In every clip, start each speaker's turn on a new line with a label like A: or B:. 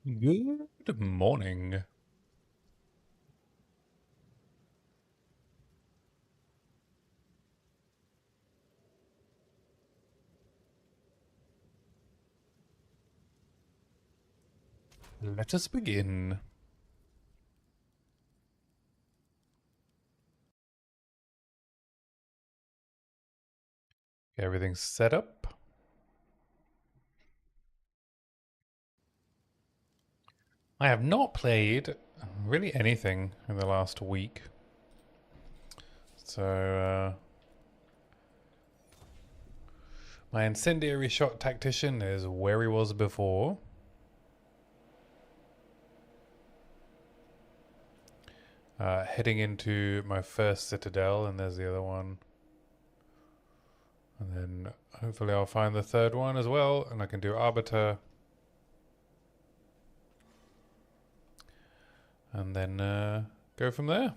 A: Good morning. Let us begin. Everything's set up. I have not played really anything in the last week. So, my Incendiary shot Tactician is where he was before. Heading into my first Citadel, and there's the other one. And then hopefully I'll find the third one as well, and I can do Arbiter. And then go from there.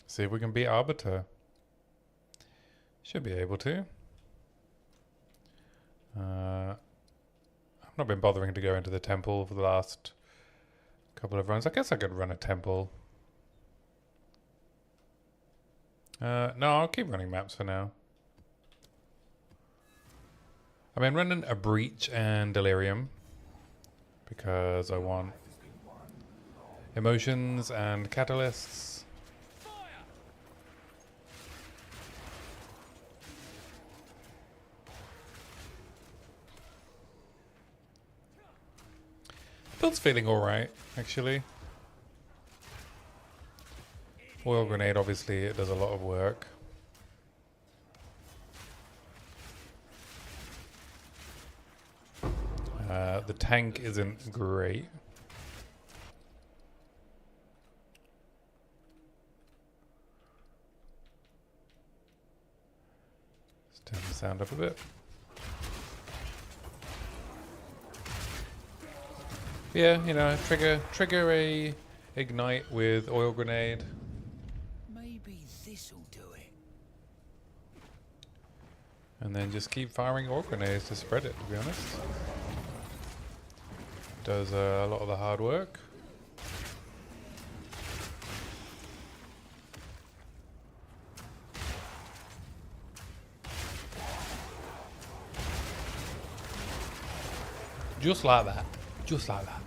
A: See if we can beat Arbiter. Should be able to. I've not been bothering to go into the temple for the last couple of runs. I guess I could run a temple. No, I'll keep running maps for now. I've been running a Breach and Delirium because I want emotions and catalysts. Build's feeling alright, actually. Oil grenade, obviously, it does a lot of work. The tank isn't great. Let's turn the sound up a bit. Yeah, you know, trigger a ignite with oil grenade.
B: Maybe this'll do it.
A: And then just keep firing oil grenades to spread it, to be honest. Does a lot of the hard work. Just like that. Just like that.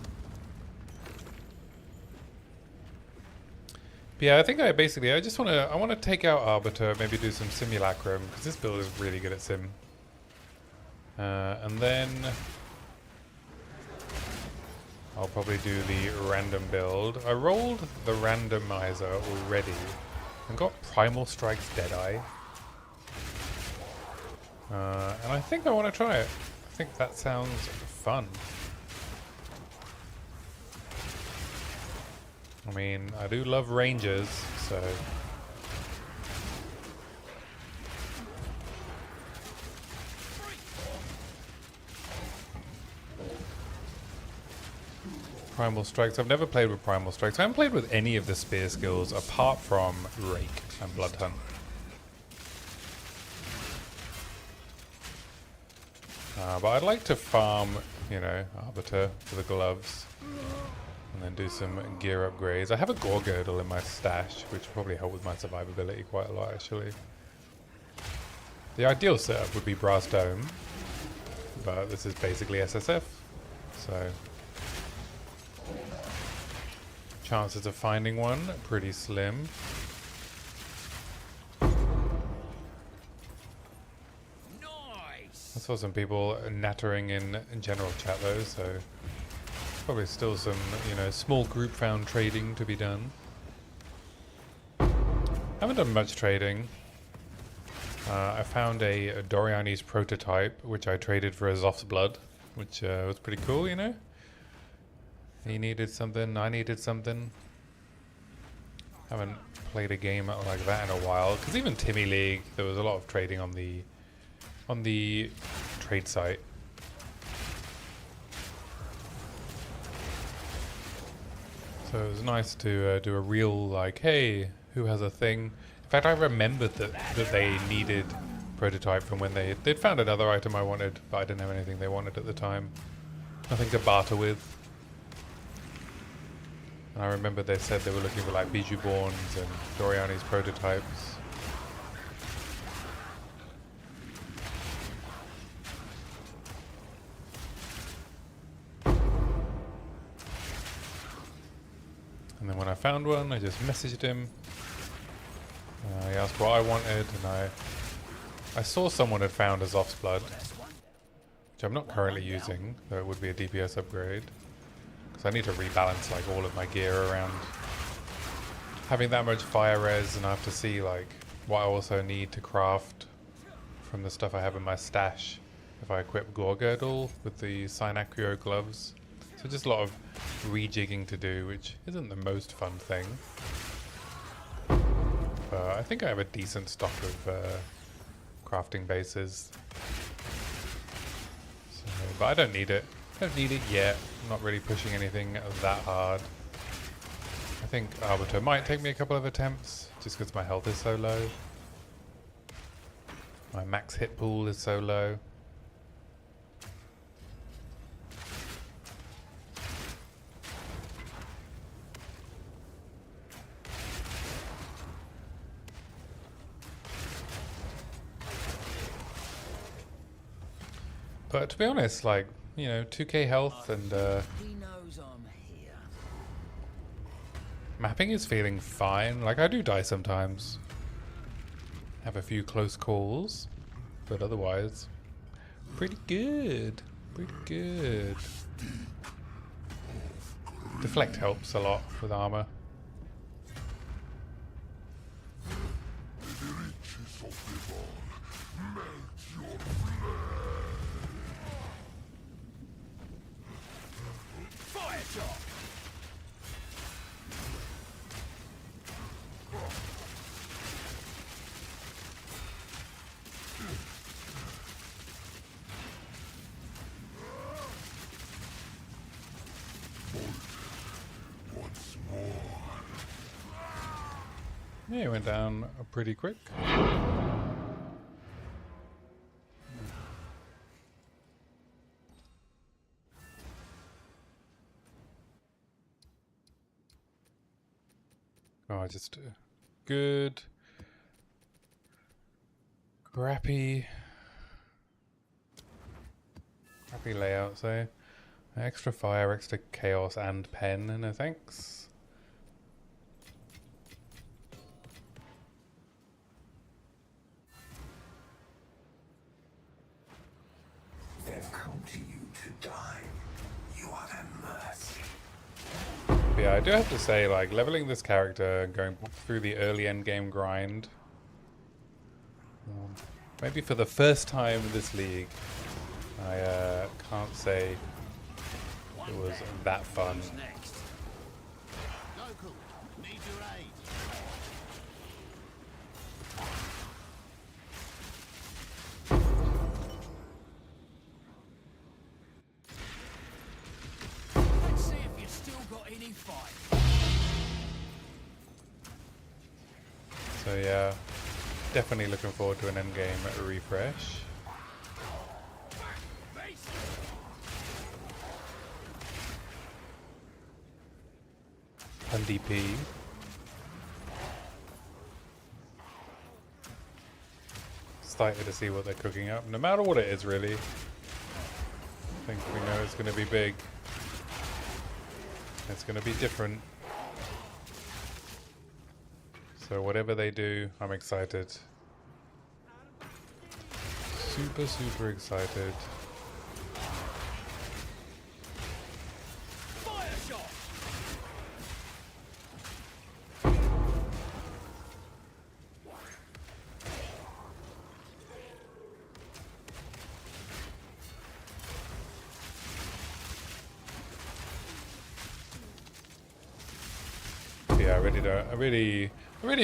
A: But yeah, I think I just want to take out Arbiter, maybe do some Simulacrum, because this build is really good at Sim. And then I'll probably do the random build. I rolled the randomizer already and got Primal Strike's Deadeye. And I think I want to try it. I think that sounds fun. I mean, I do love Rangers, so... Primal Strikes. I've never played with Primal Strikes. I haven't played with any of the spear skills apart from Rake and Blood Hunt. But I'd like to farm, you know, Arbiter for the gloves. And then do some gear upgrades. I have a Gore Girdle in my stash, which will probably help with my survivability quite a lot, actually. The ideal setup would be Brass Dome, but this is basically SSF, so... chances of finding one, pretty slim.
B: Nice.
A: I saw some people nattering in general chat though, so... probably still some, you know, small group found trading to be done. Haven't done much trading. I found a Doriani's prototype, which I traded for a Zoth's Blood, which was pretty cool, you know? He needed something, I needed something. Haven't played a game like that in a while, because even Timmy League, there was a lot of trading on the trade site. So it was nice to do a real, like, hey, who has a thing? In fact, I remembered that they needed prototype from when they'd found another item I wanted, but I didn't have anything they wanted at the time. Nothing to barter with. And I remember they said they were looking for like Bijou Borns and Doriani's prototypes. And then when I found one, I just messaged him. He asked what I wanted, and I saw someone had found a Zoph's Blood, which I'm not currently using, though it would be a DPS upgrade. Because I need to rebalance like all of my gear around having that much fire res, and I have to see like what I also need to craft from the stuff I have in my stash if I equip Gore Girdle with the Synacrio gloves. So just a lot of rejigging to do, which isn't the most fun thing. But I think I have a decent stock of crafting bases. So, but I don't need it. I don't need it yet. I'm not really pushing anything that hard. I think Arbiter might take me a couple of attempts, just because my health is so low. My max hit pool is so low. But to be honest, like, you know, 2k health and
B: He knows I'm here.
A: mapping is feeling fine. Like, I do die sometimes. Have a few close calls, but otherwise, pretty good. Pretty good. Deflect helps a lot with armor.
B: Fire shot!
A: Yeah, it went down pretty quick. Oh, just good, crappy layout. So extra fire, extra chaos, and pen. No thanks.
B: They've come to you to die. You are their mercy.
A: But yeah, I do have to say, like, leveling this character and going through the early endgame grind, maybe for the first time in this league, I can't say it was that fun.
B: Next. Local, need your aid. Let's see if you've still got any fight.
A: So yeah, definitely looking forward to an endgame refresh. And DP. Excited to see what they're cooking up, no matter what it is, really. I think we know it's going to be big. It's going to be different. So whatever they do, I'm excited. Super, super excited.
B: Fire shot!
A: Yeah, I really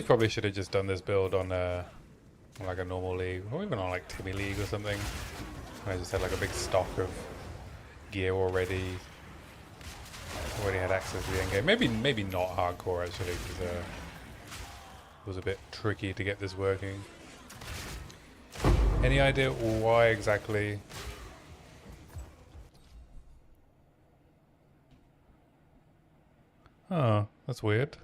A: probably should have just done this build on like a normal league, or even on like Timmy League or something. I just had like a big stock of gear already. Already had access to the end game. Maybe not hardcore actually, because it was a bit tricky to get this working. Any idea why exactly Oh, that's weird.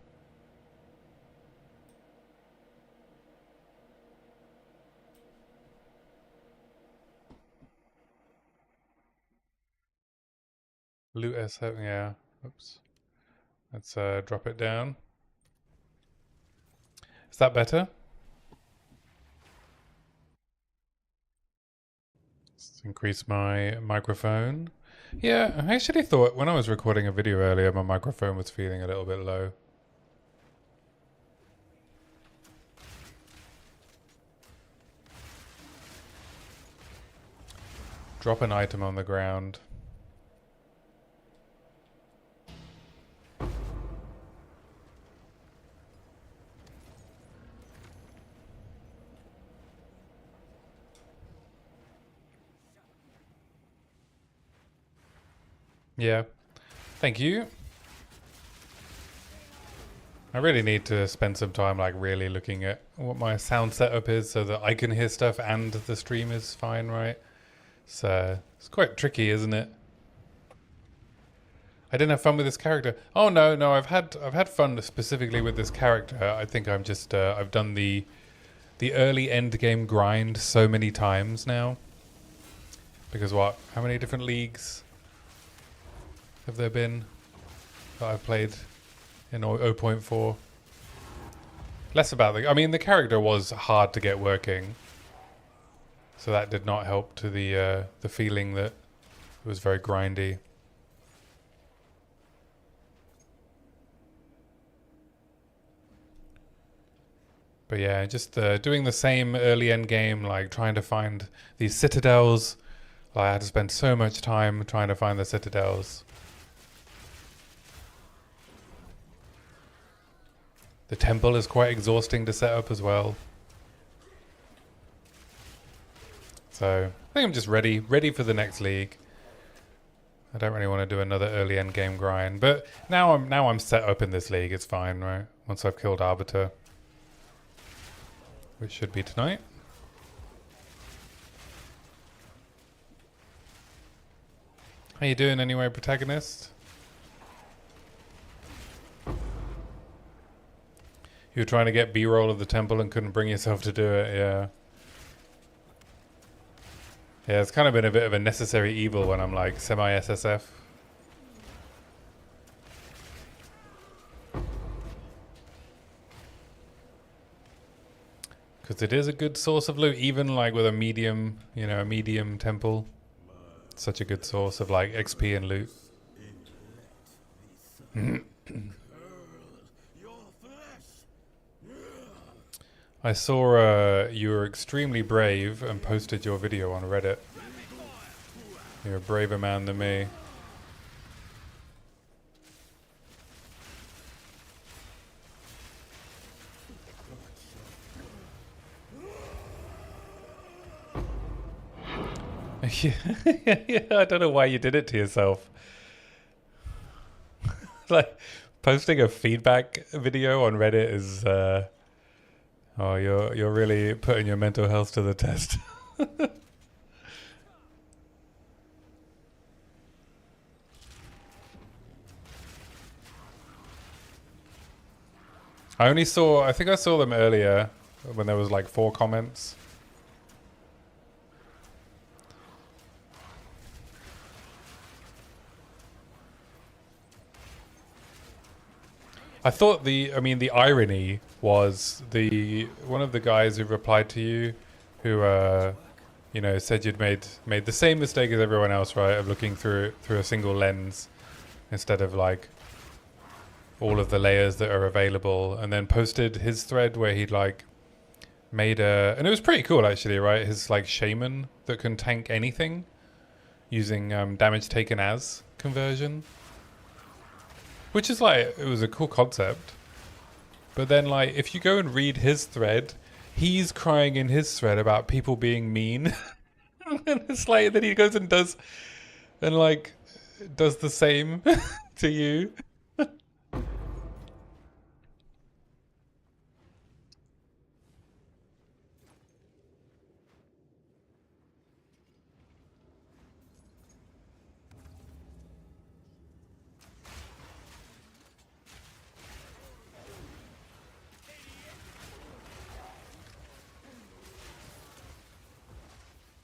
A: Loot S7, yeah. Oops. Let's drop it down. Is that better? Let's increase my microphone. Yeah, I actually thought when I was recording a video earlier, my microphone was feeling a little bit low. Drop an item on the ground. Yeah. Thank you. I really need to spend some time like really looking at what my sound setup is so that I can hear stuff and the stream is fine, right? So it's quite tricky, isn't it? I didn't have fun with this character. Oh no, I've had fun specifically with this character. I think I'm just I've done the early end game grind so many times now. Because what? How many different leagues have there been that I've played in 0.4? Less about the... I mean, the character was hard to get working. So that did not help to the feeling that it was very grindy. But yeah, just doing the same early end game, like trying to find these citadels. Like, I had to spend so much time trying to find the citadels. The temple is quite exhausting to set up as well. So I think I'm just ready for the next league. I don't really want to do another early end game grind, but now I'm set up in this league. It's fine, right? Once I've killed Arbiter, which should be tonight. How you doing anyway, protagonist? You were trying to get B-roll of the temple and couldn't bring yourself to do it, yeah. Yeah, it's kind of been a bit of a necessary evil when I'm like semi-SSF. Because it is a good source of loot, even like with a medium, you know, a medium temple. Such a good source of like XP and loot. I saw you were extremely brave and posted your video on Reddit. You're a braver man than me. Yeah, I don't know why you did it to yourself. Like, posting a feedback video on Reddit is, oh, you're really putting your mental health to the test. I think I saw them earlier when there was like 4 comments. I thought the irony was one of the guys who replied to you, who you know, said you'd made the same mistake as everyone else, right, of looking through a single lens instead of like all of the layers that are available, and then posted his thread where he'd like made and it was pretty cool actually, right? His like shaman that can tank anything using damage taken as conversion. Which is like, it was a cool concept. But then like, if you go and read his thread, he's crying in his thread about people being mean. And it's like, then he goes and does the same to you.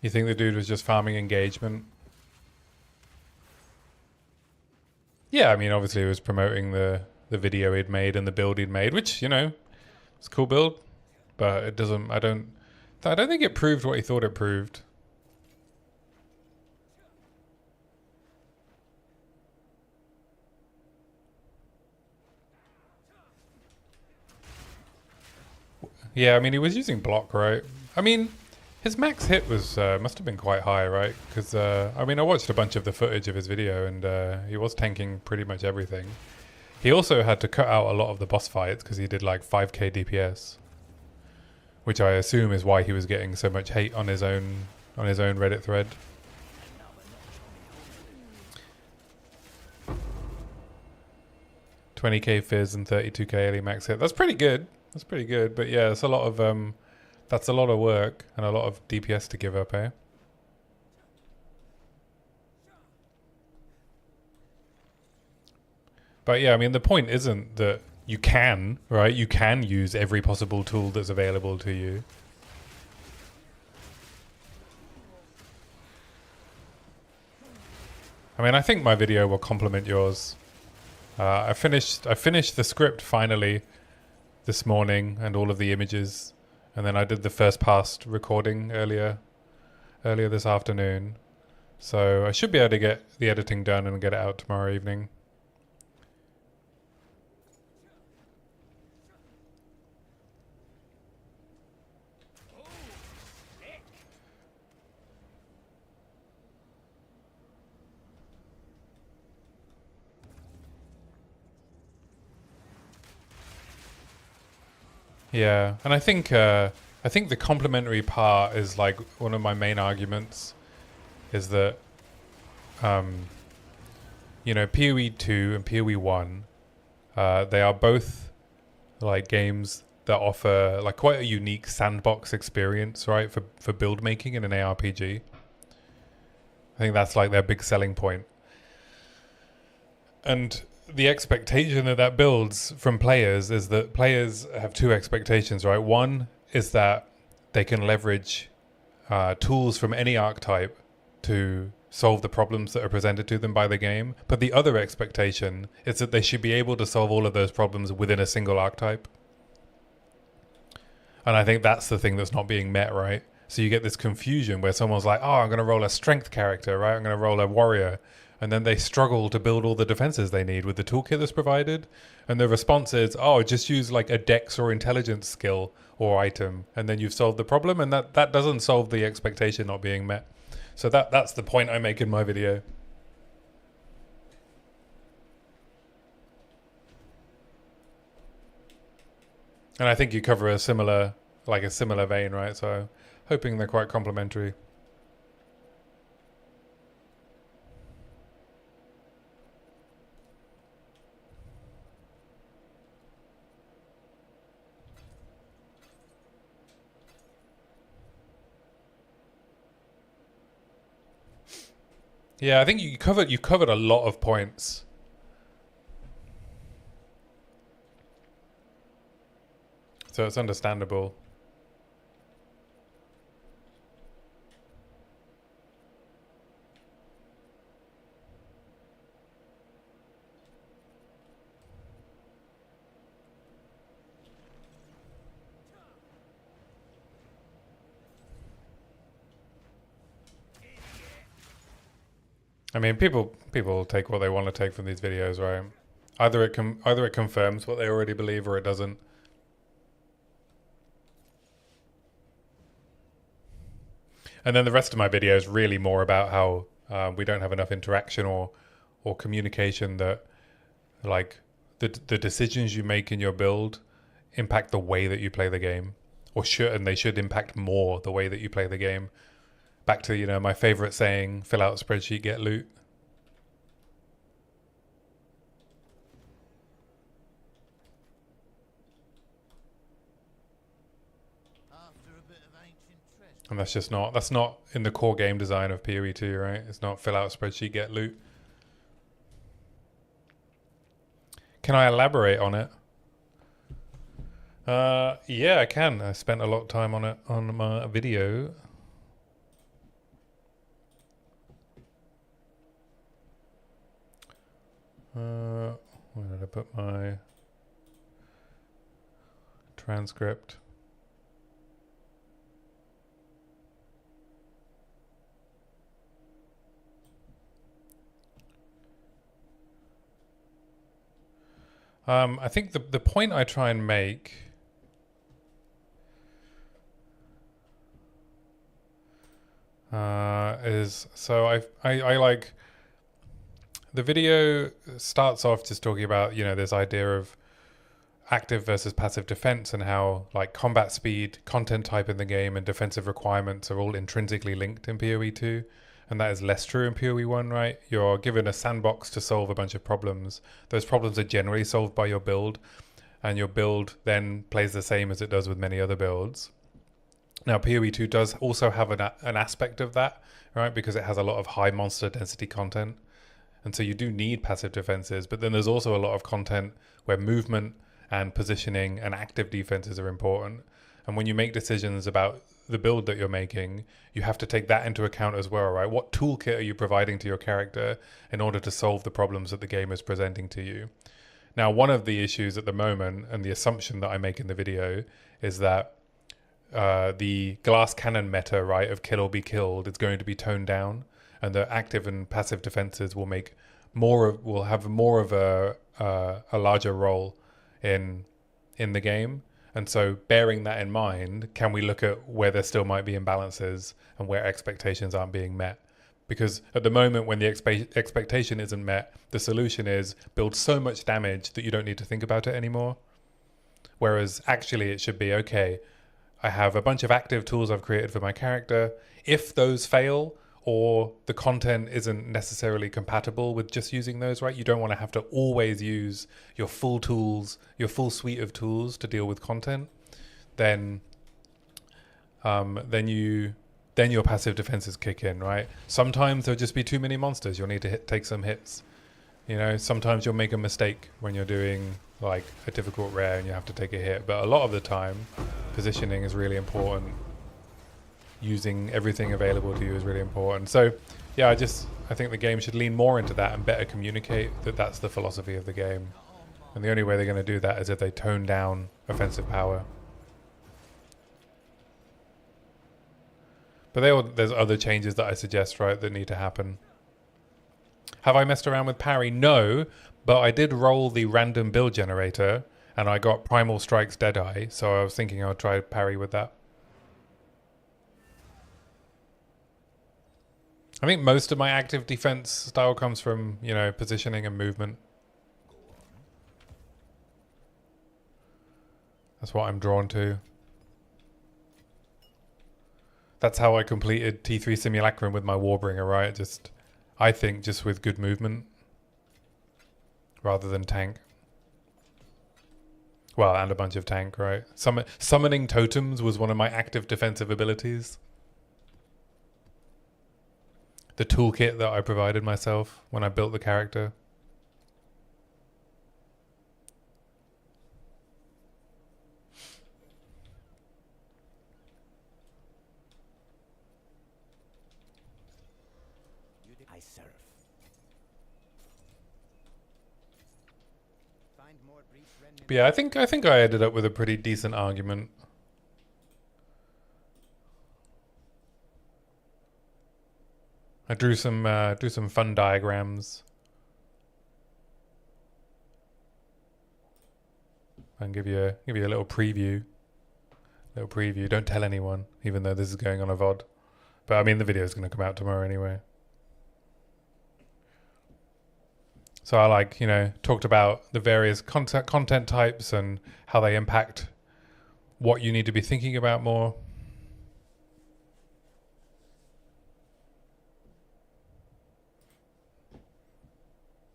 A: You think the dude was just farming engagement? Yeah, I mean, obviously he was promoting the video he'd made and the build he'd made, which, you know, it's a cool build, but it doesn't, I don't think it proved what he thought it proved. Yeah, I mean, he was using block, right? I mean, his max hit was must have been quite high, right? Because I mean, I watched a bunch of the footage of his video, and he was tanking pretty much everything. He also had to cut out a lot of the boss fights because he did like 5k DPS, which I assume is why he was getting so much hate on his own Reddit thread. $20k fizz and 32k early max hit. That's pretty good. That's pretty good. But yeah, it's a lot of that's a lot of work and a lot of DPS to give up, eh? But yeah, I mean, the point isn't that you can, right? You can use every possible tool that's available to you. I mean, I think my video will complement yours. I finished the script finally this morning and all of the images, and then I did the first pass recording earlier this afternoon. So I should be able to get the editing done and get it out tomorrow evening. Yeah, and I think the complementary part is like one of my main arguments is that you know, POE 2 and POE 1 they are both like games that offer like quite a unique sandbox experience, right, for build making in an ARPG. I think that's like their big selling point. And the expectation that builds from players is that players have two expectations, right? One is that they can leverage tools from any archetype to solve the problems that are presented to them by the game. But the other expectation is that they should be able to solve all of those problems within a single archetype. And I think that's the thing that's not being met, right? So you get this confusion where someone's like, oh, I'm going to roll a strength character, right? I'm going to roll a warrior. And then they struggle to build all the defenses they need with the toolkit that's provided. And the response is, oh, just use like a dex or intelligence skill or item, and then you've solved the problem. And that doesn't solve the expectation not being met. So that's the point I make in my video. And I think you cover a similar vein, right? So hoping they're quite complementary. Yeah, I think you covered a lot of points. So it's understandable. I mean, people take what they want to take from these videos, right? Either it confirms what they already believe, or it doesn't. And then the rest of my video is really more about how we don't have enough interaction or communication, that like the decisions you make in your build impact the way that you play the game, and they should impact more the way that you play the game. Back to, you know, my favorite saying, fill out spreadsheet, get loot. And that's not in the core game design of POE 2, right? It's not fill out spreadsheet, get loot. Can I elaborate on it? Yeah, I can. I spent a lot of time on it on my video. Where did I put my transcript? I think the point I try and make is, so I like, the video starts off just talking about, you know, this idea of active versus passive defense and how like combat speed, content type in the game, and defensive requirements are all intrinsically linked in PoE 2. And that is less true in PoE 1, right? You're given a sandbox to solve a bunch of problems. Those problems are generally solved by your build, and your build then plays the same as it does with many other builds. Now, PoE 2 does also have an aspect of that, right? Because it has a lot of high monster density content. And so you do need passive defenses, but then there's also a lot of content where movement and positioning and active defenses are important. And when you make decisions about the build that you're making, you have to take that into account as well, right? What toolkit are you providing to your character in order to solve the problems that the game is presenting to you? Now, one of the issues at the moment, and the assumption that I make in the video, is that the glass cannon meta, right, of kill or be killed is going to be toned down, and the active and passive defenses will have more of a larger role in the game. And so bearing that in mind, can we look at where there still might be imbalances and where expectations aren't being met? Because at the moment, when the expectation isn't met, the solution is build so much damage that you don't need to think about it anymore. Whereas actually it should be, okay, I have a bunch of active tools I've created for my character. If those fail, or the content isn't necessarily compatible with just using those, right? You don't want to have to always use your full tools, your full suite of tools to deal with content. Then your passive defenses kick in, right? Sometimes there'll just be too many monsters. You'll need to take some hits. You know, sometimes you'll make a mistake when you're doing like a difficult rare and you have to take a hit. But a lot of the time, positioning is really important. Using everything available to you is really important. So yeah, I think the game should lean more into that and better communicate that that's the philosophy of the game. And the only way they're going to do that is if they tone down offensive power. But there's other changes that I suggest, right, that need to happen. Have I messed around with parry? No, but I did roll the random build generator and I got Primal Strike's Deadeye, so I was thinking I'll try parry with that. I think most of my active defense style comes from, you know, positioning and movement. That's what I'm drawn to. That's how I completed T3 Simulacrum with my Warbringer, right? I think just with good movement rather than tank. Well, and a bunch of tank, right? Summoning totems was one of my active defensive abilities. The toolkit that I provided myself when I built the character.
C: I serve.
A: But yeah, I think I ended up with a pretty decent argument. I drew some fun diagrams and give you a little preview. Don't tell anyone, even though this is going on a VOD. But I mean, the video is going to come out tomorrow anyway. So I talked about the various content types and how they impact what you need to be thinking about more.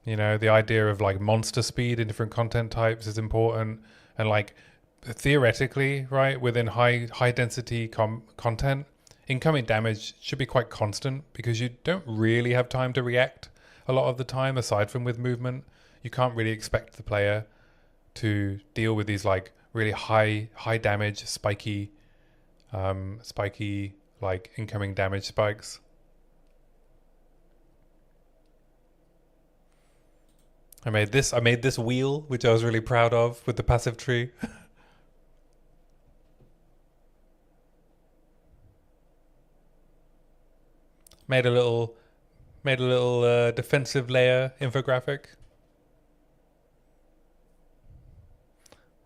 A: You know, the idea of like monster speed in different content types is important. And like theoretically, right, within high density content, incoming damage should be quite constant because you don't really have time to react a lot of the time, aside from with movement. You can't really expect the player to deal with these like really high damage, spiky like incoming damage spikes. I made this wheel, which I was really proud of with the passive tree. made a little defensive layer infographic.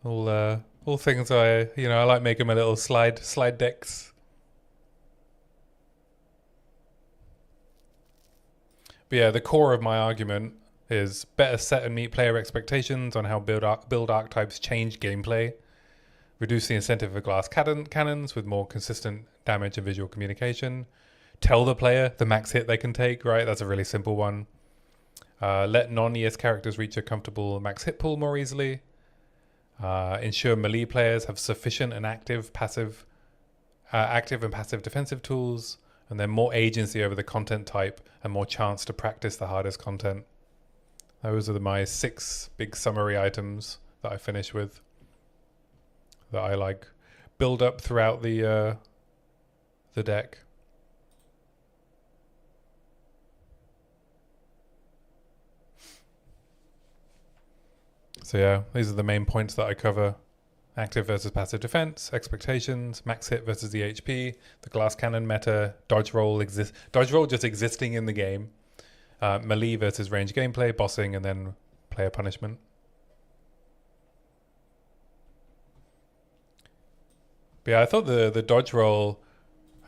A: All things I like making my little slide decks. But yeah, the core of my argument is better set and meet player expectations on how build archetypes change gameplay. Reduce the incentive for glass cannons with more consistent damage and visual communication. Tell the player the max hit they can take, right? That's a really simple one. Let non-ES characters reach a comfortable max hit pool more easily. Ensure melee players have sufficient and active and passive defensive tools, and then more agency over the content type and more chance to practice the hardest content. Those are my 6 big summary items that I finish with, that I like build up throughout the deck. So yeah, these are the main points that I cover. Active versus passive defense, expectations, max hit versus the HP, the glass cannon meta, dodge roll just existing in the game, melee versus range gameplay, bossing, and then player punishment. But yeah, I thought the dodge roll,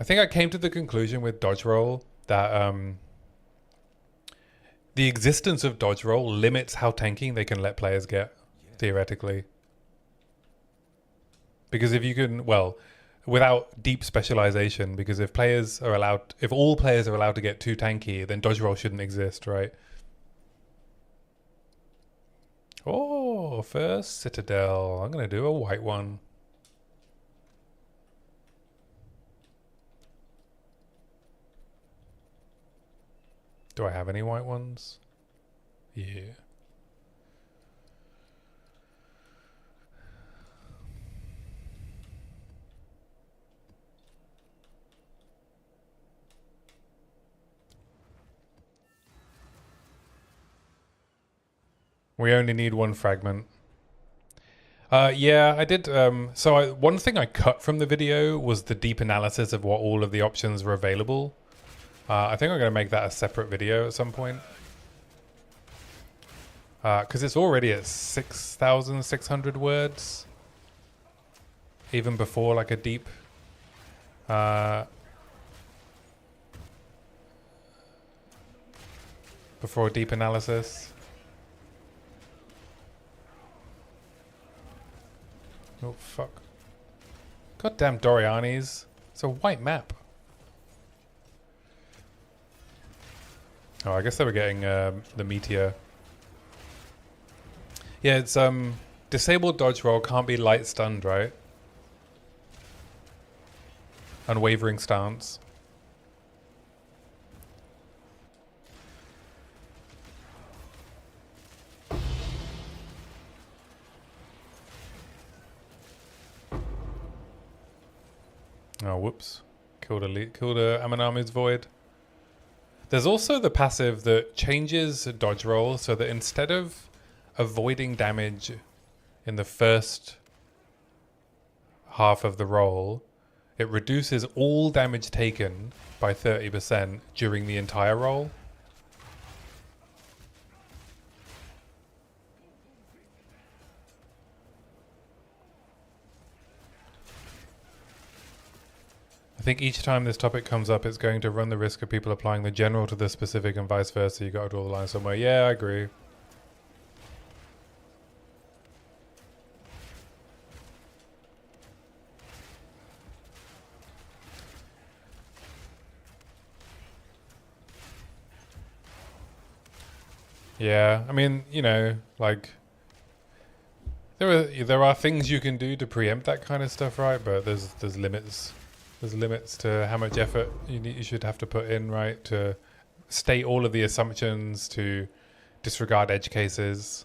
A: I think I came to the conclusion with dodge roll that the existence of dodge roll limits how tanking they can let players get, theoretically. Because if you can, without deep specialization, because if all players are allowed to get too tanky, then dodge roll shouldn't exist, right? Oh, first Citadel. I'm going to do a white one. Do I have any white ones? Yeah. We only need 1 fragment. Yeah, I did. One thing I cut from the video was the deep analysis of what all of the options were available. I think I'm going to make that a separate video at some point. Because it's already at 6,600 words. Even before like a deep... before a deep analysis. Oh, fuck. Goddamn Dorianis. It's a white map. Oh, I guess they were getting the meteor. Yeah, it's disabled dodge roll can't be light stunned, right? Unwavering stance. Oh, whoops. Killed a Amanami's Void. There's also the passive that changes dodge roll so that instead of avoiding damage in the first half of the roll, it reduces all damage taken by 30% during the entire roll. I think each time this topic comes up, it's going to run the risk of people applying the general to the specific and vice versa. You got to draw the line somewhere. Yeah, I agree. Yeah, I mean, like there are things you can do to preempt that kind of stuff, right? But there's limits. There's limits to how much effort you should have to put in, right? To state all of the assumptions, to disregard edge cases.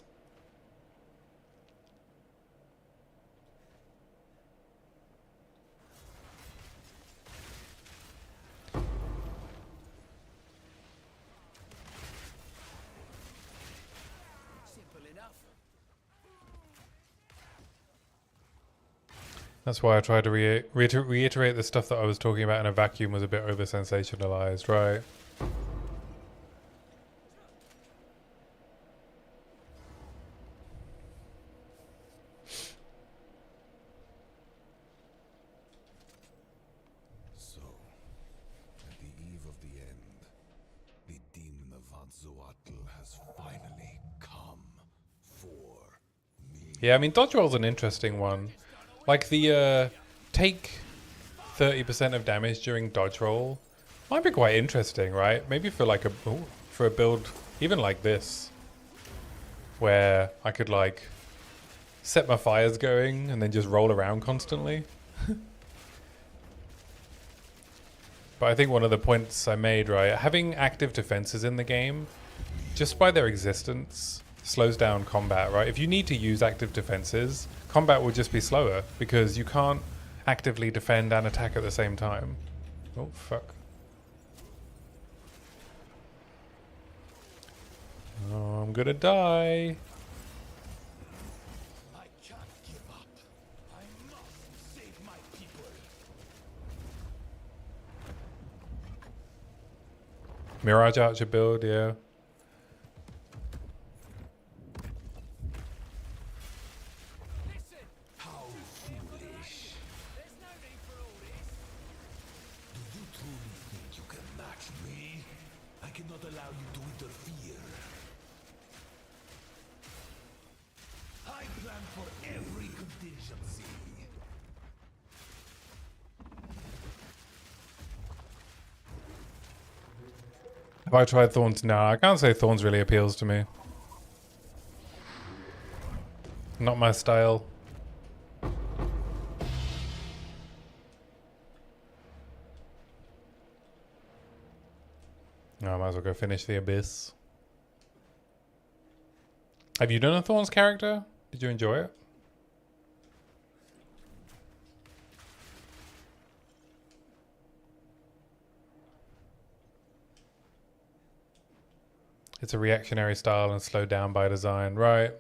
A: That's why I tried to reiterate the stuff that I was talking about in a vacuum was a bit over sensationalized, right?
B: So, at the eve of the end, the demon of Vatzoatl has finally come for me.
A: Yeah, I mean, dodge roll's an interesting one. Like the take 30% of damage during dodge roll might be quite interesting, right? Maybe for like for a build even like this, where I could like set my fires going and then just roll around constantly. But I think one of the points I made, right, having active defenses in the game, just by their existence, slows down combat, right? If you need to use active defenses, combat will just be slower because you can't actively defend and attack at the same time. Oh, fuck. Oh, I'm gonna die.
B: I can't give up. I must save my people.
A: Mirage Archer build, yeah.
B: Listen! How foolish. There's no need for all this. Do you truly think you can match me? I cannot allow you to interfere. I plan for every contingency.
A: Have I tried Thorns? Nah, I can't say Thorns really appeals to me. Not my style. No, I might as well go finish the Abyss. Have you done a Thorns character? Did you enjoy it? It's a reactionary style and slowed down by design, right?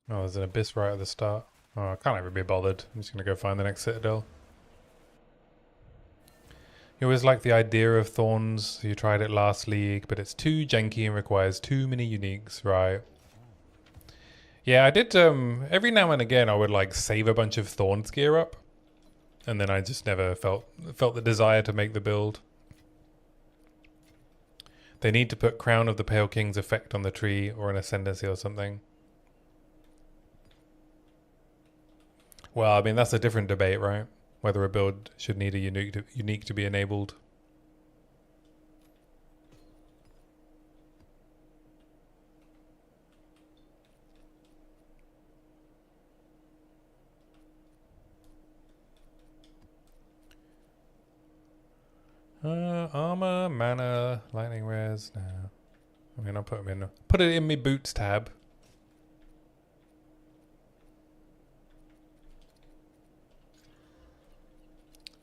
A: Oh, there's an Abyss right at the start. Oh, I can't ever be bothered. I'm just going to go find the next Citadel. You always like the idea of Thorns. You tried it last league, but it's too janky and requires too many uniques, right? Yeah, I did, every now and again I would like save a bunch of Thorns gear up. And then I just never felt the desire to make the build. They need to put Crown of the Pale King's effect on the tree or an Ascendancy or something. Well, I mean, that's a different debate, right? Whether a build should need a unique to be enabled. Armor, mana, lightning res. No, I mean, I'll put them in. Put it in my boots tab.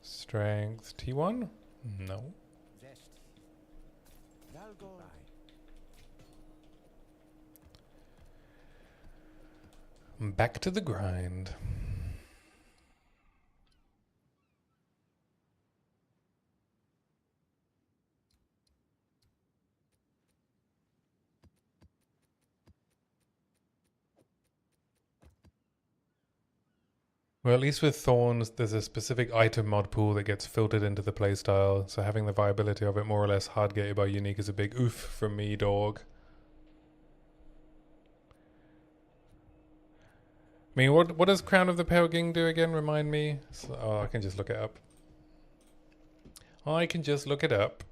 A: Strength T1? No. Back to the grind. Well, at least with Thorns, there's a specific item mod pool that gets filtered into the playstyle, so having the viability of it more or less hard gated by unique is a big oof from me, dog. I mean, what does Crown of the Pale King do again? Remind me. So, oh, I can just look it up. I can just look it up.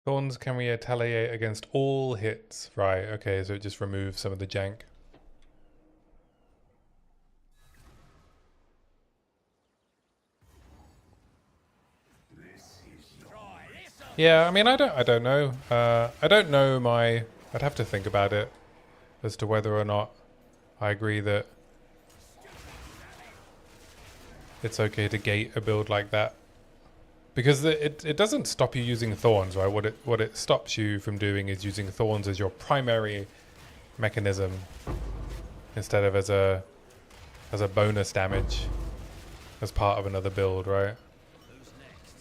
A: Thorns can retaliate against all hits. Right, okay, so it just removes some of the jank. Yeah, I mean, I don't know. I don't know I'd have to think about it as to whether or not I agree that it's okay to gate a build like that. Because it doesn't stop you using thorns, right? What it stops you from doing is using thorns as your primary mechanism instead of as a bonus damage as part of another build, right?
B: Who's next?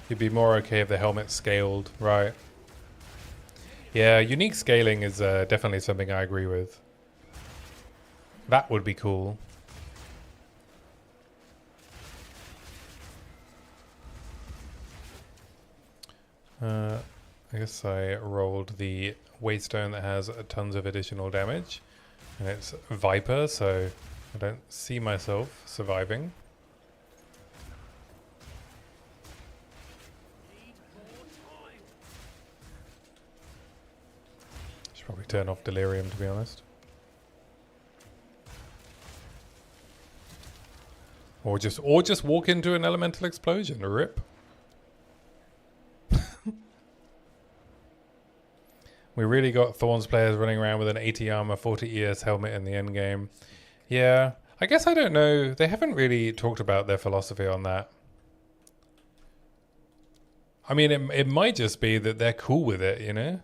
A: You'd be more okay if the helmet's scaled, right? Yeah, unique scaling is definitely something I agree with. That would be cool. I guess I rolled the Waystone that has tons of additional damage. And it's Viper, so I don't see myself surviving. Should probably turn off Delirium, to be honest. Or just walk into an elemental explosion. Rip. We really got Thorns players running around with an 80 armor, 40 ES helmet in the end game. Yeah, I guess I don't know. They haven't really talked about their philosophy on that. I mean, it might just be that they're cool with it, you know?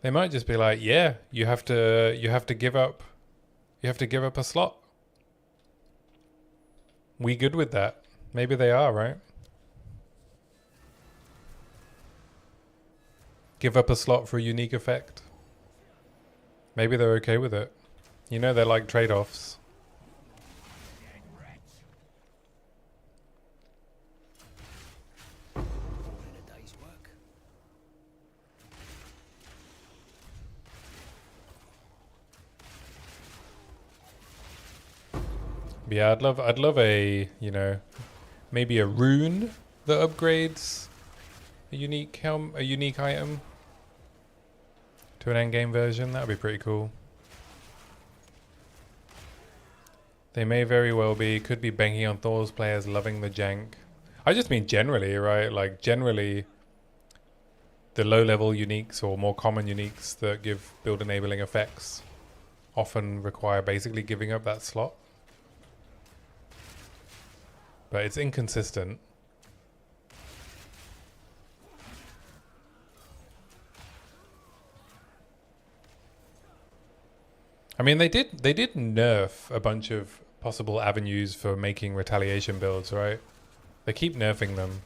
A: They might just be like, yeah, you have to give up a slot. We good with that. Maybe they are, right? Give up a slot for a unique effect. Maybe they're okay with it. You know, they like trade-offs. But yeah, I'd love a, you know, maybe a rune that upgrades a unique item to an endgame version. That would be pretty cool. They may very well be, could be banking on Thor's players loving the jank. I just mean generally, right? Like generally, the low-level uniques or more common uniques that give build enabling effects often require basically giving up that slot. But it's inconsistent. I mean, they did nerf a bunch of possible avenues for making retaliation builds, right? They keep nerfing them.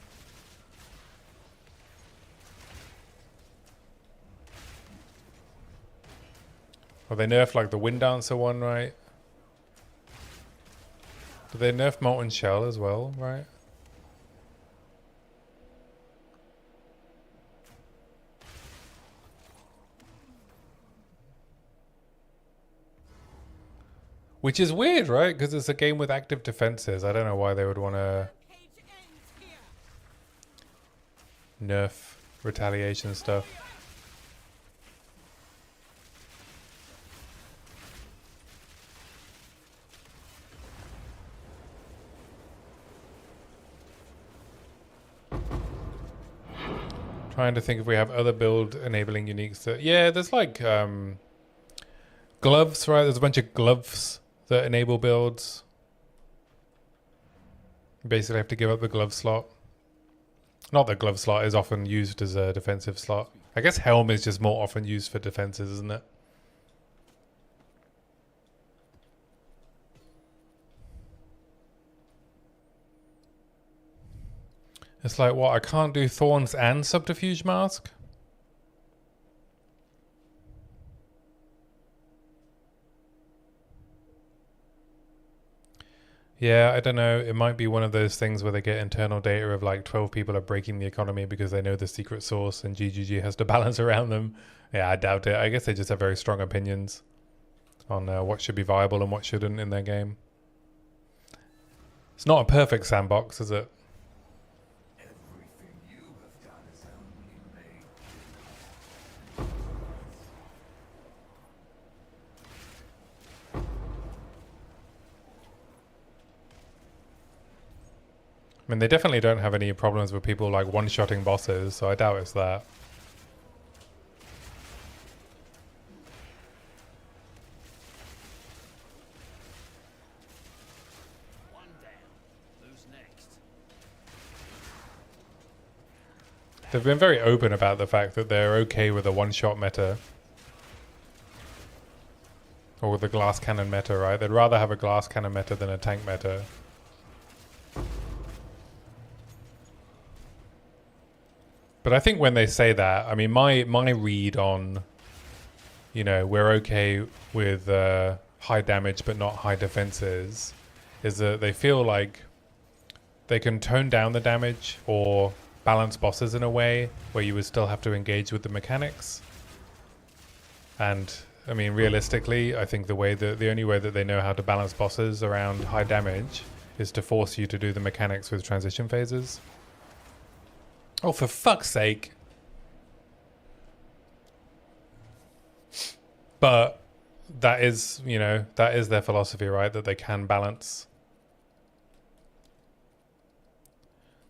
A: Well, they nerfed like the Wind Dancer one, right? Did they nerf Molten Shell as well, right? Which is weird, right? Because it's a game with active defenses. I don't know why they would want to nerf retaliation stuff. Trying to think if we have other build enabling uniques that, yeah, there's like gloves, right? There's a bunch of gloves that enable builds. You basically have to give up the glove slot. Not that glove slot is often used as a defensive slot. I guess helm is just more often used for defenses, isn't it? It's like, what, I can't do Thorns and Subterfuge Mask? Yeah, I don't know. It might be one of those things where they get internal data of like 12 people are breaking the economy because they know the secret source and GGG has to balance around them. Yeah, I doubt it. I guess they just have very strong opinions on what should be viable and what shouldn't in their game. It's not a perfect sandbox, is it?
B: Everything you have done is only made.
A: I mean, they definitely don't have any problems with people like one-shotting bosses, so I doubt it's that.
B: One down. Who's next?
A: They've been very open about the fact that they're okay with a one-shot meta. Or with the glass cannon meta, right? They'd rather have a glass cannon meta than a tank meta. But I think when they say that, I mean, my read on, you know, we're okay with high damage but not high defenses, is that they feel like they can tone down the damage or balance bosses in a way where you would still have to engage with the mechanics. And I mean, realistically, I think the only way that they know how to balance bosses around high damage is to force you to do the mechanics with transition phases. Oh, for fuck's sake. But that is, you know, that is their philosophy, right? That they can balance.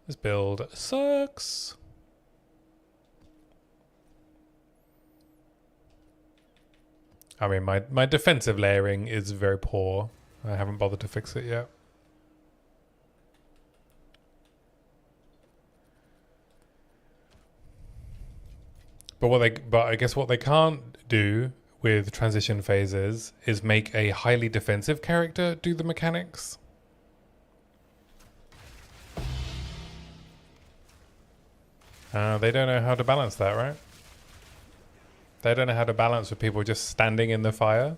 A: This build sucks. I mean, my defensive layering is very poor. I haven't bothered to fix it yet. But I guess what they can't do with transition phases is make a highly defensive character do the mechanics. They don't know how to balance that, right? They don't know how to balance with people just standing in the fire.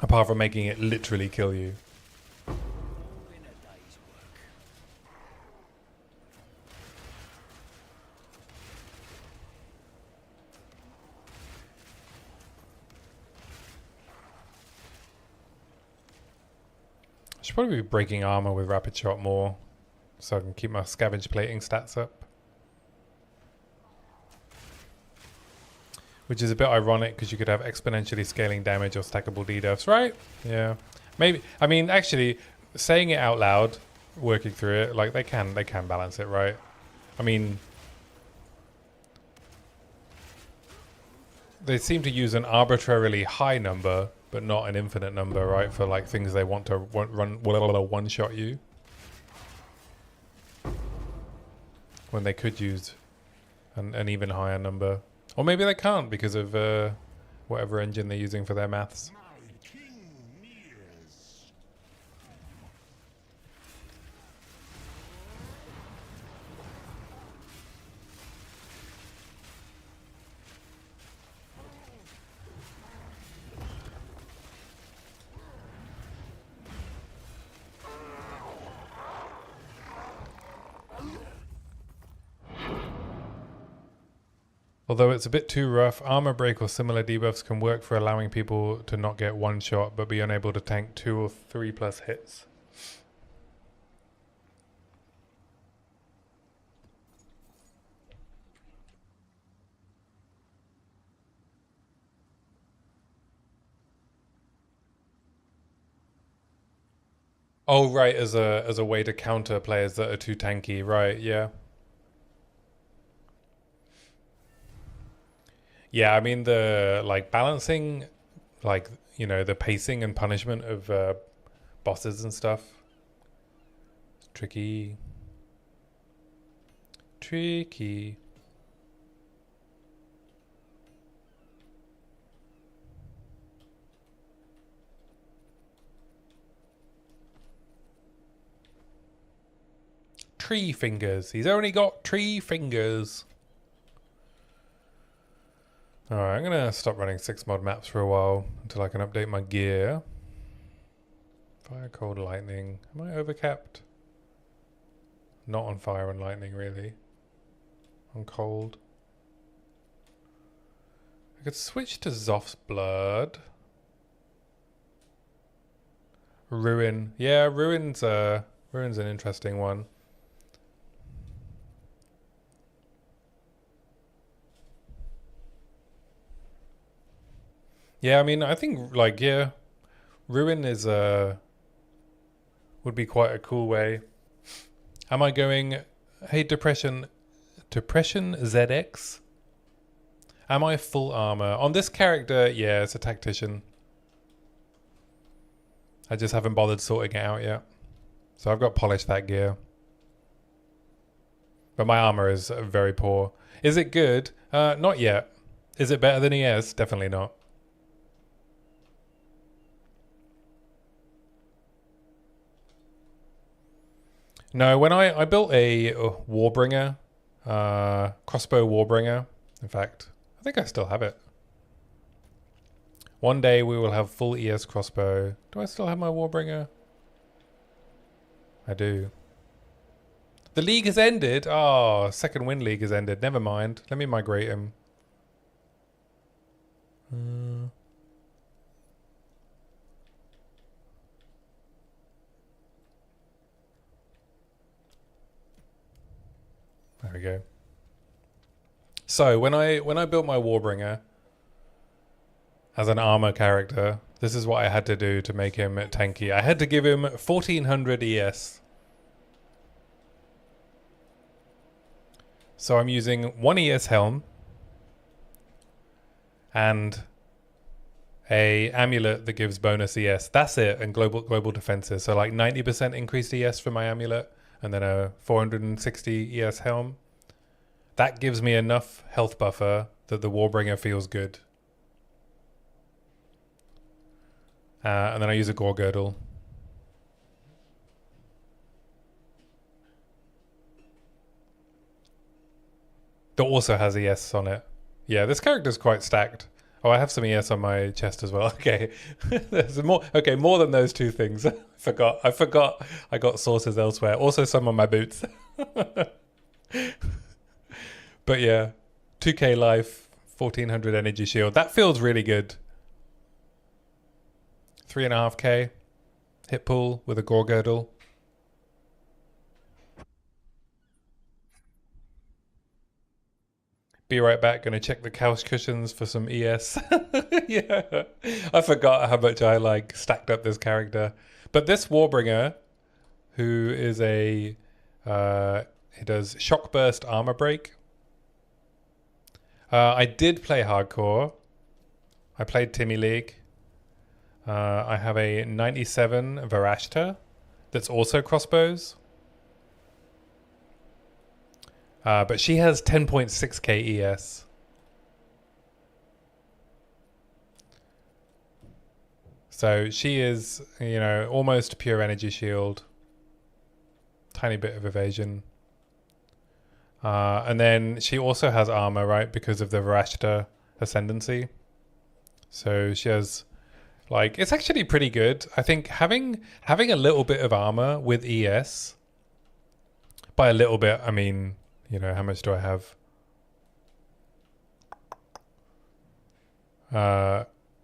A: Apart from making it literally kill you. I should probably be breaking armor with rapid shot more so I can keep my scavenge plating stats up. Which is a bit ironic because you could have exponentially scaling damage or stackable debuffs, right? Yeah. Maybe. I mean, actually, saying it out loud, working through it, like they can balance it, right? I mean, they seem to use an arbitrarily high number, but not an infinite number, right? For like things they want to run one-shot you. When they could use an even higher number. Or maybe they can't because of whatever engine they're using for their maths. Although it's a bit too rough, armor break or similar debuffs can work for allowing people to not get one shot but be unable to tank 2 or 3 plus hits. Oh right, as a way to counter players that are too tanky, right? Yeah. Yeah, I mean the like balancing, like you know the pacing and punishment of bosses and stuff. It's tricky. Tricky. Tree fingers. He's only got 3 fingers. Alright, I'm going to stop running 6 mod maps for a while until I can update my gear. Fire, cold, lightning. Am I overcapped? Not on fire and lightning, really. On cold. I could switch to Zoph's Blood. Ruin. Yeah, Ruin's an interesting one. Yeah, I mean, I think like yeah, Ruin is would be quite a cool way. Am I going? Hey, Depression ZX. Am I full armor on this character? Yeah, it's a tactician. I just haven't bothered sorting it out yet. So I've got polished that gear. But my armor is very poor. Is it good? Not yet. Is it better than ES? Definitely not. No, when I built a Warbringer, crossbow Warbringer. In fact, I think I still have it. One day we will have full ES crossbow. Do I still have my Warbringer? I do. The league has ended. Oh, second win league has ended. Never mind. Let me migrate him. There we go. So when I built my Warbringer as an armor character, this is what I had to do to make him tanky. I had to give him 1400 ES. So I'm using 1 ES helm and a amulet that gives bonus ES. That's it, and global defenses. So like 90% increased ES for my amulet, and then a 460 ES helm. That gives me enough health buffer that the Warbringer feels good. And then I use a Gore Girdle. That also has ES on it. Yeah, this character's quite stacked. Oh, I have some ES on my chest as well. Okay, there's more. Okay, more than those two things. I forgot. I got sources elsewhere. Also, some on my boots. But yeah, 2k life, 1400 energy shield. That feels really good. 3.5k hit pool with a Gore Girdle. Be right back. Gonna check the couch cushions for some ES. Yeah, I forgot how much I like stacked up this character. But this Warbringer, who is he does shock burst armor break. I did play hardcore. I played Timmy League. I have a 97 Varashta that's also crossbows. But she has 10.6k ES. So she is, you know, almost pure energy shield. Tiny bit of evasion. And then she also has armor, right? Because of the Varashta ascendancy. So she has, like, it's actually pretty good. I think having a little bit of armor with ES, by a little bit, I mean, you know, how much do I have?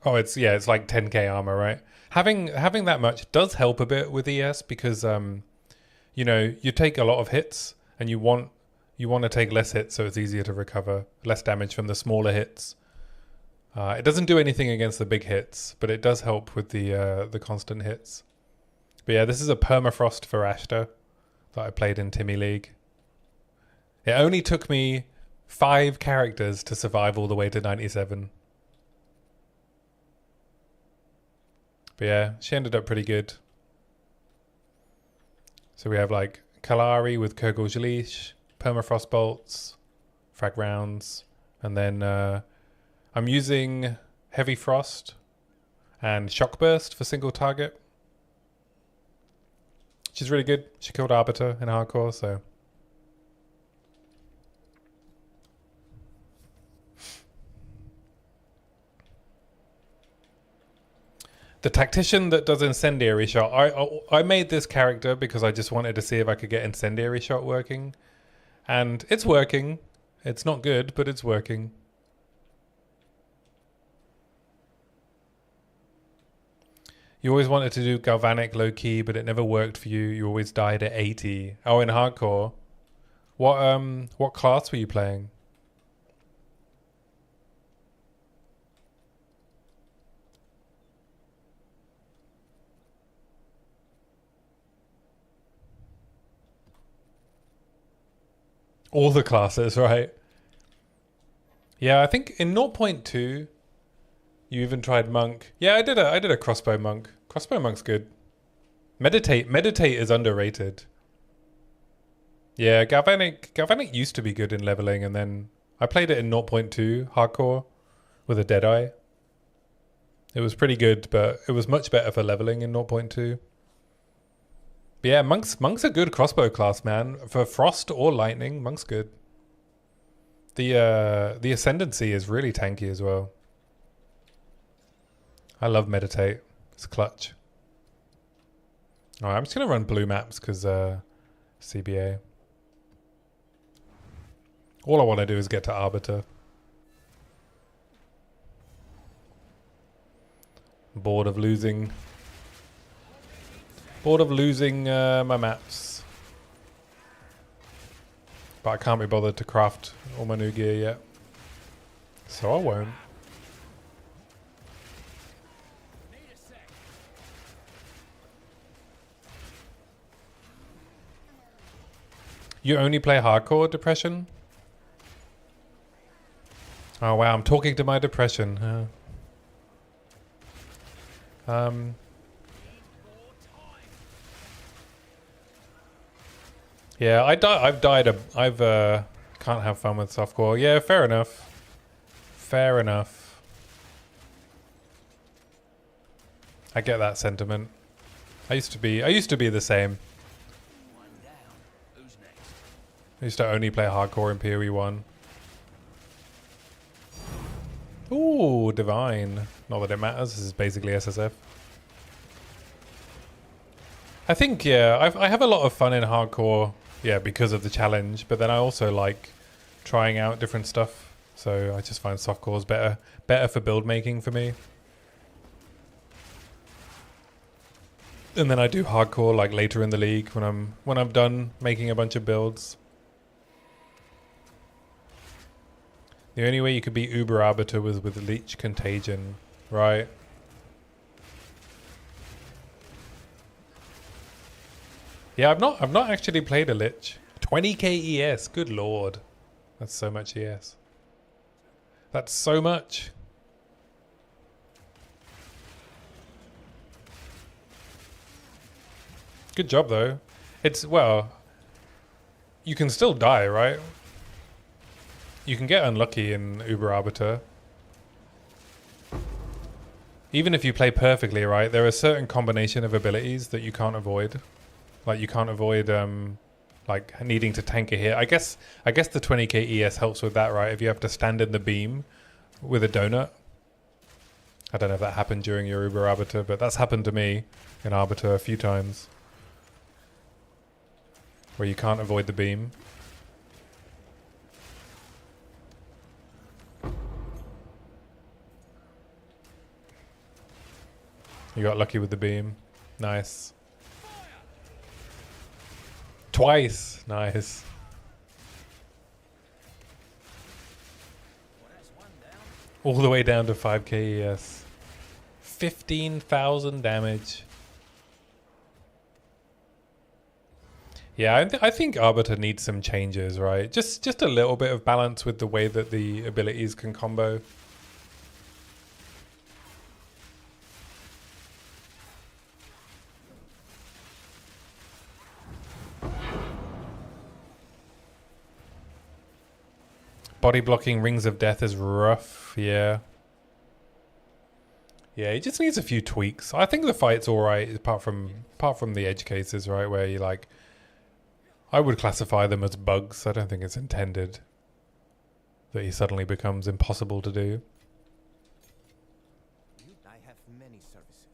A: It's like 10k armor, right? Having that much does help a bit with ES because you know, you take a lot of hits and you want to take less hits so it's easier to recover, less damage from the smaller hits. It doesn't do anything against the big hits, but it does help with the constant hits. But yeah, this is a permafrost for Ashta that I played in Timmy League. It only took me 5 characters to survive all the way to 97. But yeah, she ended up pretty good. So we have like Kalari with Kurgul's Leash, Permafrost Bolts, Frag Rounds, and then I'm using Heavy Frost and Shock Burst for single target. She's really good. She killed Arbiter in hardcore, so... The Tactician that does Incendiary Shot. I made this character because I just wanted to see if I could get Incendiary Shot working. And it's working. It's not good, but it's working. You always wanted to do Galvanic low-key, but it never worked for you. You always died at 80. Oh, in hardcore. What class were you playing? All the classes, right? Yeah, I think in 0.2 you even tried monk. Yeah, I did a crossbow monk. Crossbow monk's good. Meditate is underrated. Yeah, Galvanic used to be good in leveling, and then I played it in 0.2 hardcore with a Deadeye. It was pretty good, but it was much better for leveling in 0.2. But yeah, monk's a good crossbow class, man. For frost or lightning, monk's good. The ascendancy is really tanky as well. I love meditate. It's clutch. Alright, I'm just gonna run blue maps because CBA. All I want to do is get to Arbiter. Bored of losing my maps. But I can't be bothered to craft all my new gear yet. So I won't. You only play hardcore, Depression? Oh wow, I'm talking to my depression. Yeah, I've died. Can't have fun with softcore. Yeah, fair enough. Fair enough. I get that sentiment. I used to be the same. I used to only play hardcore in POE 1. Ooh, divine. Not that it matters. This is basically SSF. I think, yeah, I have a lot of fun in hardcore, yeah, because of the challenge. But then I also like trying out different stuff. So I just find softcore is better for build making for me. And then I do hardcore like later in the league when I'm done making a bunch of builds. The only way you could beat Uber Arbiter was with Leech Contagion, right? Yeah, I've not actually played a Lich. 20k ES, good lord. That's so much ES. That's so much. Good job though. It's, well, you can still die, right? You can get unlucky in Uber Arbiter. Even if you play perfectly, right, there are a certain combination of abilities that you can't avoid. Like you can't avoid like needing to tank a hit. I guess the 20k ES helps with that, right? If you have to stand in the beam with a donut. I don't know if that happened during your Uber Arbiter, but that's happened to me in Arbiter a few times. Where you can't avoid the beam. You got lucky with the beam. Nice. Twice. Nice. All the way down to 5k ES. 15,000 damage. Yeah, I think Arbiter needs some changes, right? Just a little bit of balance with the way that the abilities can combo. Body blocking Rings of Death is rough, yeah. Yeah, it just needs a few tweaks. I think the fight's alright, apart from the edge cases, right, where you like... I would classify them as bugs. I don't think it's intended that he suddenly becomes impossible to do.
C: I have many services.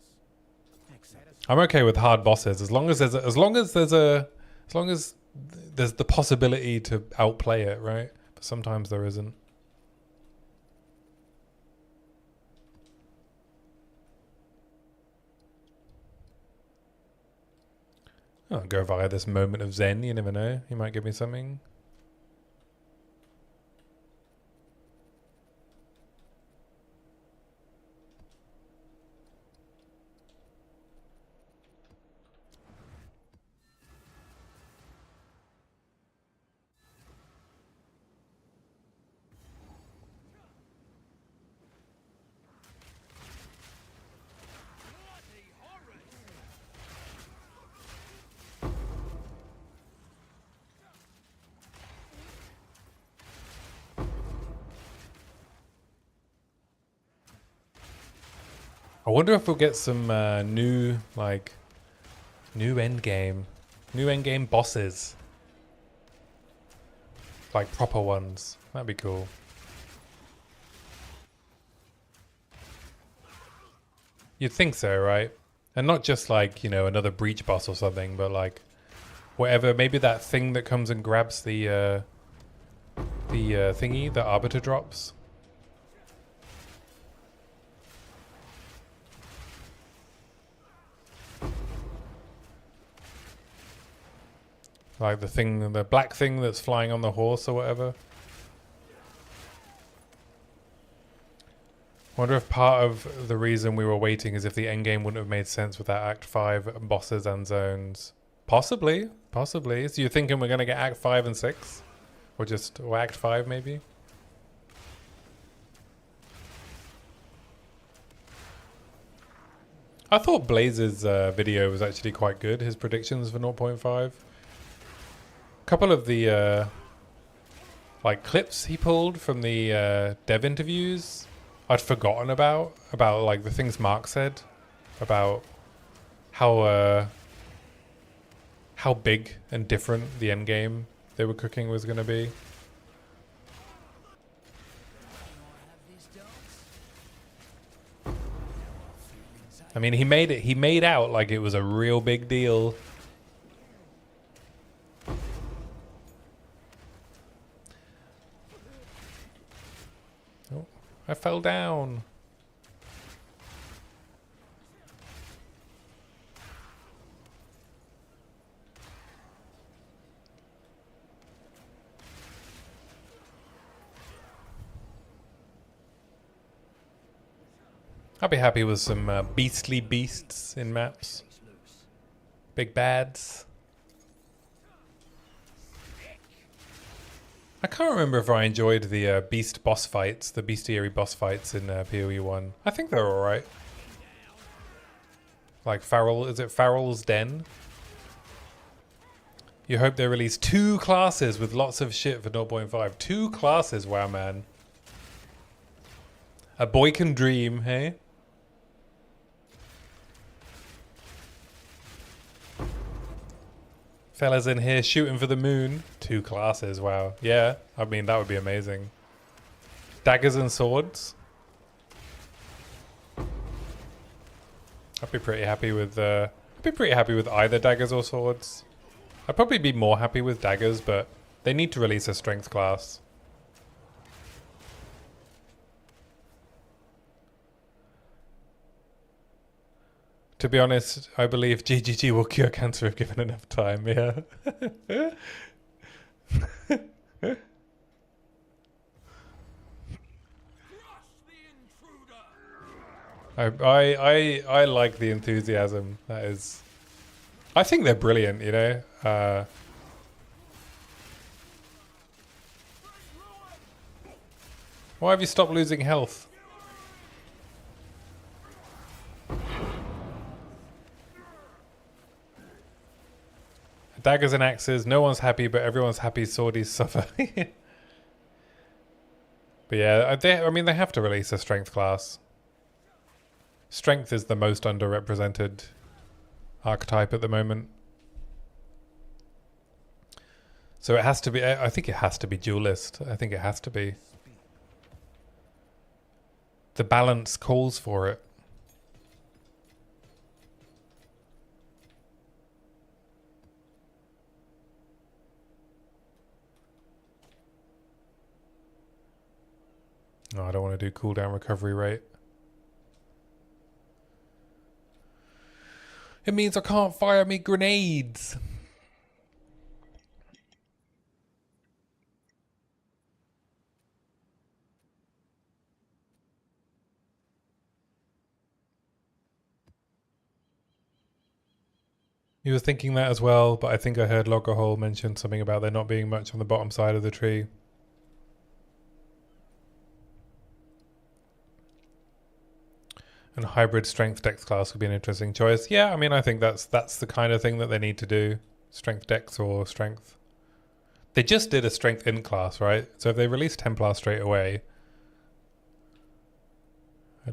A: I'm okay with hard bosses as long as there's the possibility to outplay it, right? But sometimes there isn't. I'll go via this moment of zen. You never know. He might give me something. I wonder if we'll get some new endgame bosses, like proper ones. That'd be cool. You'd think so, right? And not just like, you know, another breach boss or something, but like whatever. Maybe that thing that comes and grabs the thingy, the arbiter drops. Like the black thing that's flying on the horse or whatever. Wonder if part of the reason we were waiting is if the endgame wouldn't have made sense without Act 5 bosses and zones. Possibly. So you're thinking we're going to get Act 5 and 6? Or Act 5 maybe? I thought Blaze's video was actually quite good, his predictions for 0.5. Couple of the like clips he pulled from the dev interviews I'd forgotten about like the things Mark said about how big and different the end game they were cooking was going to be. I mean, he made out like it was a real big deal. Oh, I fell down. I'll be happy with some beastly beasts in maps. Big bads. I can't remember if I enjoyed the beast boss fights, the bestiary boss fights in POE 1. I think they're alright. Like is it Farrell's Den? You hope they release 2 classes with lots of shit for 0.5. 2 classes, wow man. A boy can dream, hey? Fellas in here shooting for the moon. 2 classes, wow. Yeah, I mean, that would be amazing. Daggers and swords. I'd be pretty happy with either daggers or swords. I'd probably be more happy with daggers, but they need to release a strength class. To be honest, I believe GGG will cure cancer if given enough time, yeah. I like the enthusiasm. That is, I think they're brilliant, you know. Why have you stopped losing health? Daggers and axes, no one's happy, but everyone's happy swordies suffer. But yeah, I mean, they have to release a strength class. Strength is the most underrepresented archetype at the moment. So it has to be, I think it has to be duelist. I think it has to be. The balance calls for it. No, I don't want to do cooldown recovery rate. It means I can't fire me grenades. He was thinking that as well, but I think I heard Loggerhole mention something about there not being much on the bottom side of the tree. And hybrid strength dex class would be an interesting choice. Yeah, I mean, I think that's the kind of thing that they need to do. Strength dex or strength. They just did a strength in class, right? So if they release Templar straight away,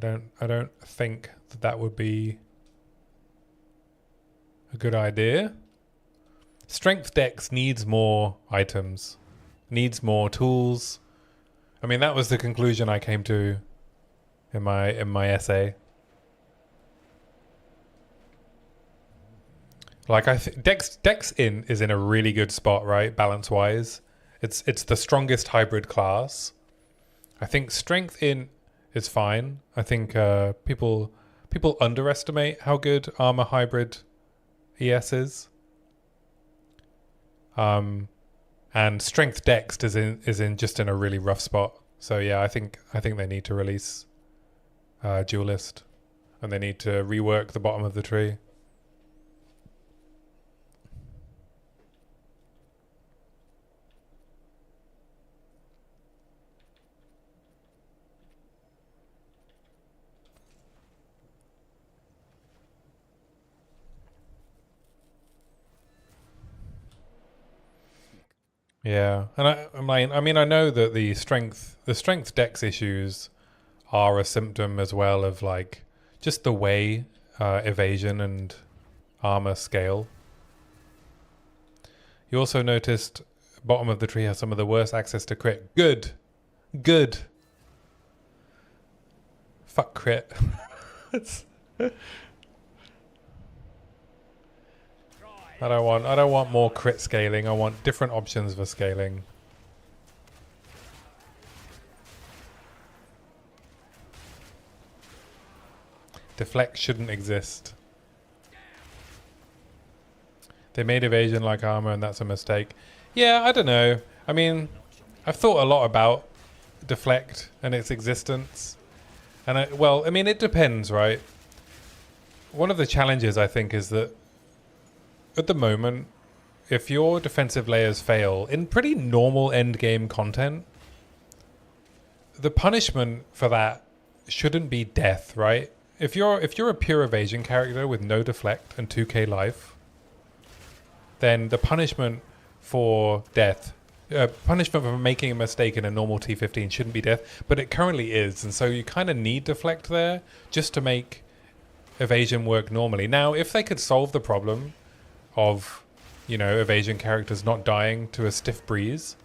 A: I don't think that that would be a good idea. Strength Dex needs more items, needs more tools. I mean, that was the conclusion I came to in my essay. Like I think Dex in is in a really good spot, right? Balance wise, it's the strongest hybrid class. I think Strength in is fine. I think people underestimate how good armor hybrid ES is. And Strength Dex is in a really rough spot. So yeah, I think they need to release Duelist, and they need to rework the bottom of the tree. Yeah, and I mean, I know that the strength Dex issues are a symptom as well of like just the way evasion and armor scale. You also noticed bottom of the tree has some of the worst access to crit. Good. Fuck crit. I don't want more crit scaling. I want different options for scaling. Deflect shouldn't exist. They made evasion like armor, and that's a mistake. Yeah, I don't know. I mean, I've thought a lot about deflect and its existence. And I mean, it depends, right? One of the challenges, I think, is that at the moment, if your defensive layers fail in pretty normal end game content, the punishment for that shouldn't be death, right? If you're a pure evasion character with no deflect and 2k life, then the punishment for death, punishment for making a mistake in a normal T15 shouldn't be death, but it currently is, and so you kind of need deflect there just to make evasion work normally. Now, if they could solve the problem of, you know, evasion characters not dying to a stiff breeze,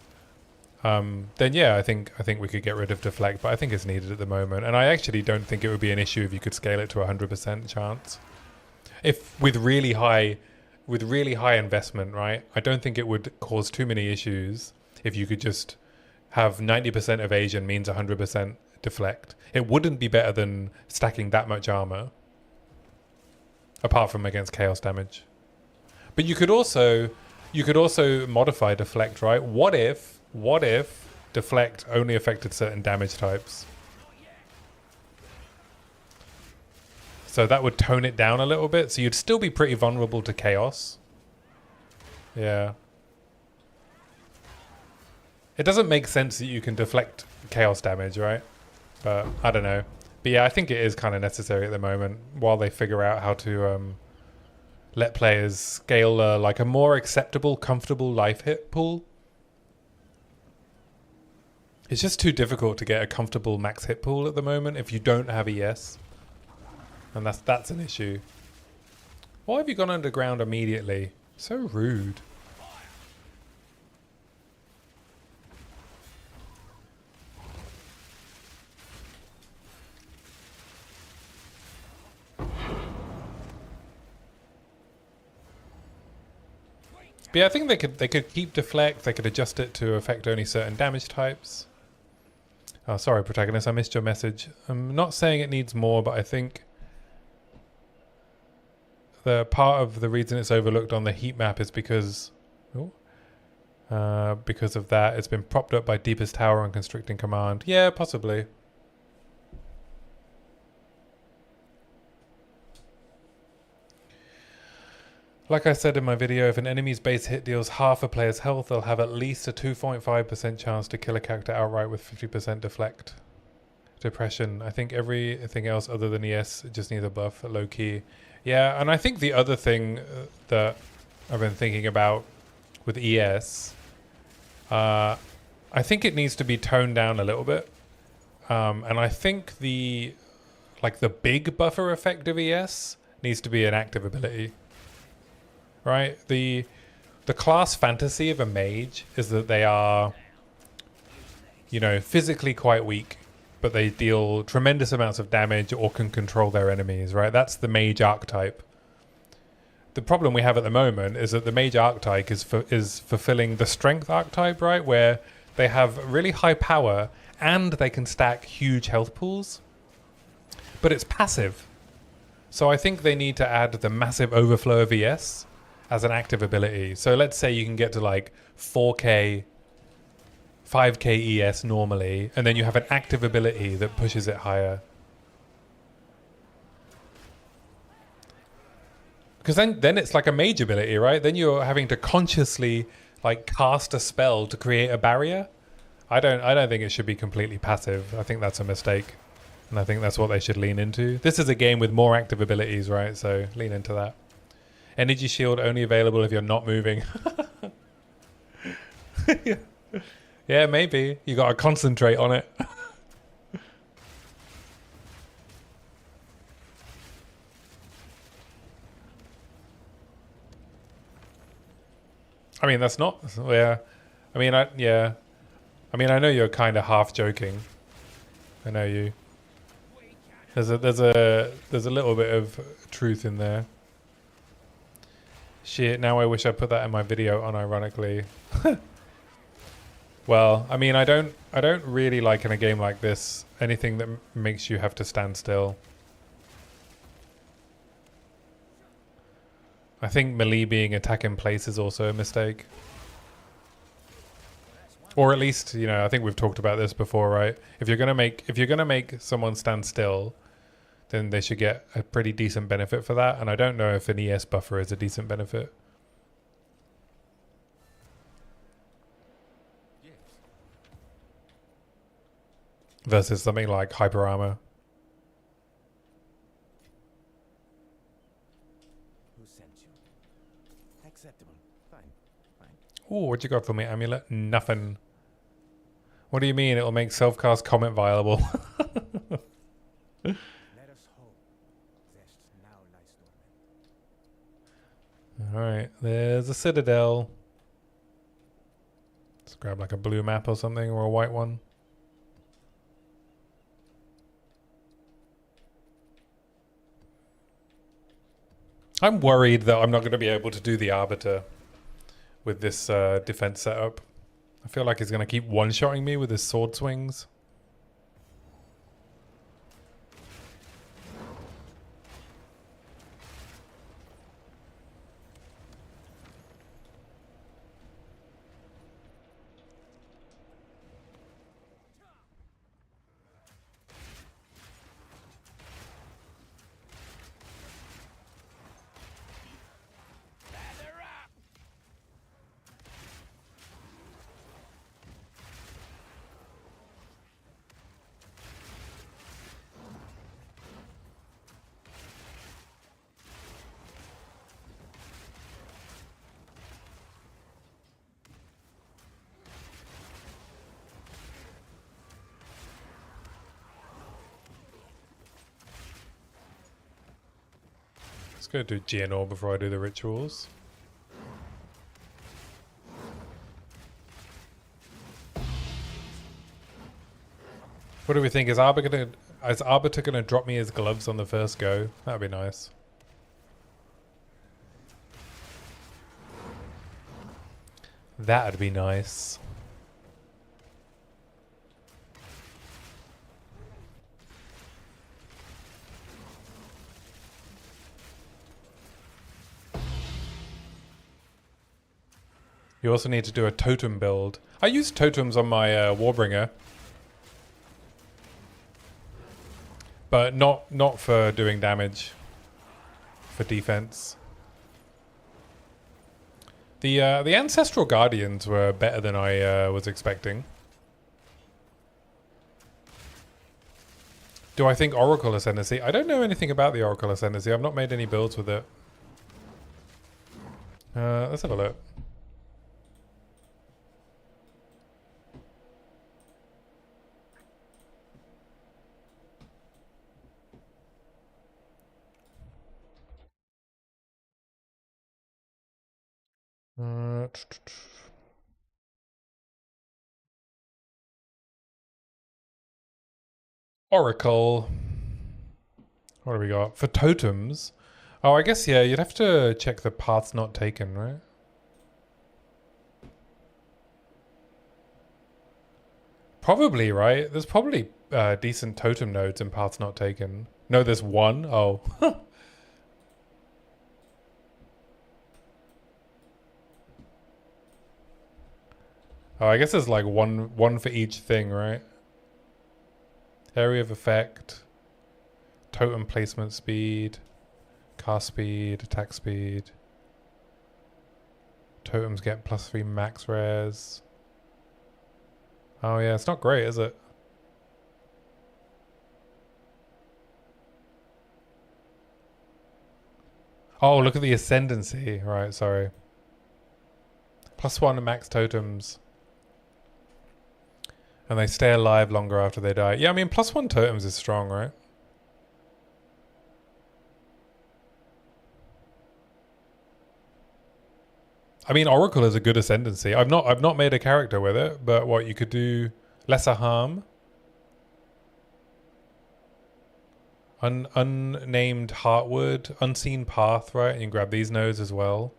A: then yeah, I think we could get rid of deflect, but I think it's needed at the moment, and I actually don't think it would be an issue if you could scale it to 100% chance. If with really high investment, right? I don't think it would cause too many issues if you could just have 90% evasion means 100% deflect. It wouldn't be better than stacking that much armor, apart from against chaos damage. But you could also modify deflect, right? What if deflect only affected certain damage types? So that would tone it down a little bit. So you'd still be pretty vulnerable to chaos. Yeah. It doesn't make sense that you can deflect chaos damage, right? But I don't know. But yeah, I think it is kind of necessary at the moment while they figure out how to let players scale like a more acceptable, comfortable life hit pool. It's just too difficult to get a comfortable max hit pool at the moment if you don't have ES. And that's an issue. Why have you gone underground immediately? So rude. But yeah, I think they could keep deflect. They could adjust it to affect only certain damage types. Oh, sorry, protagonist. I missed your message. I'm not saying it needs more, but I think the part of the reason it's overlooked on the heat map is because of that. It's been propped up by Deepest Tower and Constricting Command. Yeah, possibly. Like I said in my video, if an enemy's base hit deals half a player's health, they'll have at least a 2.5% chance to kill a character outright with 50% deflect. Depression. I think everything else other than ES just needs a buff, low key. Yeah, and I think the other thing that I've been thinking about with ES, I think it needs to be toned down a little bit. And I think the like the big buffer effect of ES needs to be an active ability, right? The class fantasy of a mage is that they are, you know, physically quite weak, but they deal tremendous amounts of damage or can control their enemies, right? That's the mage archetype. The problem we have at the moment is that the mage archetype is fulfilling the strength archetype, right? Where they have really high power and they can stack huge health pools, but it's passive. So I think they need to add the massive overflow of ES as an active ability. So let's say you can get to like 4k, 5k ES normally, and then you have an active ability that pushes it higher. Because then it's like a mage ability, right? Then you're having to consciously like cast a spell to create a barrier. I don't think it should be completely passive. I think that's a mistake. And I think that's what they should lean into. This is a game with more active abilities, right? So lean into that. Energy shield only available if you're not moving. Yeah, maybe. You got to concentrate on it. I mean, that's not... Yeah. I mean, yeah. I mean, I know you're kind of half joking. I know you. There's a little bit of truth in there. Shit, now I wish I put that in my video unironically. Well, I mean, I don't really like in a game like this anything that makes you have to stand still. I think melee being attack in place is also a mistake. Or at least, you know, I think we've talked about this before, right? If you're gonna make someone stand still, then they should get a pretty decent benefit for that. And I don't know if an ES buffer is a decent benefit. Versus something like hyper armor.
C: Who sent you? Acceptable. Fine. Fine.
A: Ooh, what you got for me, amulet? Nothing. What do you mean it'll make self-cast comment viable?
C: Let us hope Zest now lies dormant.
A: Alright, there's a citadel. Let's grab like a blue map or something, or a white one. I'm worried that I'm not going to be able to do the Arbiter with this defense setup. I feel like he's going to keep one-shotting me with his sword swings. Let's go do GNR before I do the rituals. What do we think? Is Arbiter gonna drop me his gloves on the first go? That'd be nice. That'd be nice. You also need to do a totem build. I use totems on my Warbringer. But not for doing damage. For defense. The Ancestral Guardians were better than I was expecting. Do I think Oracle Ascendancy? I don't know anything about the Oracle Ascendancy. I've not made any builds with it. Let's have a look. Oracle. What do we got? For totems? Oh, I guess, yeah, you'd have to check the paths not taken, right? Probably, right? There's probably decent totem nodes in paths not taken. No, there's one? Oh. Oh, I guess there's like one for each thing, right? Area of effect, totem placement speed, cast speed, attack speed. Totems get +3 max rares. Oh yeah, it's not great, is it? Oh, look at the ascendancy. Right, sorry. +1 max totems. And they stay alive longer after they die. Yeah, I mean, +1 totems is strong, right? I mean, Oracle is a good ascendancy. I've not made a character with it, but what you could do lesser harm. Unnamed Heartwood, Unseen Path, right? And you can grab these nodes as well.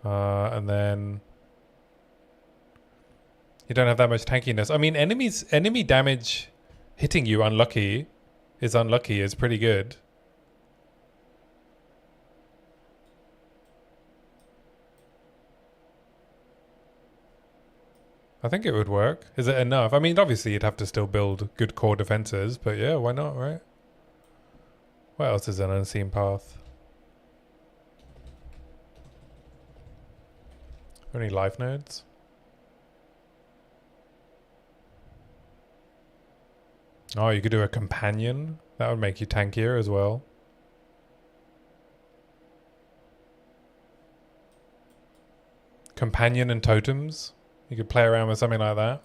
A: And then you don't have that much tankiness. I mean, enemy damage hitting you unlucky is pretty good. I think it would work. Is it enough? I mean, obviously you'd have to still build good core defenses, but yeah, why not, right? What else is an unseen path? Any life nodes? Oh, you could do a companion. That would make you tankier as well. Companion and totems. You could play around with something like that.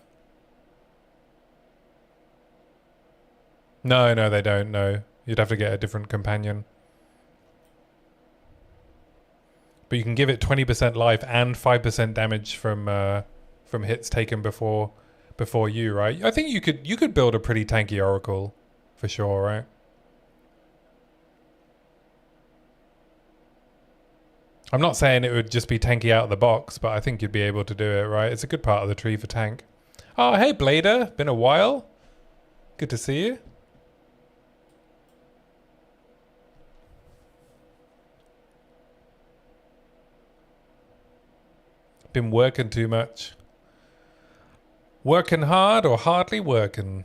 A: No, they don't. No, you'd have to get a different companion. But you can give it 20% life and 5% damage from hits taken before you, right? I think you could build a pretty tanky Oracle for sure, right? I'm not saying it would just be tanky out of the box, but I think you'd be able to do it, right? It's a good part of the tree for tank. Oh, hey, Blader. Been a while. Good to see you. Been working too much. Working hard or hardly working?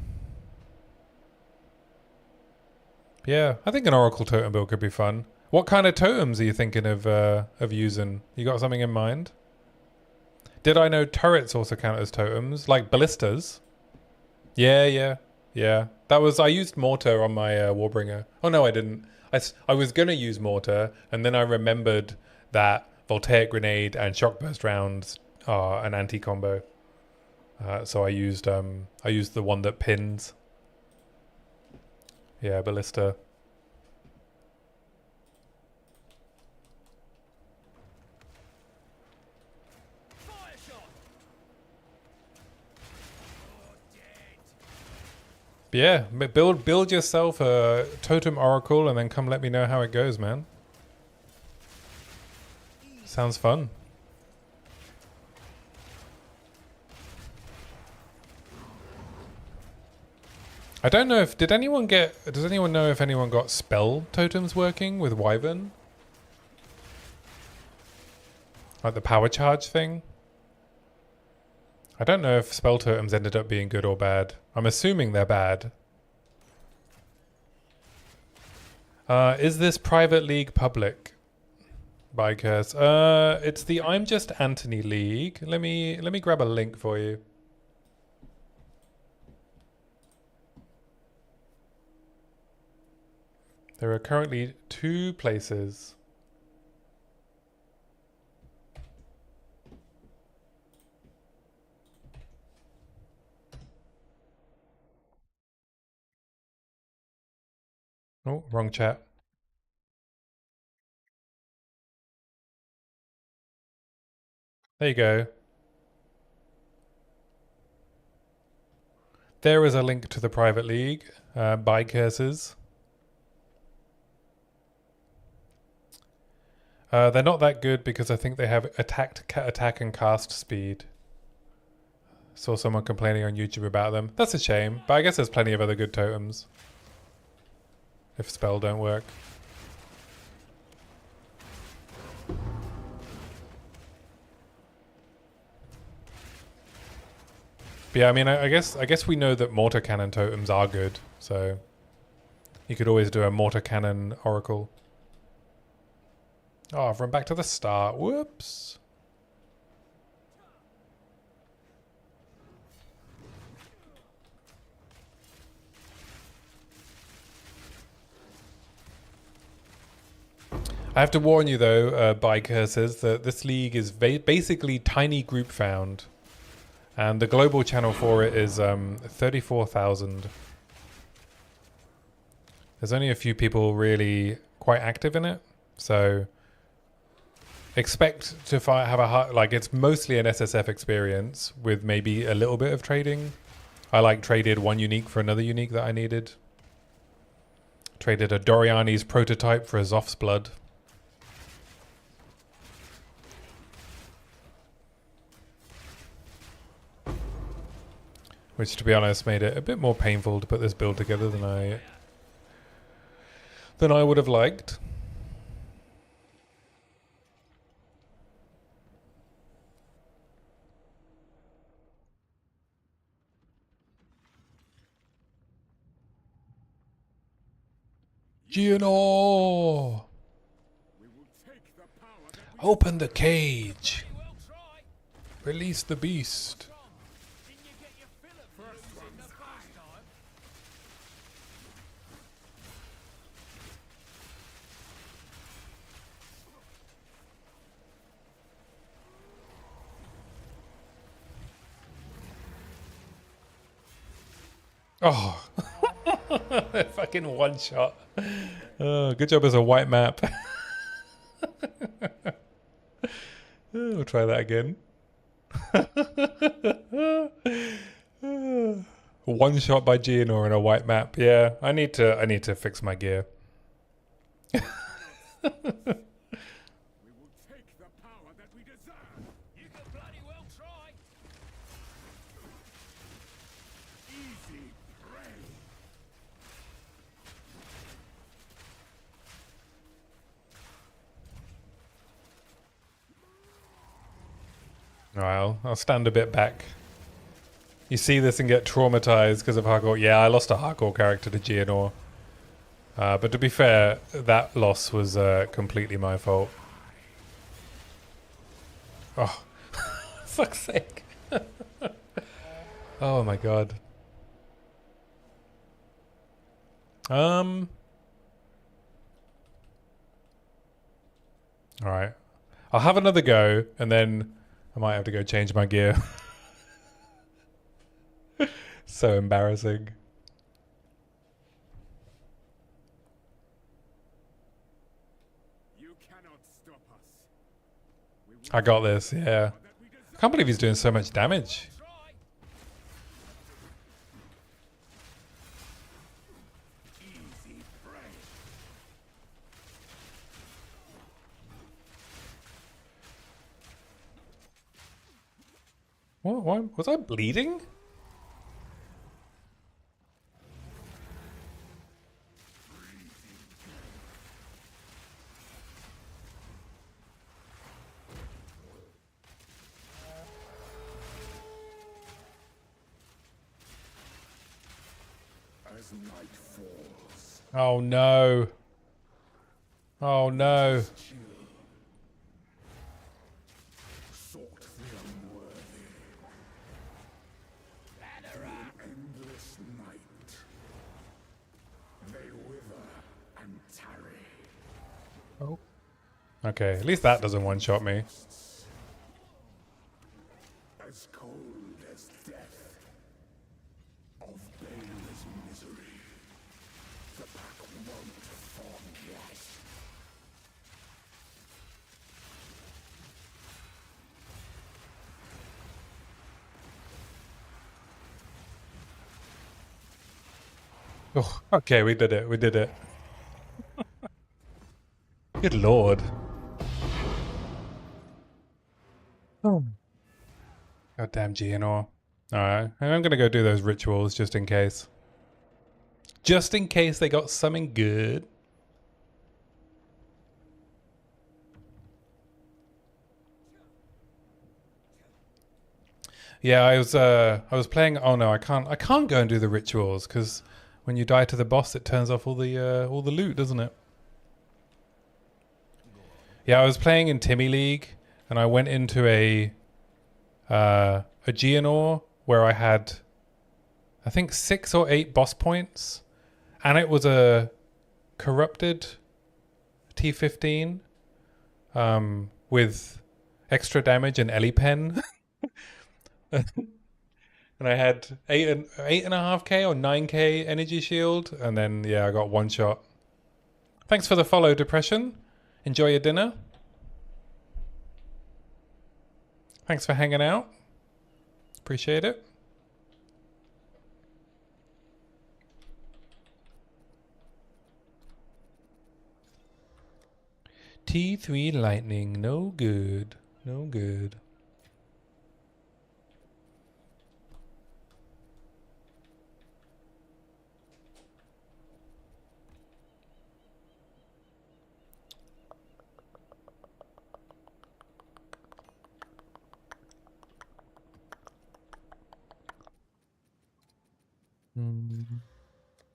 A: Yeah, I think an Oracle totem build could be fun. What kind of totems are you thinking of using? You got something in mind? Did I know turrets also count as totems? Like ballistas? Yeah. That was, I used mortar on my Warbringer. Oh no, I didn't. I was going to use mortar, and then I remembered that voltaic grenade and shock burst rounds are an anti-combo. So I used the one that pins. Yeah, ballista. Yeah, build yourself a totem oracle and then come let me know how it goes, man. Sounds fun. I don't know if does anyone know if anyone got spell totems working with Wyvern? Like the power charge thing? I don't know if spell totems ended up being good or bad. I'm assuming they're bad. Is this private league public? By Curse. It's the I'm Just Anthony League. Let me grab a link for you. There are currently 2 places. Oh, wrong chat. There you go. There is a link to the private league. Buy curses. They're not that good because I think they have attack and cast speed. Saw someone complaining on YouTube about them. That's a shame, but I guess there's plenty of other good totems. If spell don't work. But yeah, I mean, I guess we know that mortar cannon totems are good, so you could always do a mortar cannon oracle. Oh, I've run back to the start. Whoops. I have to warn you though, by curses, that this league is basically tiny group found. And the global channel for it is 34,000. There's only a few people really quite active in it. So expect to have a like it's mostly an SSF experience with maybe a little bit of trading. I like traded one unique for another unique that I needed. Traded a Doriani's prototype for a Zoph's blood. Which, to be honest, made it a bit more painful to put this build together than I would have liked. Gino! Open the cage! Release the beast! Oh, fucking one shot. Oh, good job as a white map. We'll try that again. One shot by Gianor in a white map. Yeah, I need to fix my gear. Alright, I'll stand a bit back. You see this and get traumatized because of hardcore. Yeah, I lost a hardcore character to Gianor. But to be fair, that loss was completely my fault. Oh, fuck's sake. Oh my god. Alright. I'll have another go and then I might have to go change my gear. So embarrassing.
B: You cannot stop us.
A: I got this, yeah. I can't believe he's doing so much damage.
B: Easy prey.
A: What? Why? Was I bleeding?
B: As night falls,
A: Oh no. Oh no.
B: sought the unworthy. Through an endless night, they wither and tarry.
A: Oh. Okay, at least that doesn't one-shot me.
B: As cold as death, of baleless misery, the pack won't forget.
A: Oh, okay, we did it. We did it. Good lord. Oh. Goddamn GNR. Alright, I'm gonna go do those rituals just in case. Just in case they got something good. Yeah, I was playing. Oh no, I can't go and do the rituals because when you die to the boss, it turns off all the loot, doesn't it? Yeah, I was playing in Timmy League, and I went into a GNR where I had, I think 6 or 8 boss points, and it was a corrupted T15 with extra damage and Ellie pen. And I had 8.5k or 9k energy shield, and then yeah, I got one shot. Thanks for the follow, Depression. Enjoy your dinner. Thanks for hanging out. Appreciate it. T3 lightning, no good. No good.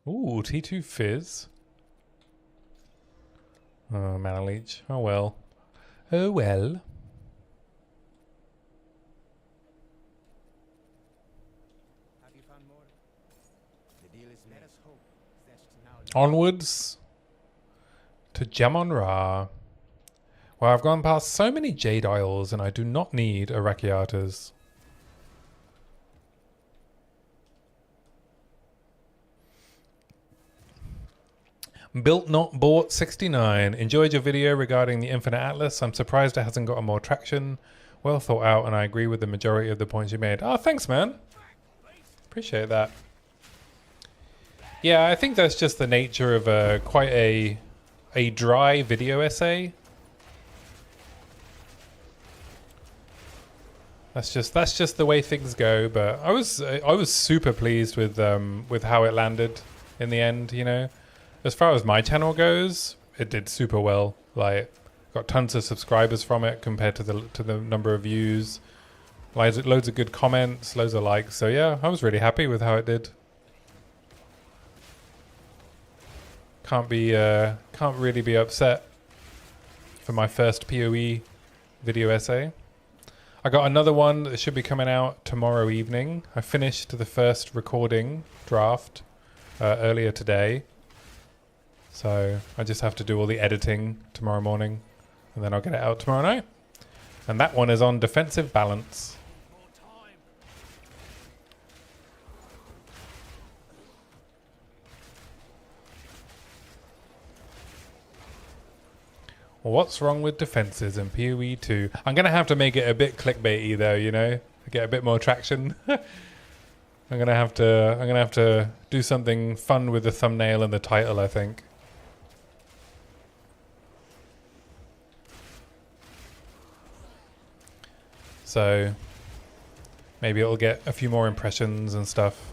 A: Ooh, T2 Fizz. Oh, Mana Leech. Oh well. Oh well.
C: Have you found more? The deal is let us hope that now
A: Onwards to Jamon Ra. Well, I've gone past so many Jade Isles and I do not need Arachiatas. Built Not Bought 69. Enjoyed your video regarding the Infinite Atlas. I'm surprised it hasn't gotten more traction. Well thought out, and I agree with the majority of the points you made. Oh, thanks, man. Appreciate that. Yeah, I think that's just the nature of quite a dry video essay. That's just the way things go. But I was super pleased with how it landed in the end. You know. As far as my channel goes, it did super well. Like, got tons of subscribers from it compared to the number of views. Loads of good comments, loads of likes. So yeah, I was really happy with how it did. Can't really be upset for my first POE video essay. I got another one that should be coming out tomorrow evening. I finished the first recording draft earlier today. So I just have to do all the editing tomorrow morning, and then I'll get it out tomorrow night. And that one is on defensive balance. What's wrong with defenses in PoE 2? I'm going to have to make it a bit clickbaity though, you know, to get a bit more traction. I'm gonna have to do something fun with the thumbnail and the title, I think. So maybe it'll get a few more impressions and stuff.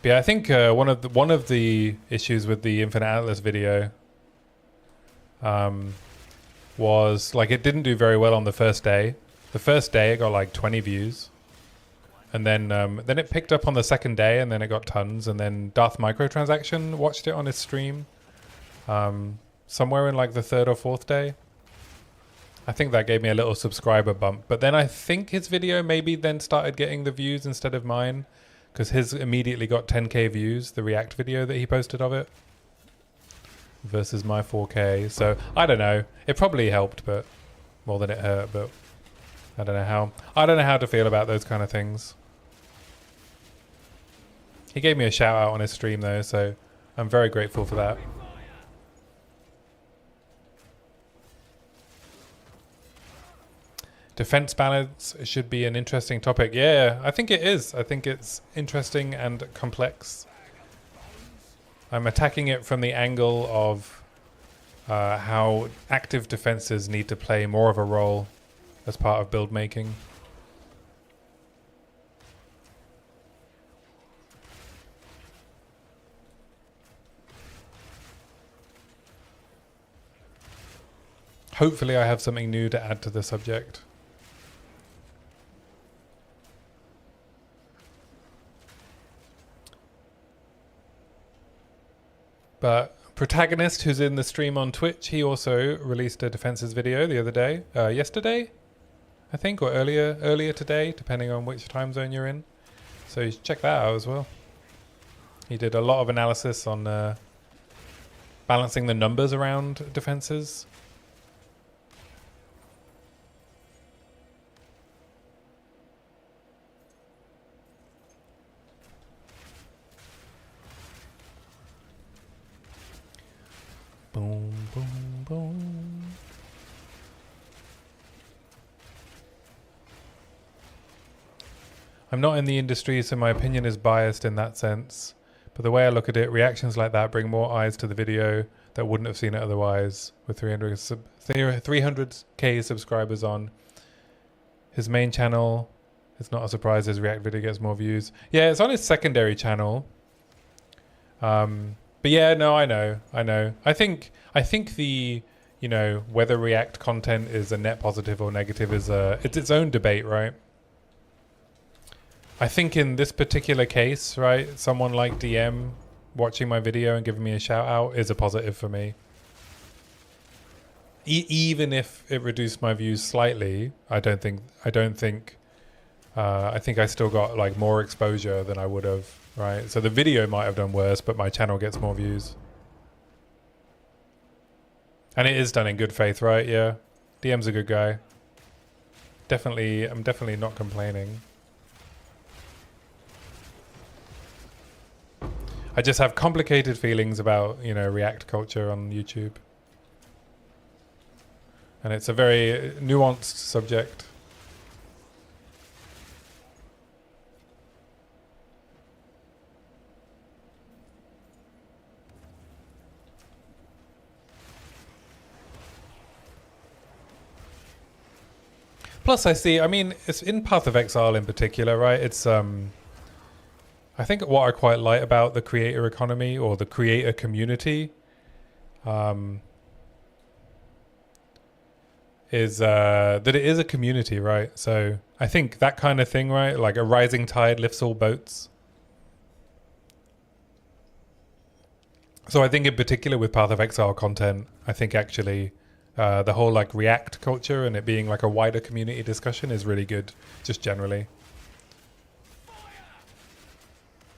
A: But yeah, I think one of the issues with the Infinite Atlas video was like it didn't do very well on the first day. The first day it got like 20 views, and then it picked up on the second day, and then it got tons. And then Darth Microtransaction watched it on his stream somewhere in like the third or fourth day. I think that gave me a little subscriber bump. But then I think his video maybe then started getting the views instead of mine, because his immediately got 10k views, the React video that he posted of it, versus my 4k. So I don't know. It probably helped, but more than it hurt. But I don't know how to feel about those kind of things. He gave me a shout out on his stream though, so I'm very grateful for that. Defense balance should be an interesting topic. Yeah, I think it is. I think it's interesting and complex. I'm attacking it from the angle of how active defenses need to play more of a role as part of build making. Hopefully I have something new to add to the subject. But Protagonist, who's in the stream on Twitch, he also released a defenses video the other day, yesterday, I think, or earlier today, depending on which time zone you're in. So you should check that out as well. He did a lot of analysis on balancing the numbers around defenses. Boom, boom, boom. I'm not in the industry, so my opinion is biased in that sense. But the way I look at it, reactions like that bring more eyes to the video that wouldn't have seen it otherwise. With 300k subscribers on his main channel, it's not a surprise his React video gets more views. Yeah, it's on his secondary channel. But yeah, no, I know. I think the, you know, whether React content is a net positive or negative is it's its own debate, right? I think in this particular case, right, someone like DM watching my video and giving me a shout out is a positive for me. Even if it reduced my views slightly, I think I still got like more exposure than I would have. Right, so the video might have done worse, but my channel gets more views. And it is done in good faith, right? Yeah. DM's a good guy. I'm definitely not complaining. I just have complicated feelings about, you know, React culture on YouTube. And it's a very nuanced subject. Plus, I mean, it's in Path of Exile in particular, right? It's, I think what I quite like about the creator economy or the creator community is that it is a community, right? So I think that kind of thing, right? Like a rising tide lifts all boats. So I think in particular with Path of Exile content, I think actually the whole like React culture and it being like a wider community discussion is really good, just generally.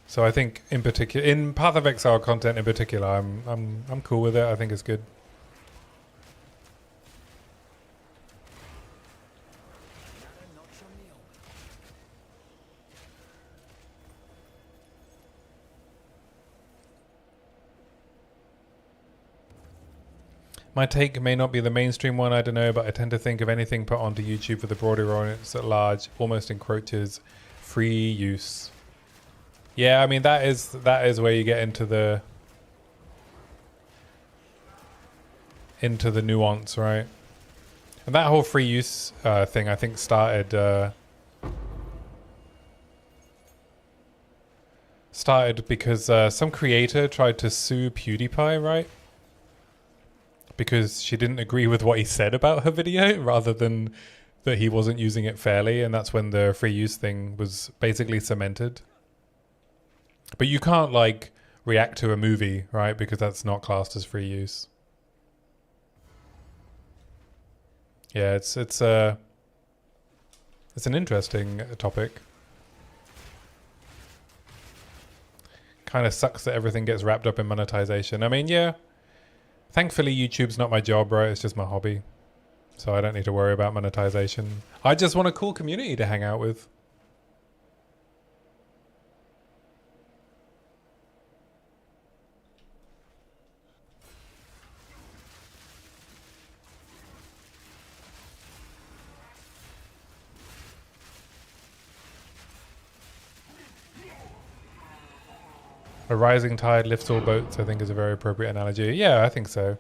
A: So I think in particular, in Path of Exile content in particular, I'm cool with it. I think it's good. My take may not be the mainstream one, I don't know, but I tend to think of anything put onto YouTube for the broader audience at large almost encroaches free use. Yeah, I mean that is where you get into the nuance, right? And that whole free use thing, I think, started because some creator tried to sue PewDiePie, right? Because she didn't agree with what he said about her video, rather than that he wasn't using it fairly, and that's when the free use thing was basically cemented. But you can't like react to a movie, right? Because that's not classed as free use. Yeah, it's an interesting topic. Kind of sucks that everything gets wrapped up in monetization. I mean, yeah. Thankfully, YouTube's not my job, right? It's just my hobby. So I don't need to worry about monetization. I just want a cool community to hang out with. A rising tide lifts all boats, I think is a very appropriate analogy. Yeah, I think so.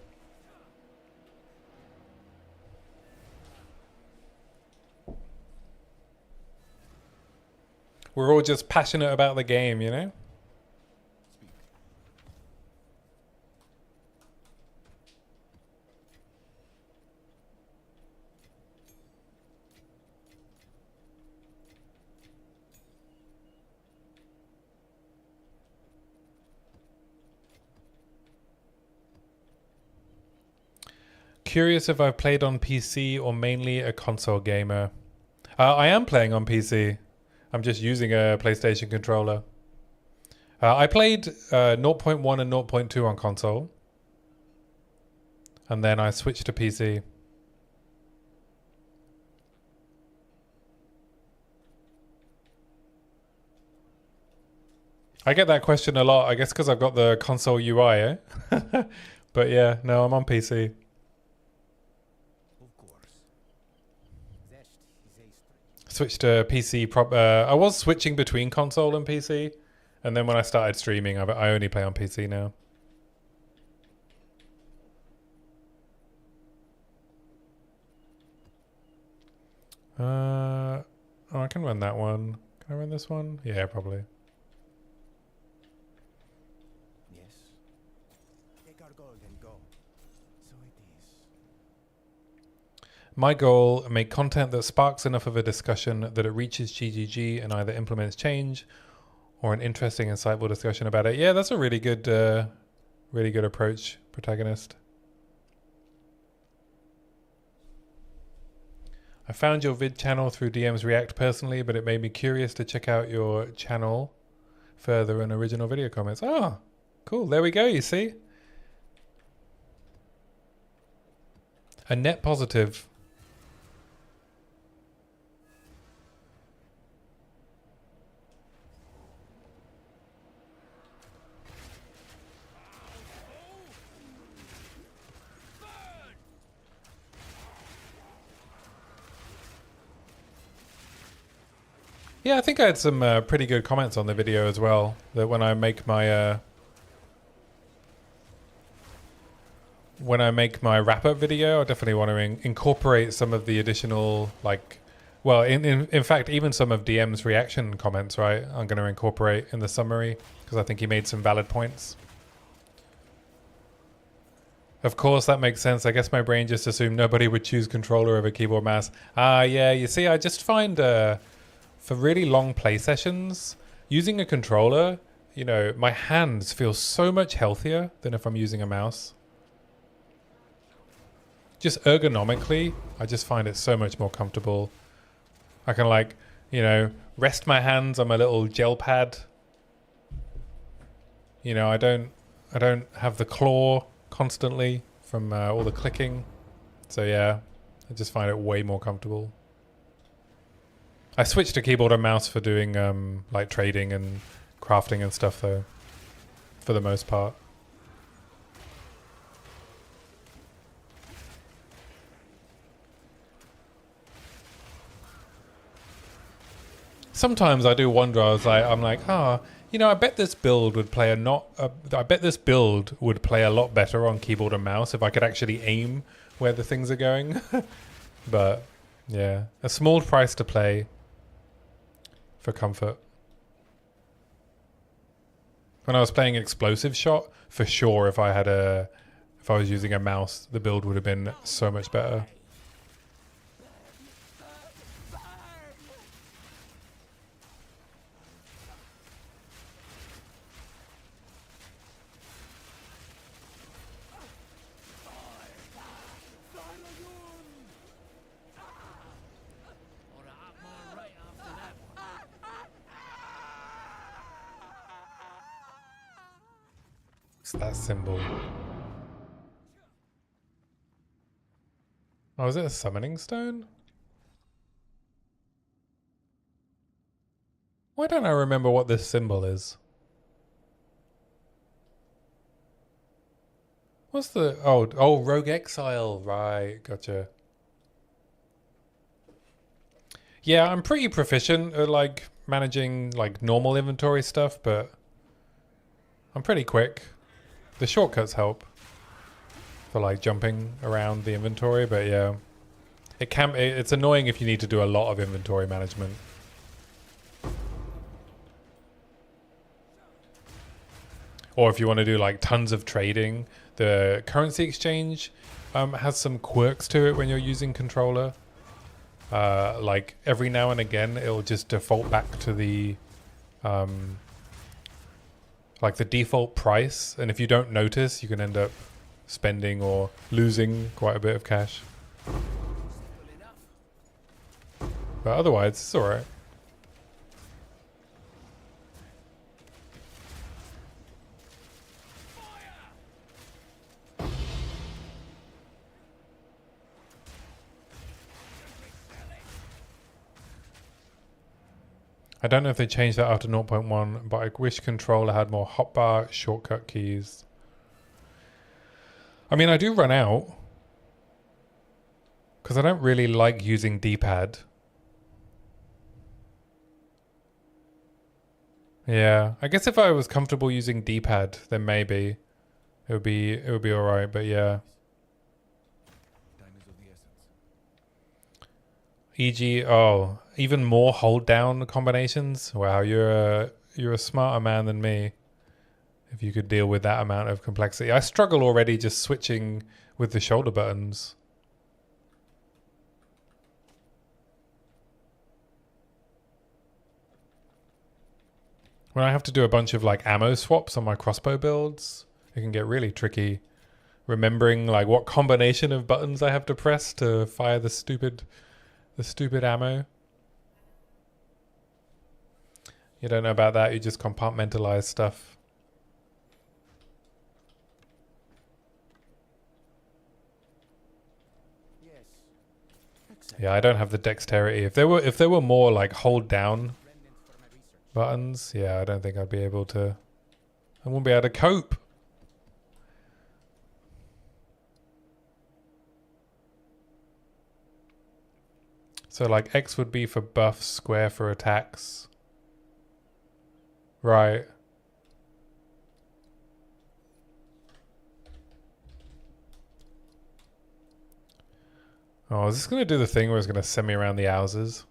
A: We're all just passionate about the game, you know? Curious if I've played on PC or mainly a console gamer. I am playing on PC. I'm just using a PlayStation controller. I played 0.1 and 0.2 on console. And then I switched to PC. I get that question a lot. I guess because I've got the console UI, eh? But yeah, no, I'm on PC. Switched to PC. I was switching between console and PC, and then when I started streaming, I only play on PC now. Oh, I can run that one. Can I run this one? Yeah, probably.
C: Yes. Take our gold and go. So it is.
A: My goal, make content that sparks enough of a discussion that it reaches GGG and either implements change or an interesting, insightful discussion about it. Yeah, that's a really good approach, protagonist. I found your vid channel through DM's React personally, but it made me curious to check out your channel further in original video comments. Ah, cool. There we go, you see? A net positive. Yeah, I think I had some pretty good comments on the video as well. That when I make my wrap-up video, I definitely want to incorporate some of the additional, like, well, in fact, even some of DM's reaction comments, right? I'm going to incorporate in the summary because I think he made some valid points. Of course, that makes sense. I guess my brain just assumed nobody would choose controller over keyboard mouse. Yeah, you see, I just find for really long play sessions, using a controller, you know, my hands feel so much healthier than if I'm using a mouse. Just ergonomically, I just find it so much more comfortable. I can, like, you know, rest my hands on my little gel pad. You know, I don't have the claw constantly from all the clicking. So yeah, I just find it way more comfortable. I switched to keyboard and mouse for doing like trading and crafting and stuff though, for the most part. Sometimes I do wonder. I'm like, you know, I bet this build would play I bet this build would play a lot better on keyboard and mouse if I could actually aim where the things are going. But yeah, a small price to pay for comfort. When I was playing Explosive Shot, for sure, if I was using a mouse, the build would have been so much better. What's that symbol? Oh, is it a summoning stone? Why don't I remember what this symbol is? What's the... Oh, Rogue Exile. Right, gotcha. Yeah, I'm pretty proficient at, like, managing, like, normal inventory stuff, but... I'm pretty quick. The shortcuts help for like jumping around the inventory, but yeah. It's annoying if you need to do a lot of inventory management. Or if you want to do like tons of trading. The currency exchange has some quirks to it when you're using controller. Like every now and again, it'll just default back to the like the default price. And if you don't notice, you can end up spending or losing quite a bit of cash. But otherwise, it's alright. I don't know if they changed that after 0.1, but I wish controller had more hotbar shortcut keys. I mean, I do run out because I don't really like using D-pad. Yeah, I guess if I was comfortable using D-pad, then maybe it would be all right. But yeah,
B: Time is of the essence.
A: e.g., oh, even more hold down combinations. Wow, you're a smarter man than me. If you could deal with that amount of complexity, I struggle already just switching with the shoulder buttons. When I have to do a bunch of like ammo swaps on my crossbow builds, it can get really tricky remembering like what combination of buttons I have to press to fire the stupid ammo. You don't know about that, you just compartmentalize stuff.
C: Yes.
A: Yeah, I don't have the dexterity. If there were more like hold down
C: Remnants for my research.
A: buttons, yeah, I don't think I'd be able to. I won't be able to cope. So like X would be for buffs, square for attacks. Right. Oh, is this going to do the thing where it's going to send me around the houses?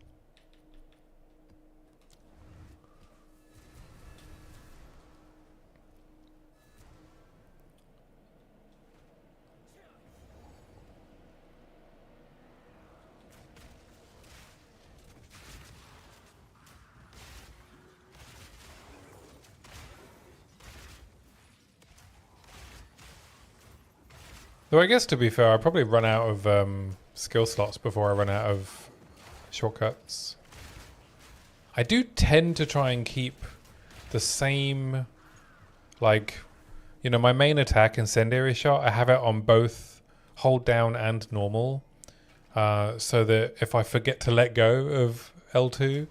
A: Though I guess to be fair, I'll probably run out of skill slots before I run out of shortcuts. I do tend to try and keep the same, like, you know, my main attack, Incendiary shot, I have it on both hold down and normal. So that if I forget to let go of L2,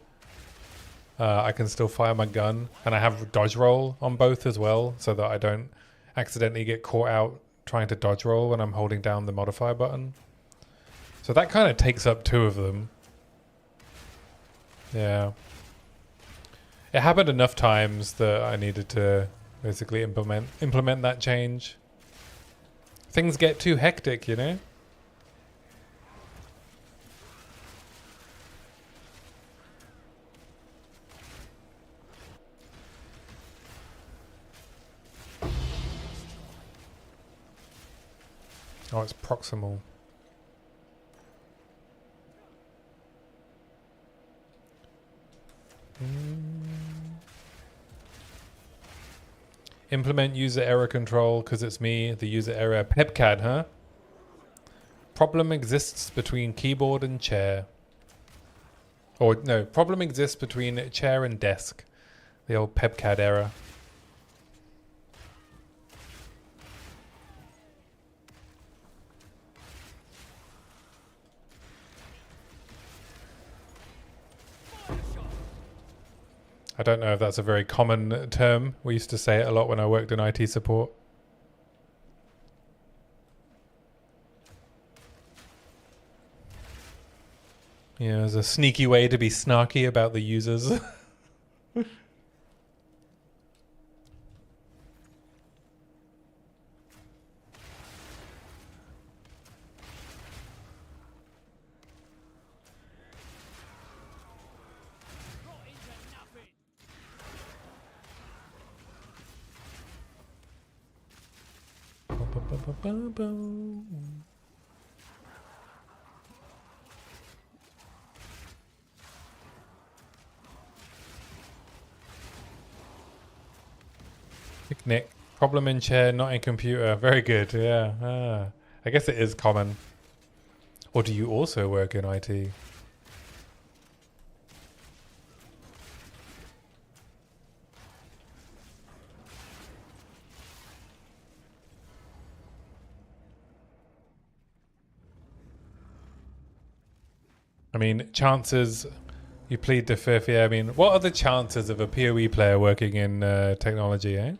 A: I can still fire my gun. And I have dodge roll on both as well, so that I don't accidentally get caught out trying to dodge roll when I'm holding down the modify button. So that kind of takes up two of them. Yeah. It happened enough times that I needed to basically implement that change. Things get too hectic, you know? Oh, it's proximal. Implement user error control because it's me, the user error. Pepcad, huh? Problem exists between keyboard and chair. Or no, problem exists between chair and desk. The old Pepcad error. I don't know if that's a very common term. We used to say it a lot when I worked in IT support. Yeah, there's a sneaky way to be snarky about the users. Picnic. Problem in chair, not in computer. Very good, yeah. I guess it is common. Or do you also work in IT? I mean, chances, you plead the fifth, yeah. I mean, what are the chances of a POE player working in technology, eh?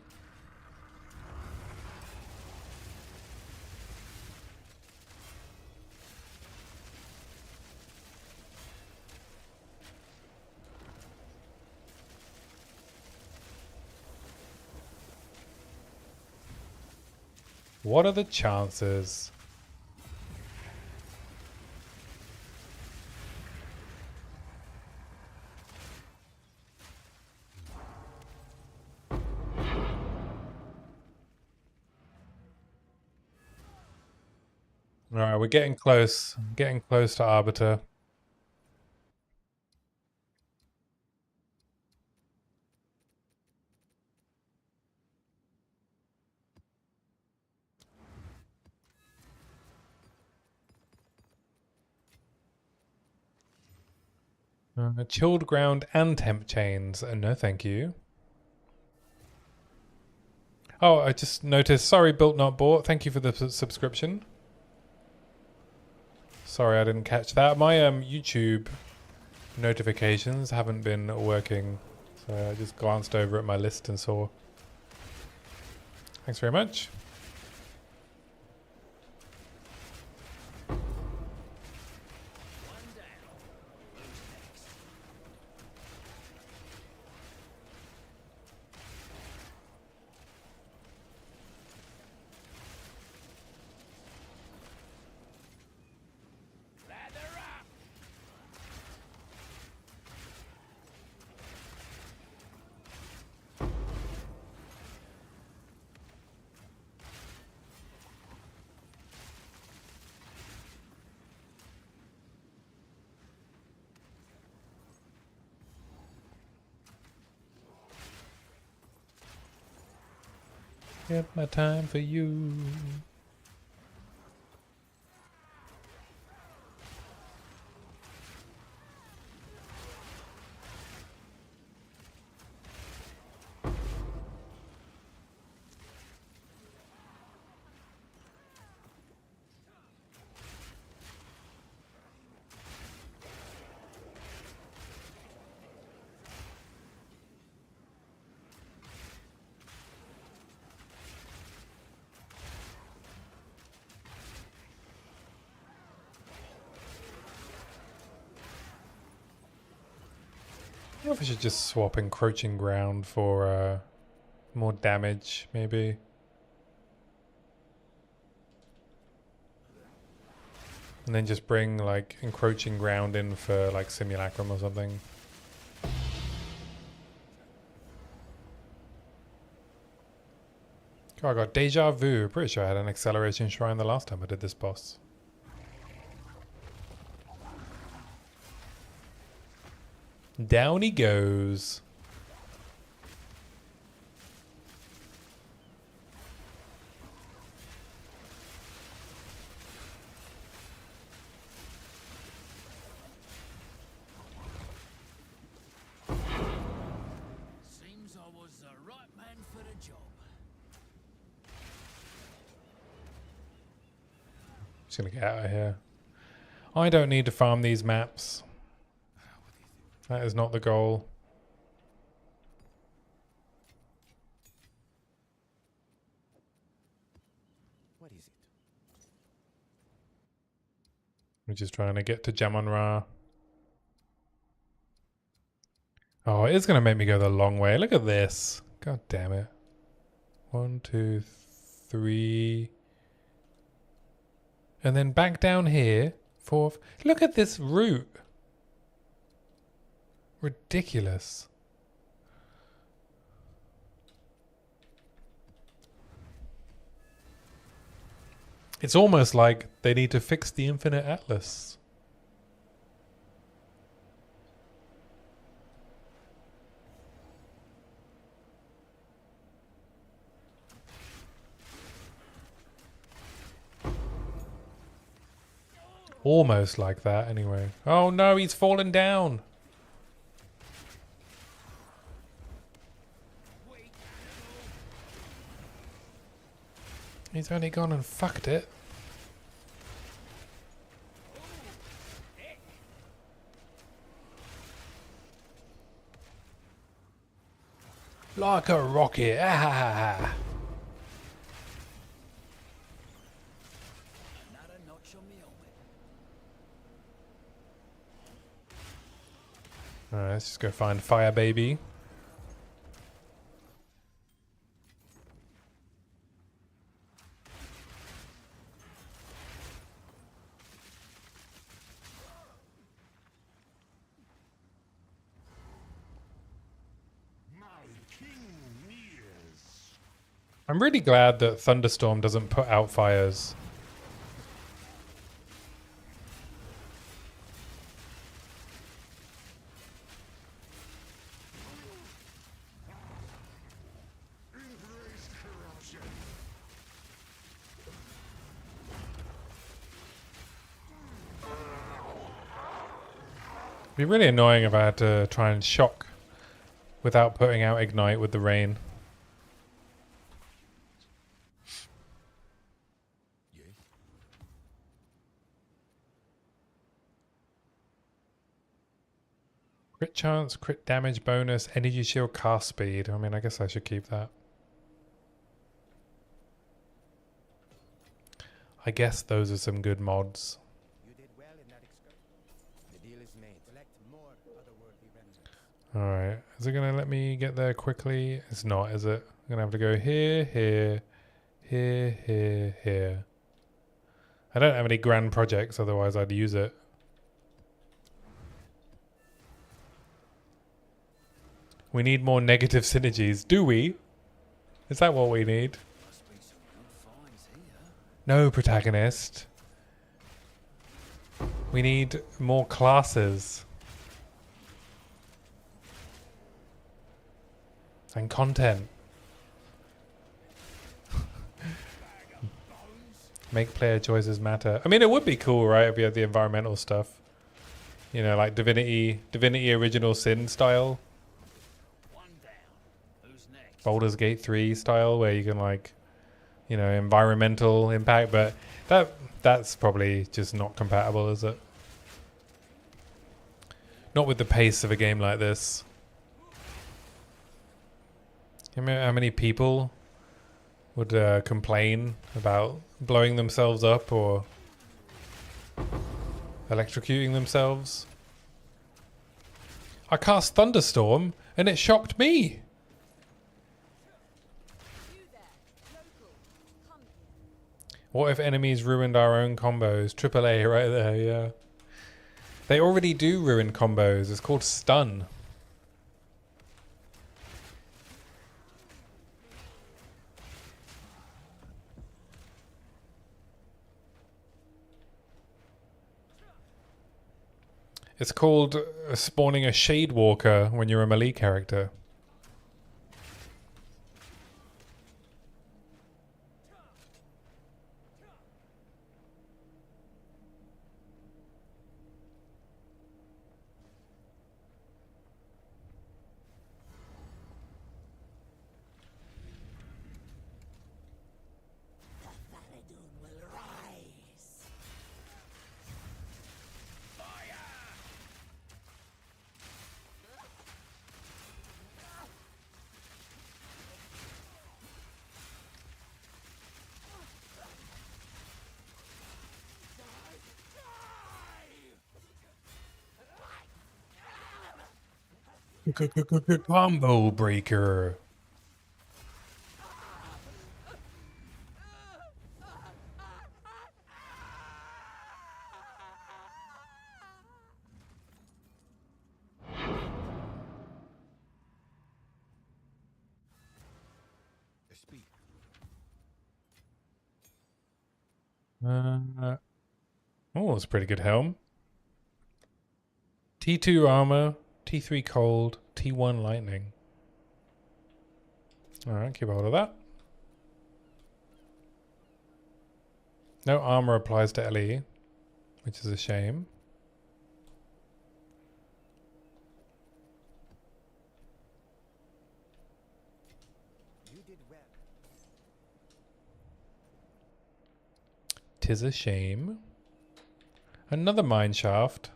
A: What are the chances? Alright, we're getting close. Getting close to Arbiter. Chilled ground and temp chains. No, thank you. Oh, I just noticed. Sorry, built not bought. Thank you for the subscription. Sorry, I didn't catch that. My YouTube notifications haven't been working, so I just glanced over at my list and saw. Thanks very much. Get my time for you. I wonder if I should just swap encroaching ground for more damage, maybe. And then just bring like encroaching ground in for like simulacrum or something. God, I got deja vu. Pretty sure I had an acceleration shrine the last time I did this boss. Down he goes.
B: Seems I was the right man for the job.
A: Just gonna get out of here. I don't need to farm these maps. That is not the goal.
C: What is it?
A: We're just trying to get to Jamon-Ra. Oh, it is going to make me go the long way. Look at this. God damn it. 1, 2, 3. And then back down here. 4. Look at this route. Ridiculous. It's almost like they need to fix the Infinite Atlas. Almost like that, anyway. Oh no, he's fallen down. He's only gone and fucked it. Like a rocket. Ah.
B: Another notch on me helmet.
A: Alright, let's just go find Fire Baby. I'm really glad that Thunderstorm doesn't put out fires. It'd be really annoying if I had to try and shock without putting out Ignite with the rain. Crit chance, crit damage bonus, energy shield, cast speed. I mean, I guess I should keep that. I guess those are some good mods.
C: You did well in that excursion. The deal is made. Collect more otherworldly remnants.
A: Alright, is it going to let me get there quickly? It's not, is it? I'm going to have to go here, here, here, here, here. I don't have any grand projects, otherwise I'd use it. We need more negative synergies. Do we? Is that what we need?
B: Must be some good finds here.
A: No, protagonist. We need more classes. And content. Make player choices matter. I mean, it would be cool, right, if you had the environmental stuff. You know, like Divinity Original Sin style.
B: One down. Who's next?
A: Baldur's Gate 3 style, where you can, like, you know, environmental impact, but that's probably just not compatible, is it? Not with the pace of a game like this. You know how many people would complain about blowing themselves up or electrocuting themselves? I cast Thunderstorm and it shocked me.
D: You there, local, come here.
A: What if enemies ruined our own combos? AAA right there, yeah. They already do ruin combos. It's called stun. It's called spawning a Shade Walker when you're a melee character. Combo breaker. Oh, it's a pretty good helm. T2 armor, T3 cold, T1 lightning. Alright, keep a hold of that. No armor applies to LE, which is a shame.
C: You did well.
A: 'Tis a shame. Another mine shaft.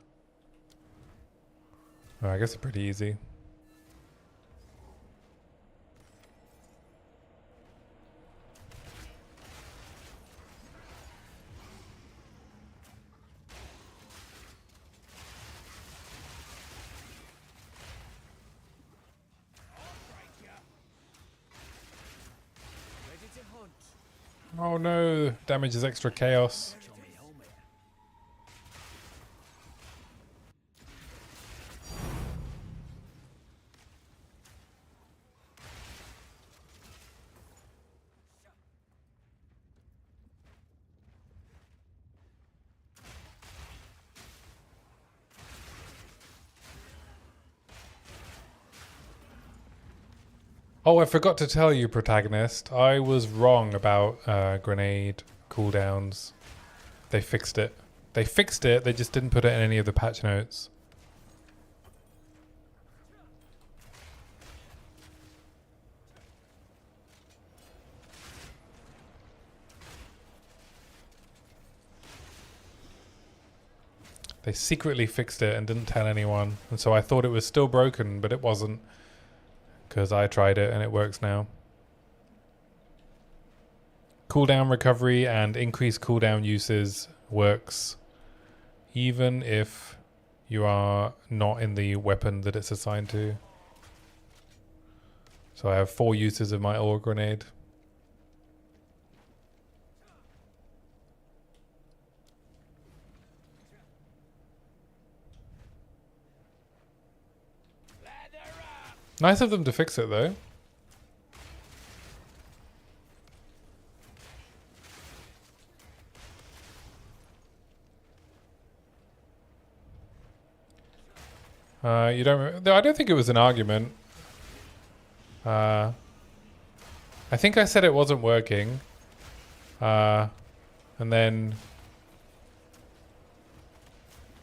A: Oh, I guess it's pretty easy.
C: Ready to hunt.
A: Oh no, damage is extra chaos.
C: Show me helmet.
A: Oh, I forgot to tell you, protagonist. I was wrong about grenade cooldowns. They fixed it. They fixed it, they just didn't put it in any of the patch notes. They secretly fixed it and didn't tell anyone. And so I thought it was still broken, but it wasn't. Because I tried it and it works now. Cooldown recovery and increased cooldown uses works even if you are not in the weapon that it's assigned to. So I have 4 uses of my ore grenade. Nice of them to fix it though. You don't. I don't think it was an argument. I think I said it wasn't working, and then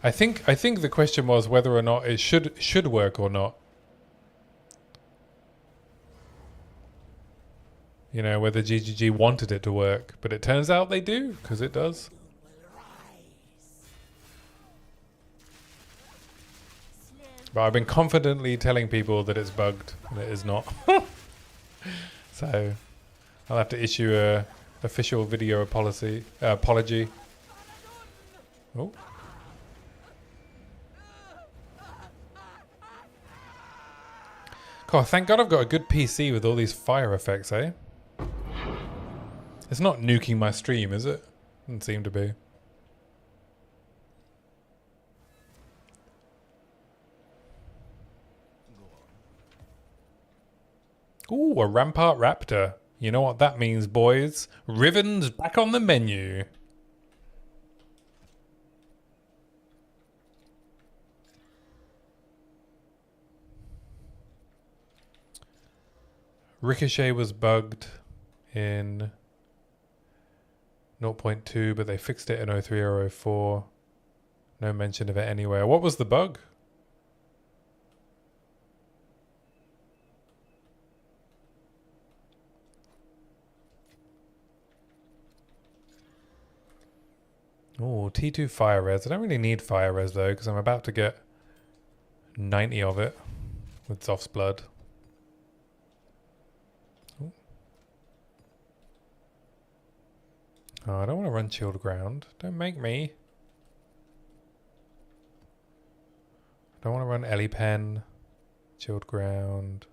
A: I think the question was whether or not it should work or not. You know, whether GGG wanted it to work, but it turns out they do, because it does. But I've been confidently telling people that it's bugged, and it is not. So, I'll have to issue a official video apology. Oh. God, thank God I've got a good PC with all these fire effects, eh? It's not nuking my stream, is it? Doesn't seem to be. Ooh, a Rampart Raptor. You know what that means, boys. Riven's back on the menu. Ricochet was bugged in 0.2, but they fixed it in 03 or 04. No mention of it anywhere. What was the bug? Oh, T2 fire res. I don't really need fire res though, because I'm about to get 90 of it with Zoph's blood. Ooh. Oh, I don't want to run chilled ground. Don't make me. I don't want to run Ellie Pen, chilled ground.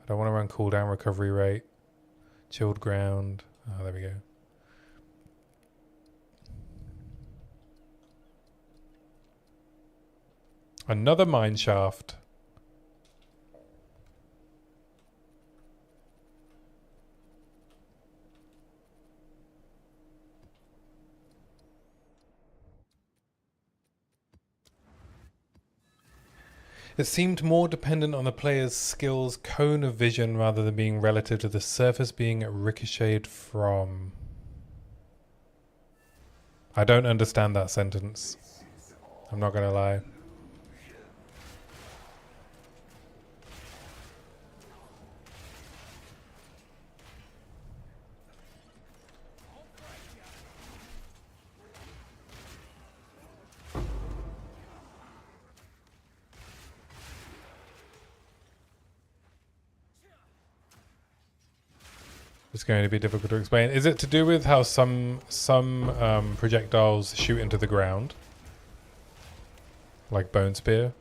A: I don't want to run cooldown recovery rate, chilled ground. Oh, there we go. Another mine shaft. It seemed more dependent on the player's skill's cone of vision rather than being relative to the surface being ricocheted from. I don't understand that sentence. I'm not gonna lie. It's going to be difficult to explain. Is it to do with how some projectiles shoot into the ground? Like bone spear?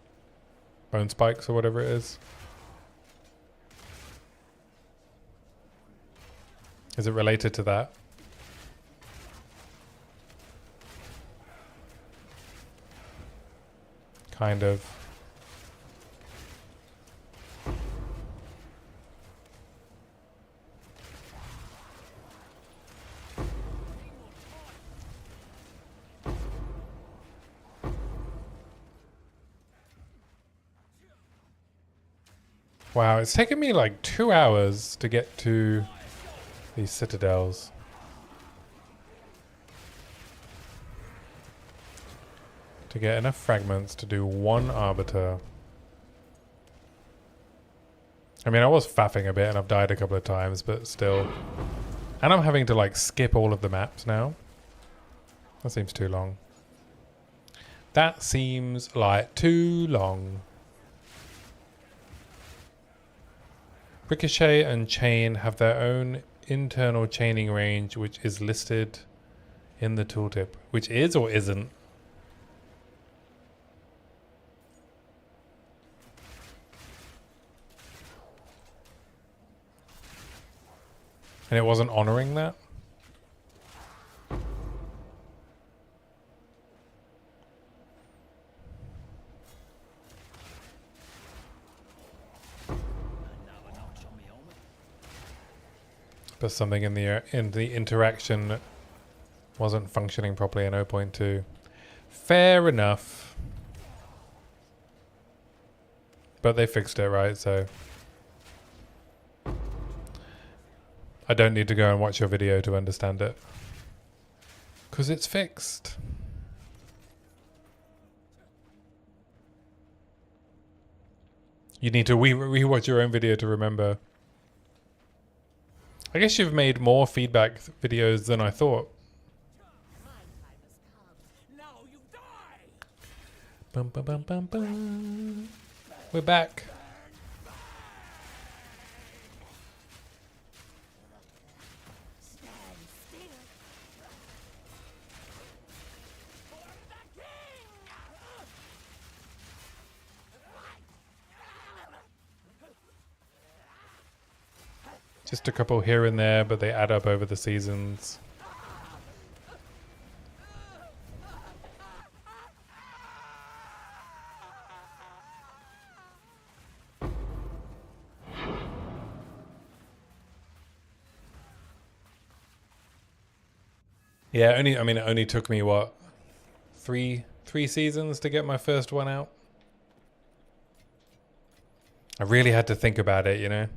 A: Bone spikes or whatever it is? Is it related to that? Kind of. Wow, it's taken me like 2 hours to get to these citadels. To get enough fragments to do one arbiter. I mean, I was faffing a bit and I've died a couple of times, but still. And I'm having to like skip all of the maps now. That seems too long. That seems like too long. Ricochet and Chain have their own internal chaining range, which is listed in the tooltip. Which is or isn't? And it wasn't honoring that? But something in the interaction wasn't functioning properly in 0.2. Fair enough. But they fixed it, right? So I don't need to go and watch your video to understand it. 'Cause it's fixed. You need to re-watch your own video to remember. I guess you've made more feedback videos than I thought.
D: My time has come.
B: Now you die!
A: Bum, bum, bum, bum, bum. We're back.
D: Stand still.
A: Just a couple here and there, but they add up over the seasons. Yeah, I mean, it only took me, what, three seasons to get my first one out? I really had to think about it, you know?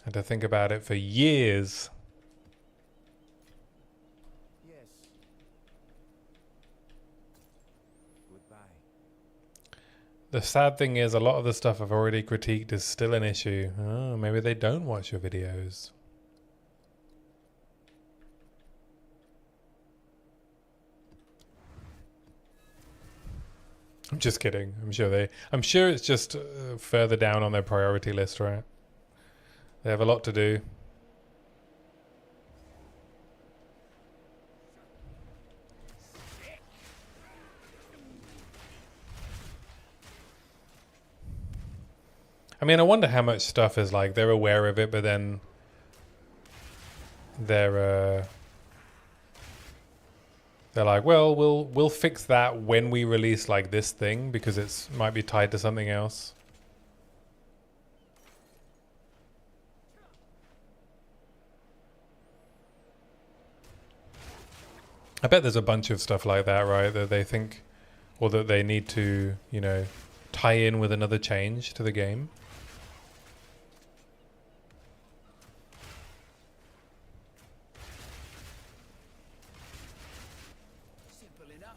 A: Had to think about it for years.
C: Yes. Goodbye.
A: The sad thing is, a lot of the stuff I've already critiqued is still an issue. Oh, maybe they don't watch your videos. I'm just kidding. I'm sure it's just further down on their priority list, right? They have a lot to do. I mean, I wonder how much stuff is like they're aware of it, but then they're like, well, we'll fix that when we release like this thing because it's might be tied to something else. I bet there's a bunch of stuff like that, right? That they think, or that they need to, you know, tie in with another change to the game.
C: Simple enough.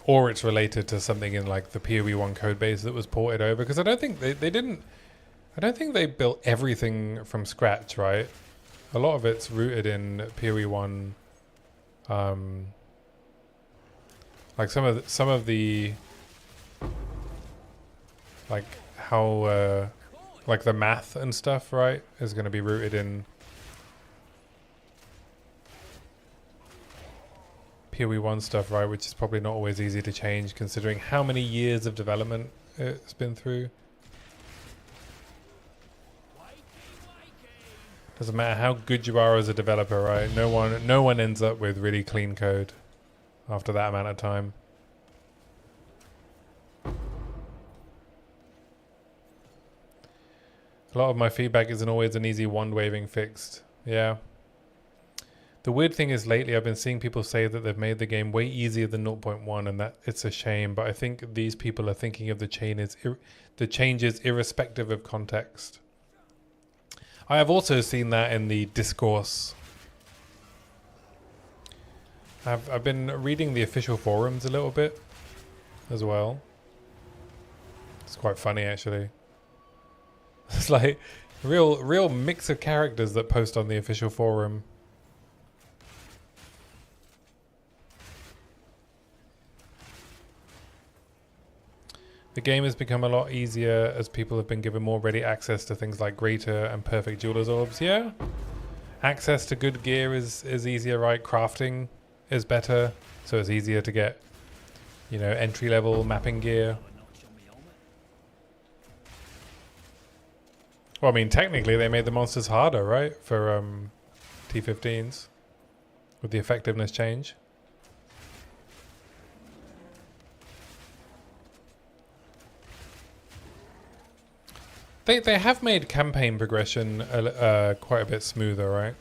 A: Or it's related to something in like the POE1 code base that was ported over. Because I don't think they didn't, I don't think they built everything from scratch, right? A lot of it's rooted in POE1. Like some of the like how like the math and stuff, right, is going to be rooted in POE1 stuff, right, which is probably not always easy to change considering how many years of development it's been through. Doesn't matter how good you are as a developer, right? No one ends up with really clean code after that amount of time. A lot of my feedback isn't always an easy wand-waving fixed. Yeah. The weird thing is lately I've been seeing people say that they've made the game way easier than 0.1 and that it's a shame, but I think these people are thinking of the changes irrespective of context. I have also seen that in the discourse. I've been reading the official forums a little bit as well. It's quite funny actually. It's like real mix of characters that post on the official forum. The game has become a lot easier as people have been given more ready access to things like greater and perfect jeweler's orbs. Yeah. Access to good gear is easier, right? Crafting is better, so it's easier to get, you know, entry level mapping gear. Well, I mean, technically they made the monsters harder, right? For T15s with the effectiveness change. They have made campaign progression quite a bit smoother, right?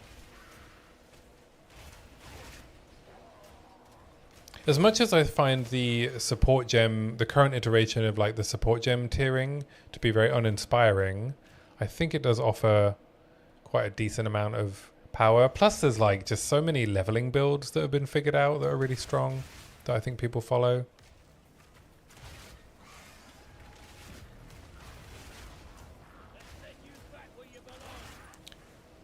A: As much as I find the support gem, the current iteration of like the support gem tiering to be very uninspiring, I think it does offer quite a decent amount of power. Plus there's like just so many leveling builds that have been figured out that are really strong that I think people follow.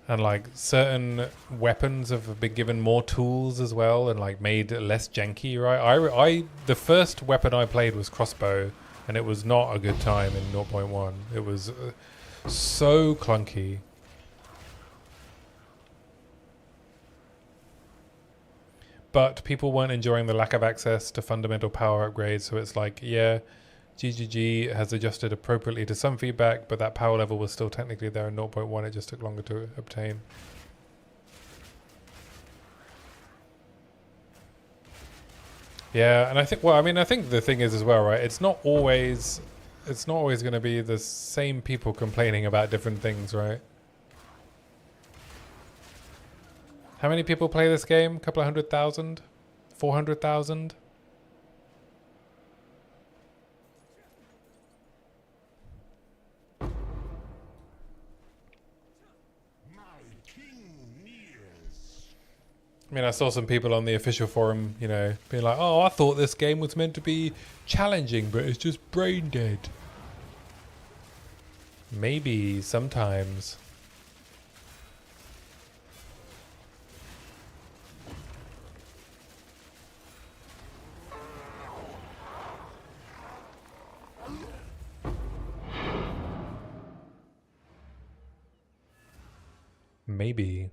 A: And like certain weapons have been given more tools as well and like made less janky, right? The first weapon I played was crossbow and it was not a good time in 0.1. It was so clunky. But people weren't enjoying the lack of access to fundamental power upgrades, so it's like, yeah, GGG has adjusted appropriately to some feedback, but that power level was still technically there in 0.1. It just took longer to obtain. Yeah, and I think, well, I mean, I think the thing is as well, right? It's not always going to be the same people complaining about different things, right? How many people play this game? A couple of 100,000? 400,000? I mean, I saw some people on the official forum, you know, being like, oh, I thought this game was meant to be challenging, but it's just brain dead. Maybe sometimes. Maybe.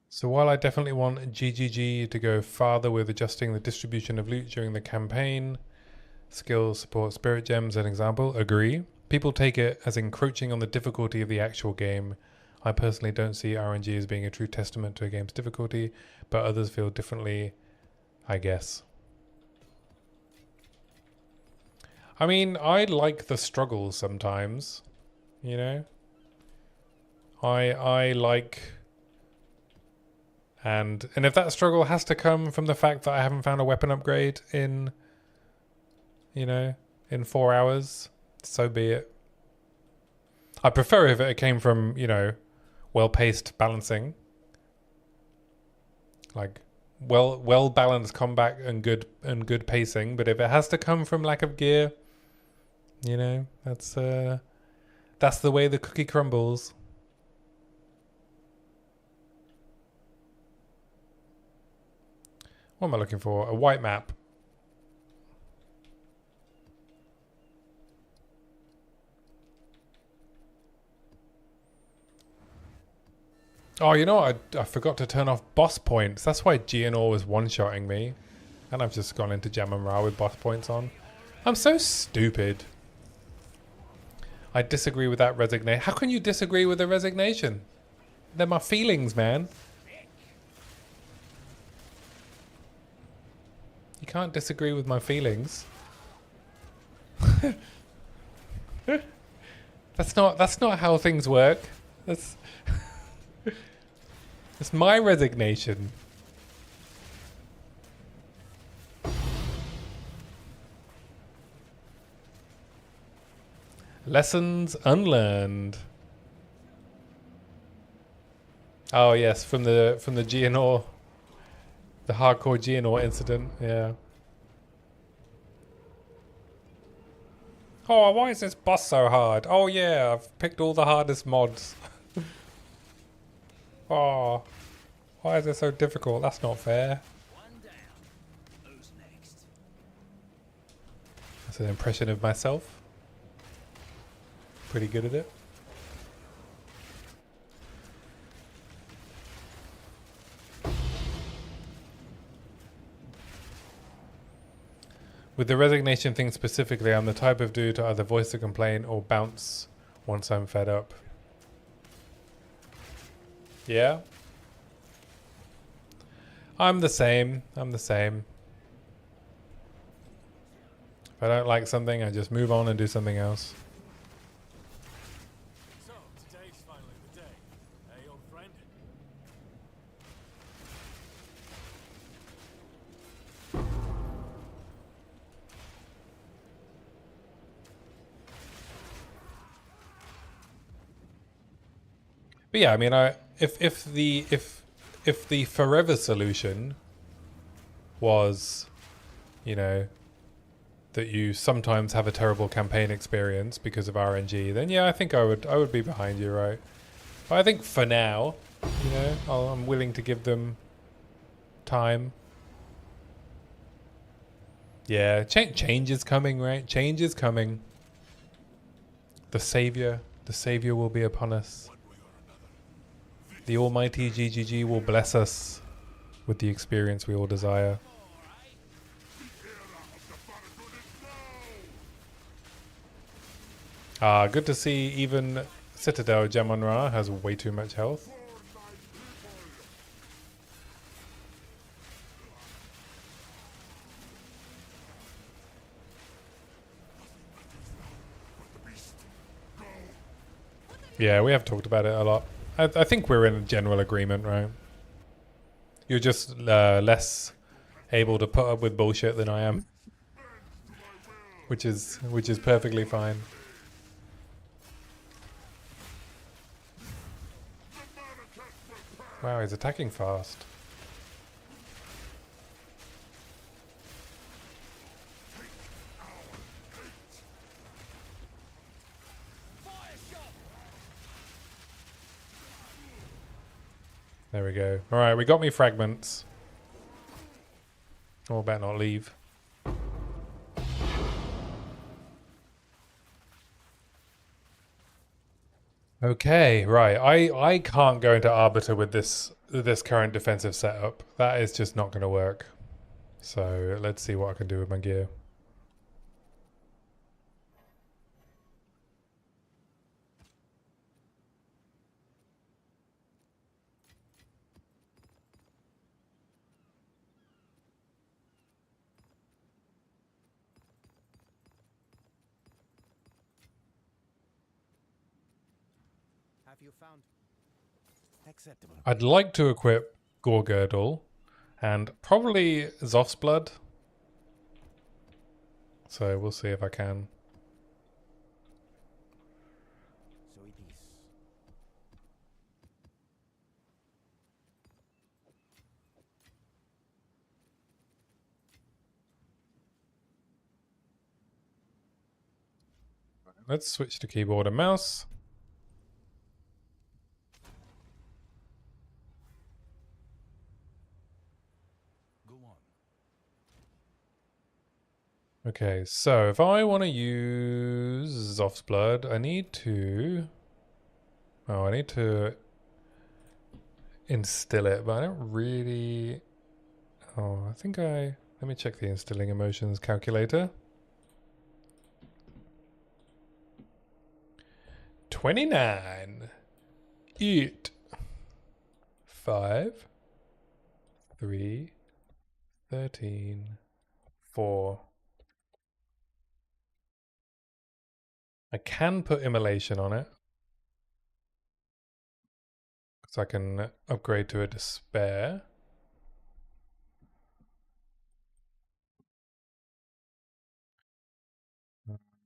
A: So while I definitely want GGG to go farther with adjusting the distribution of loot during the campaign, skills, support, spirit gems, an example, agree. People take it as encroaching on the difficulty of the actual game. I personally don't see RNG as being a true testament to a game's difficulty, but others feel differently, I guess. I mean, I like the struggle sometimes, you know? I like... And if that struggle has to come from the fact that I haven't found a weapon upgrade in, you know, in 4 hours, so be it. I prefer if it came from, you know, well-paced balancing. Like, well balanced combat and good pacing. But if it has to come from lack of gear, you know, that's the way the cookie crumbles. What am I looking for? A white map. Oh, you know what? I forgot to turn off boss points. That's why Gianor was one-shotting me. And I've just gone into Jam and Ra with boss points on. I'm so stupid. I disagree with that resignation. How can you disagree with a resignation? They're my feelings, man. You can't disagree with my feelings. That's not how things work. That's it's my resignation. Lessons unlearned. Oh yes, from the Gianor, the hardcore Gianor incident. Yeah. Oh, why is this boss so hard? Oh yeah, I've picked all the hardest mods. Oh, why is it so difficult? That's not fair.
B: One down. Who's next?
A: That's an impression of myself. Pretty good at it. With the resignation thing specifically, I'm the type of dude to either voice a complaint or bounce once I'm fed up. Yeah? I'm the same. I'm the same. If I don't like something, I just move on and do something else.
B: So, today's finally the day. Hey, old friend.
A: But yeah, I mean, if the forever solution was, you know, that you sometimes have a terrible campaign experience because of RNG, then yeah, I think I would be behind you, right? But I think for now, you know, I'm willing to give them time. Yeah, change is coming, right? Change is coming. The savior will be upon us. The almighty GGG will bless us with the experience we all desire. Ah, good to see even Citadel Gemon-Ra has way too much health. Yeah, we have talked about it a lot. I think we're in a general agreement, right? You're just less able to put up with bullshit than I am, which is perfectly fine. Wow, he's attacking fast. There we go. Alright, we got me fragments. Oh, better not leave. Okay, right. I can't go into Arbiter with this current defensive setup. That is just not going to work. So let's see what I can do with my gear.
C: Have you found acceptable?
A: I'd like to equip Gore Girdle and probably Zoth's Blood. So we'll see if I can.
C: So it is.
A: Let's switch to keyboard and mouse.
B: Go on.
A: Okay, so if I want to use Zoth's Blood, I need to... Oh, I need to instill it, but I don't really... Oh, I think I... Let me check the instilling emotions calculator. 29. 8. 5. 3. 13. 4. I can put immolation on it. So I can upgrade to a despair.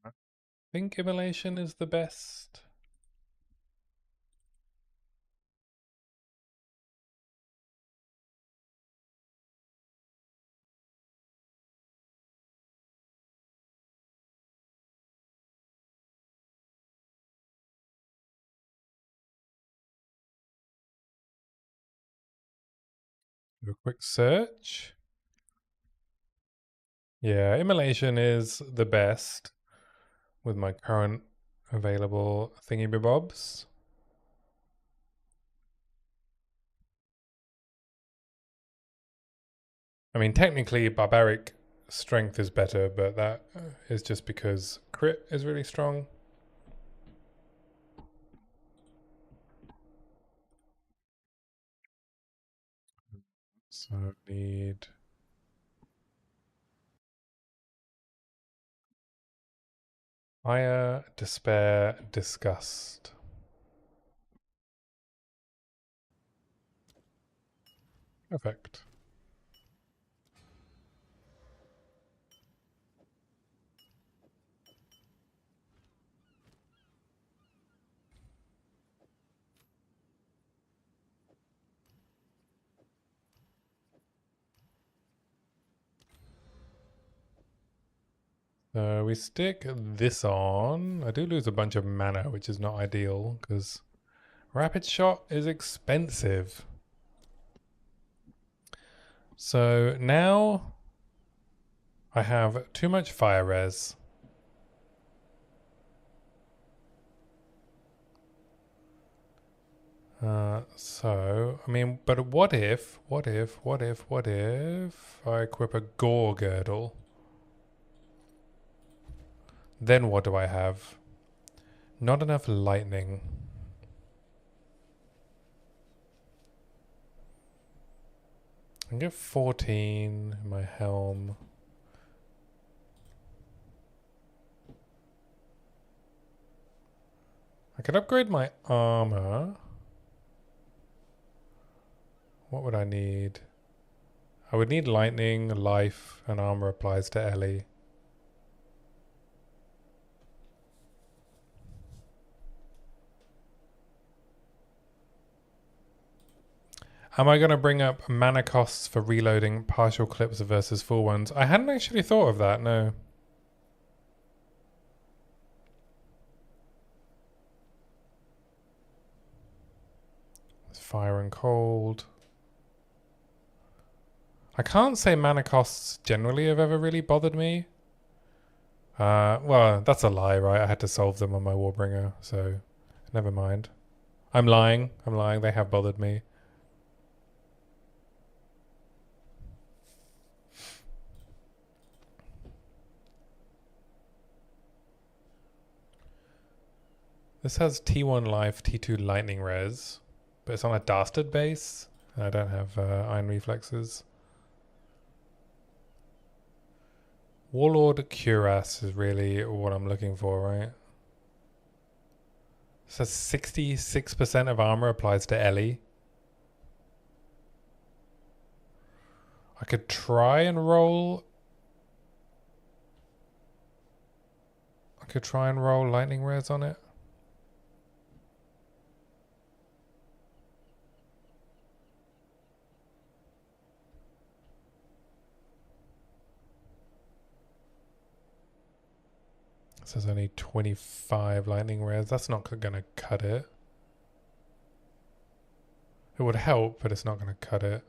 A: I think immolation is the best. Do a quick search. Yeah, immolation is the best with my current available thingy-bobs. I mean, technically, barbaric strength is better, but that is just because crit is really strong. So need... Ire, despair, disgust. Perfect. So we stick this on. I do lose a bunch of mana, which is not ideal because rapid shot is expensive. So now I have too much fire res. So, I mean, but what if I equip a Gore Girdle? Then what do I have? Not enough lightning. I can get 14 in my helm. I could upgrade my armor. What would I need? I would need lightning, life, and armor applies to Ellie. Am I going to bring up mana costs for reloading partial clips versus full ones? I hadn't actually thought of that, no. It's fire and cold. I can't say mana costs generally have ever really bothered me. Well, that's a lie, right? I had to solve them on my Warbringer, so never mind. I'm lying. They have bothered me. This has T1 life, T2 lightning res, but it's on a dastard base. And I don't have iron reflexes. Warlord Cuirass is really what I'm looking for, right? So 66% of armor applies to Ellie. I could try and roll. I could try and roll lightning res on it. This is only 25 lightning res. That's not going to cut it. It would help, but it's not going to cut it.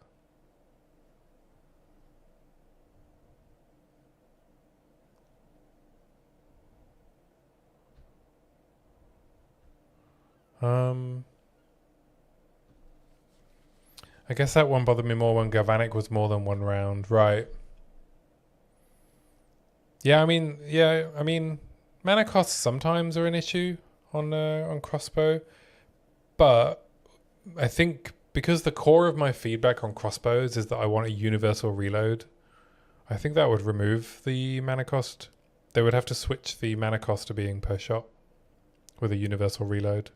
A: I guess that one bothered me more when Galvanic was more than one round, right? Yeah, I mean, mana costs sometimes are an issue on crossbow, but I think because the core of my feedback on crossbows is that I want a universal reload, I think that would remove the mana cost. They would have to switch the mana cost to being per shot with a universal reload.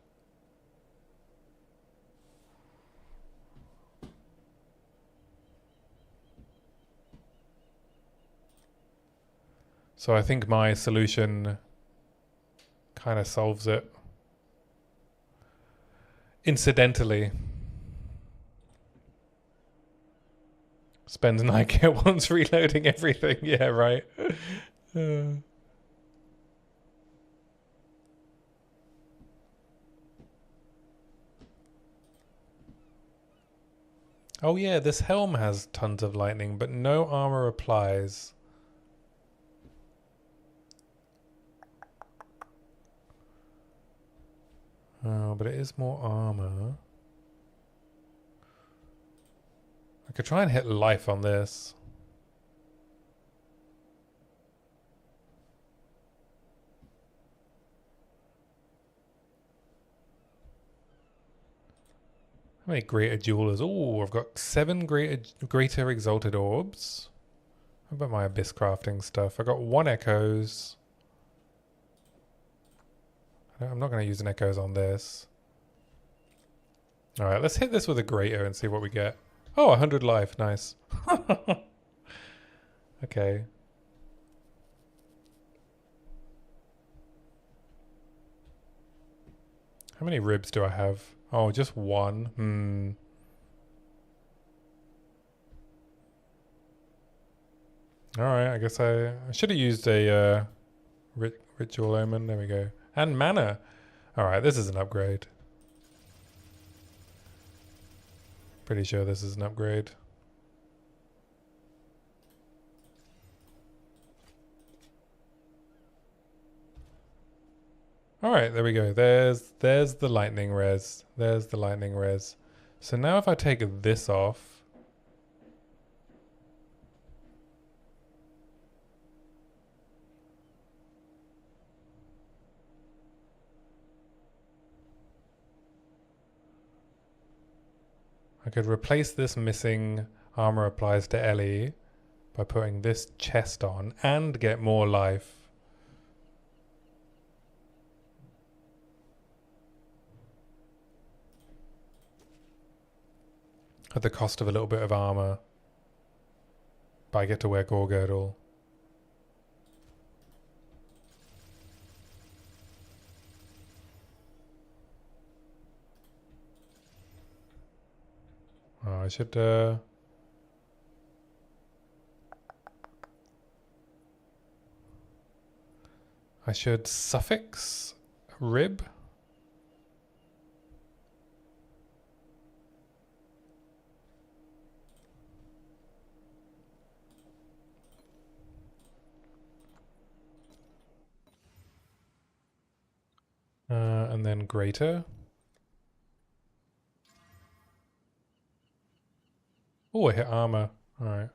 A: So I think my solution kind of solves it. Incidentally. Spends Nike at once reloading everything. Yeah, right. Oh yeah, this helm has tons of lightning, but no armor applies. Oh, but it is more armor. I could try and hit life on this. How many greater jewelers? Oh, I've got 7 greater exalted orbs. How about my abyss crafting stuff? I got 1 echoes. I'm not going to use an echoes on this. Alright, let's hit this with a greater and see what we get. Oh, 100 life. Nice. Okay. How many ribs do I have? Oh, just 1. Alright, I guess I should have used a ritual omen. There we go. And mana. Alright, this is an upgrade. Pretty sure this is an upgrade. Alright, there we go. There's the lightning res. There's the lightning res. So now if I take this off, I could replace this missing armor applies to Ellie by putting this chest on and get more life. At the cost of a little bit of armor. But I get to wear Gore Girdle. Oh, I should suffix rib. And then greater. Oh, I hit armor. Alright.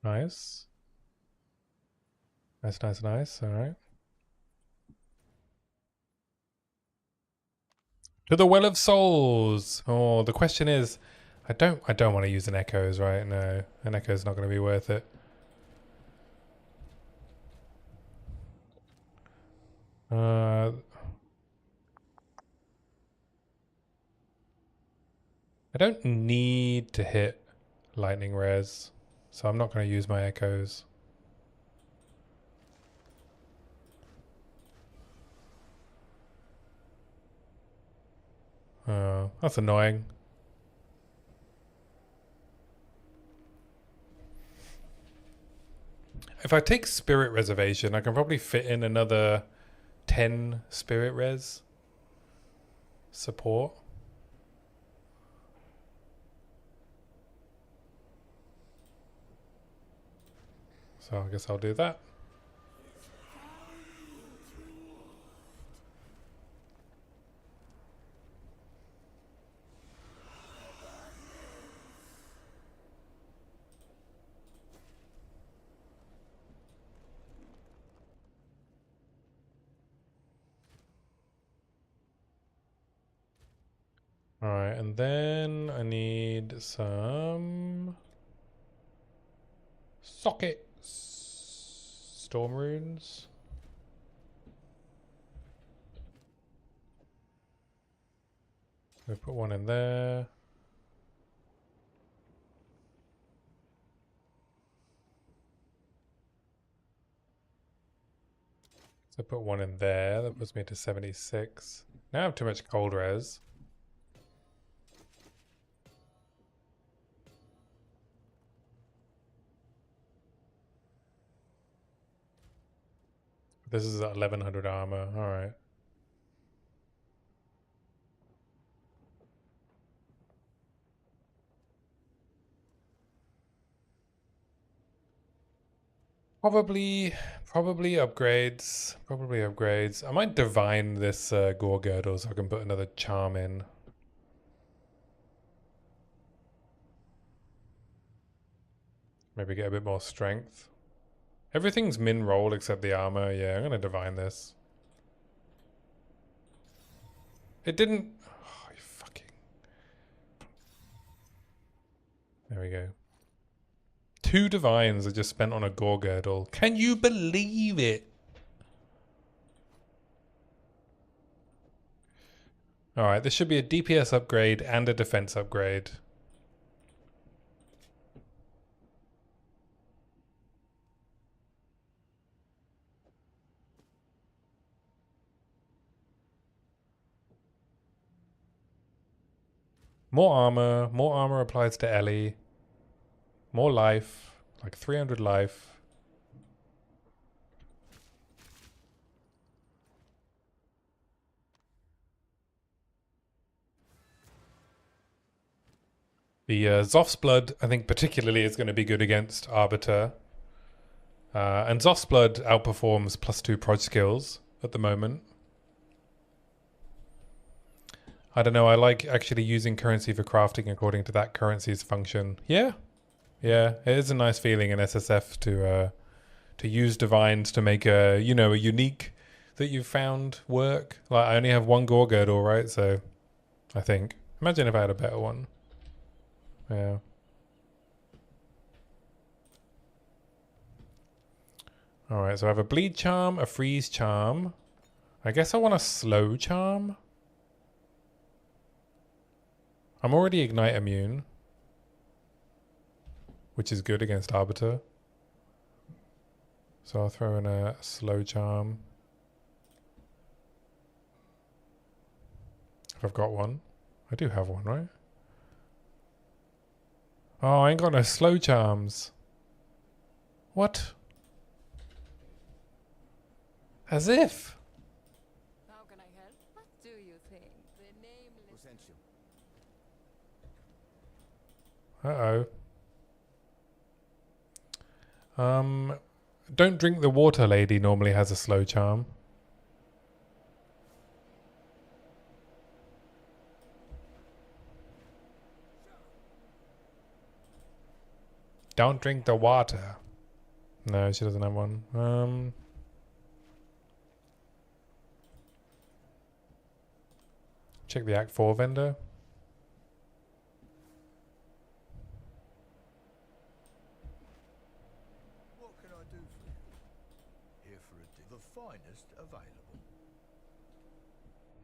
A: Nice. Nice, nice, nice. Alright. To the Well of Souls! Oh, the question is, I don't want to use an echoes, right? No, an echo's not going to be worth it. I don't need to hit lightning res, so I'm not going to use my echoes. That's annoying. If I take Spirit Reservation, I can probably fit in another 10 Spirit Res support. So I guess I'll do that. Alright, and then I need some sockets. Storm runes. We'll put one in there. So put one in there. That puts me to 76. Now I have too much cold res. This is at 1100 armor. Alright. Probably upgrades. Probably upgrades. I might divine this gore girdle so I can put another charm in. Maybe get a bit more strength. Everything's min roll except the armor. Yeah, I'm gonna divine this. It didn't. Oh, you fucking. There we go. 2 divines I just spent on a gore girdle. Can you believe it? Alright, this should be a DPS upgrade and a defense upgrade. More armor applies to Ellie. More life, like 300 life. The Zoth's Blood, I think particularly is going to be good against Arbiter. And Zoth's Blood outperforms +2 proj skills at the moment. I don't know, I like actually using currency for crafting according to that currency's function. Yeah, it is a nice feeling in SSF to use divines to make a, you know, a unique that you've found work. Like, I only have one gore girdle, right? So, I think. Imagine if I had a better one. Yeah. Alright, so I have a bleed charm, a freeze charm. I guess I want a slow charm. I'm already ignite immune, which is good against Arbiter. So I'll throw in a slow charm. If I've got one. I do have one, right? Oh, I ain't got no slow charms. What? As if.
D: How can I help? What do you think? The nameless.
C: Who sent you?
A: Uh-oh. Don't drink the water lady normally has a slow charm. Don't drink the water. No, she doesn't have one. Check the Act 4 vendor.
B: What can I do for you? Here for the finest available.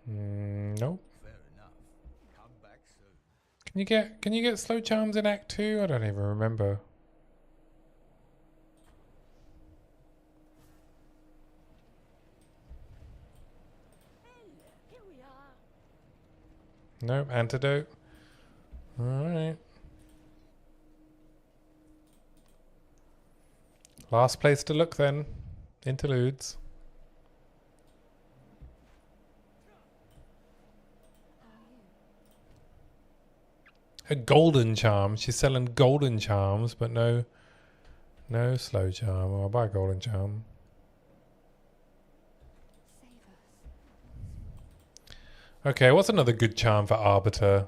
A: Nope.
B: Fair enough. Come back soon.
A: Can you get slow charms in Act 2? I don't even remember.
D: Here we are.
A: Nope, antidote. Alright. Last place to look then. Interludes. A golden charm. She's selling golden charms, but no slow charm. I'll buy a golden charm.
D: Save us.
A: Okay, what's another good charm for Arbiter?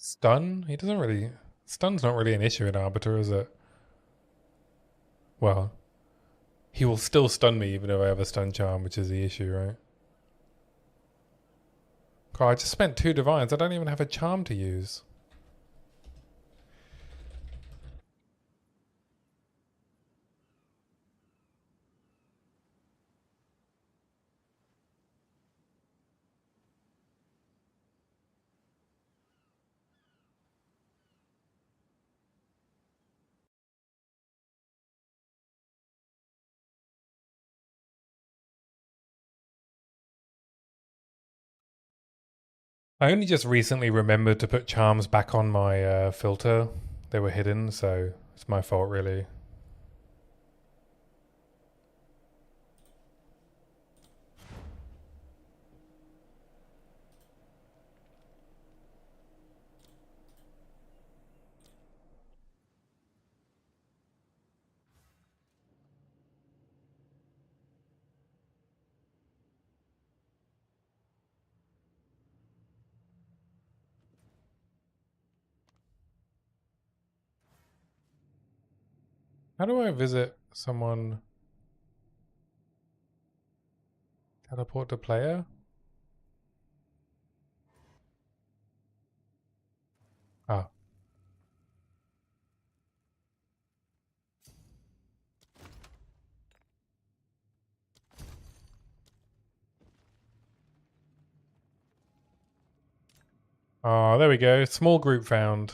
A: Stun? He doesn't really... Stun's not really an issue in Arbiter, is it? Well, he will still stun me even if I have a stun charm, which is the issue, right? God, I just spent 2 divines. I don't even have a charm to use. I only just recently remembered to put charms back on my filter. They were hidden, so it's my fault, really. How do I visit someone? Teleport to player? Ah. Oh, there we go. Small group found.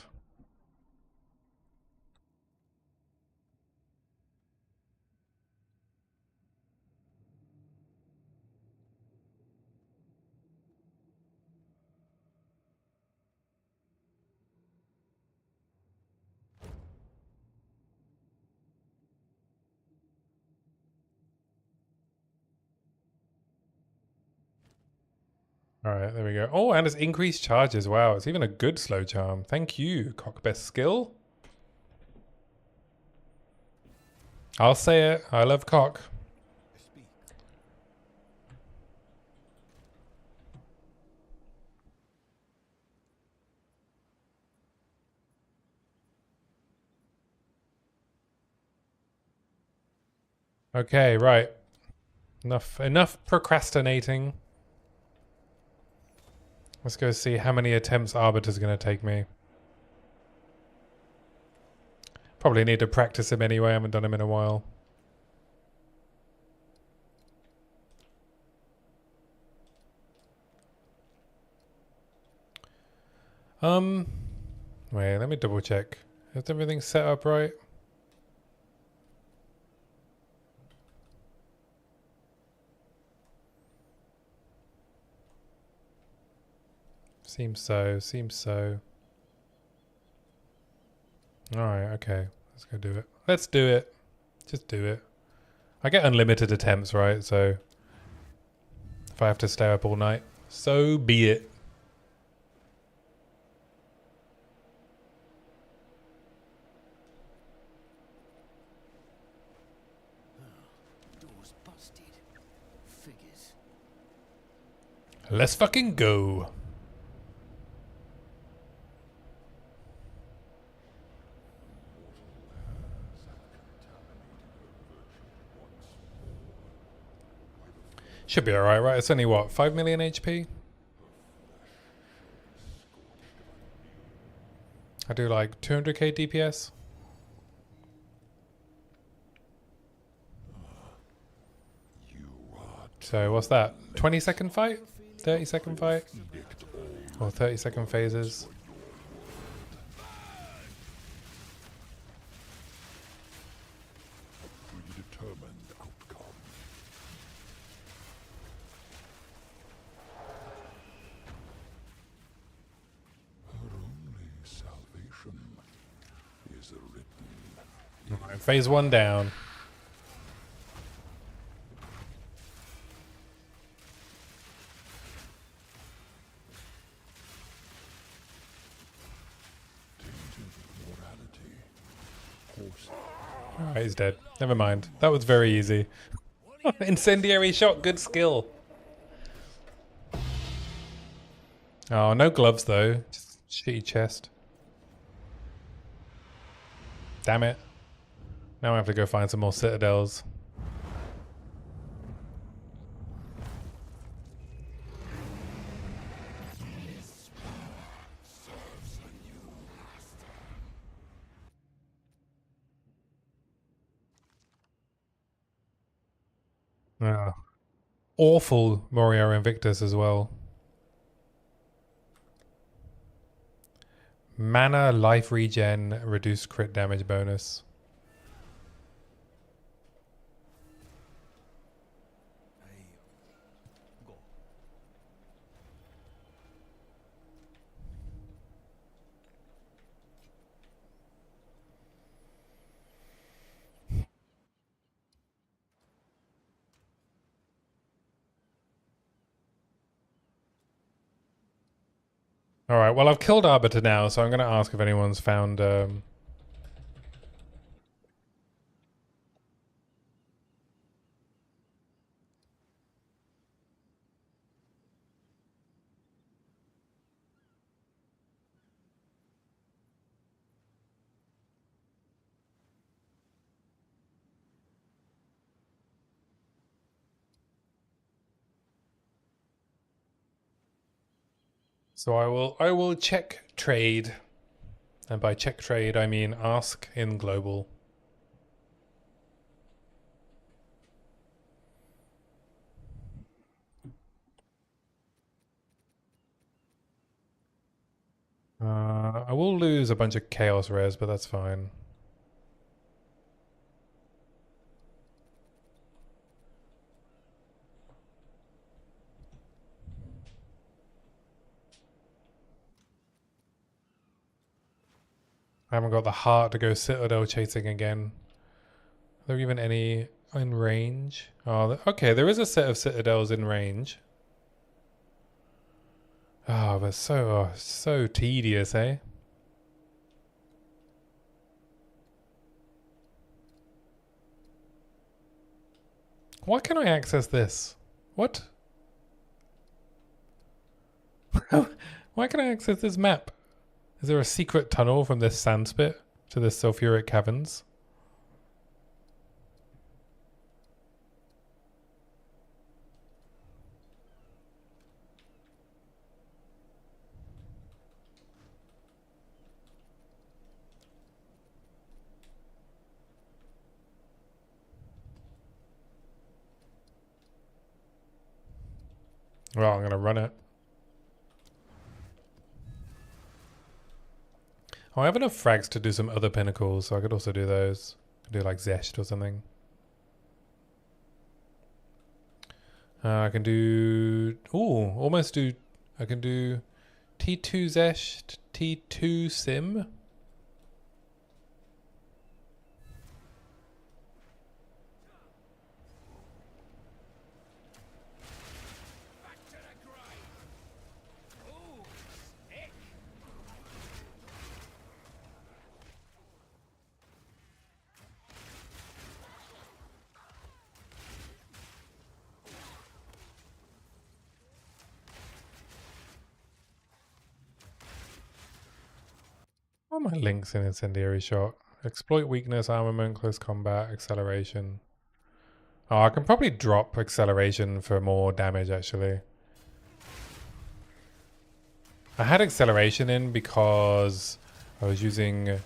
A: Alright, there we go. Oh, and it's increased charges. Wow, it's even a good slow charm. Thank you, Cock Best Skill. I'll say it. I love Cock.
B: Speak.
A: Okay, right. Enough procrastinating. Let's go see how many attempts Arbiter's going to take me. Probably need to practice him anyway. I haven't done him in a while. Wait, let me double check. Is everything set up right? Seems so, seems so. Alright, okay. Let's go do it. Let's do it. Just do it. I get unlimited attempts, right? So if I have to stay up all night, so be it.
B: Door's busted. Figures.
A: Let's fucking go. Should be alright, right? It's only what, 5 million HP? I do like 200k DPS. So what's that? 20-second fight? 30-second fight? Or 30-second phases?
B: Predetermined outcome. Her only salvation is written.
A: Alright, phase 1 down. Alright, he's dead. Never mind. That was very easy. Incendiary shot, good skill. Oh, no gloves though. Just shitty chest. Damn it. Now I have to go find some more citadels. Yeah. Awful Morio Invictus as well. Mana, life regen, reduced crit damage bonus. Alright, well I've killed Arbiter now, so I'm going to ask if anyone's found... So I will check trade. And by check trade I mean ask in global. I will lose a bunch of chaos rares, but that's fine. I haven't got the heart to go Citadel chasing again. Are there even any in range? Oh, okay, there is a set of Citadels in range. Oh, but so tedious, eh? Why can't I access this? What? Why can I access this map? Is there a secret tunnel from this sand spit to the sulfuric caverns? Well, I'm going to run it. Oh, I have enough frags to do some other pinnacles, so I could also do those. I could do like Zesht or something. I can do... Ooh, almost do... I can do T2 Zesht, T2 Sim. What are my links in Incendiary Shot? Exploit weakness, armament, close combat, acceleration. Oh, I can probably drop acceleration for more damage, actually. I had acceleration in because I was using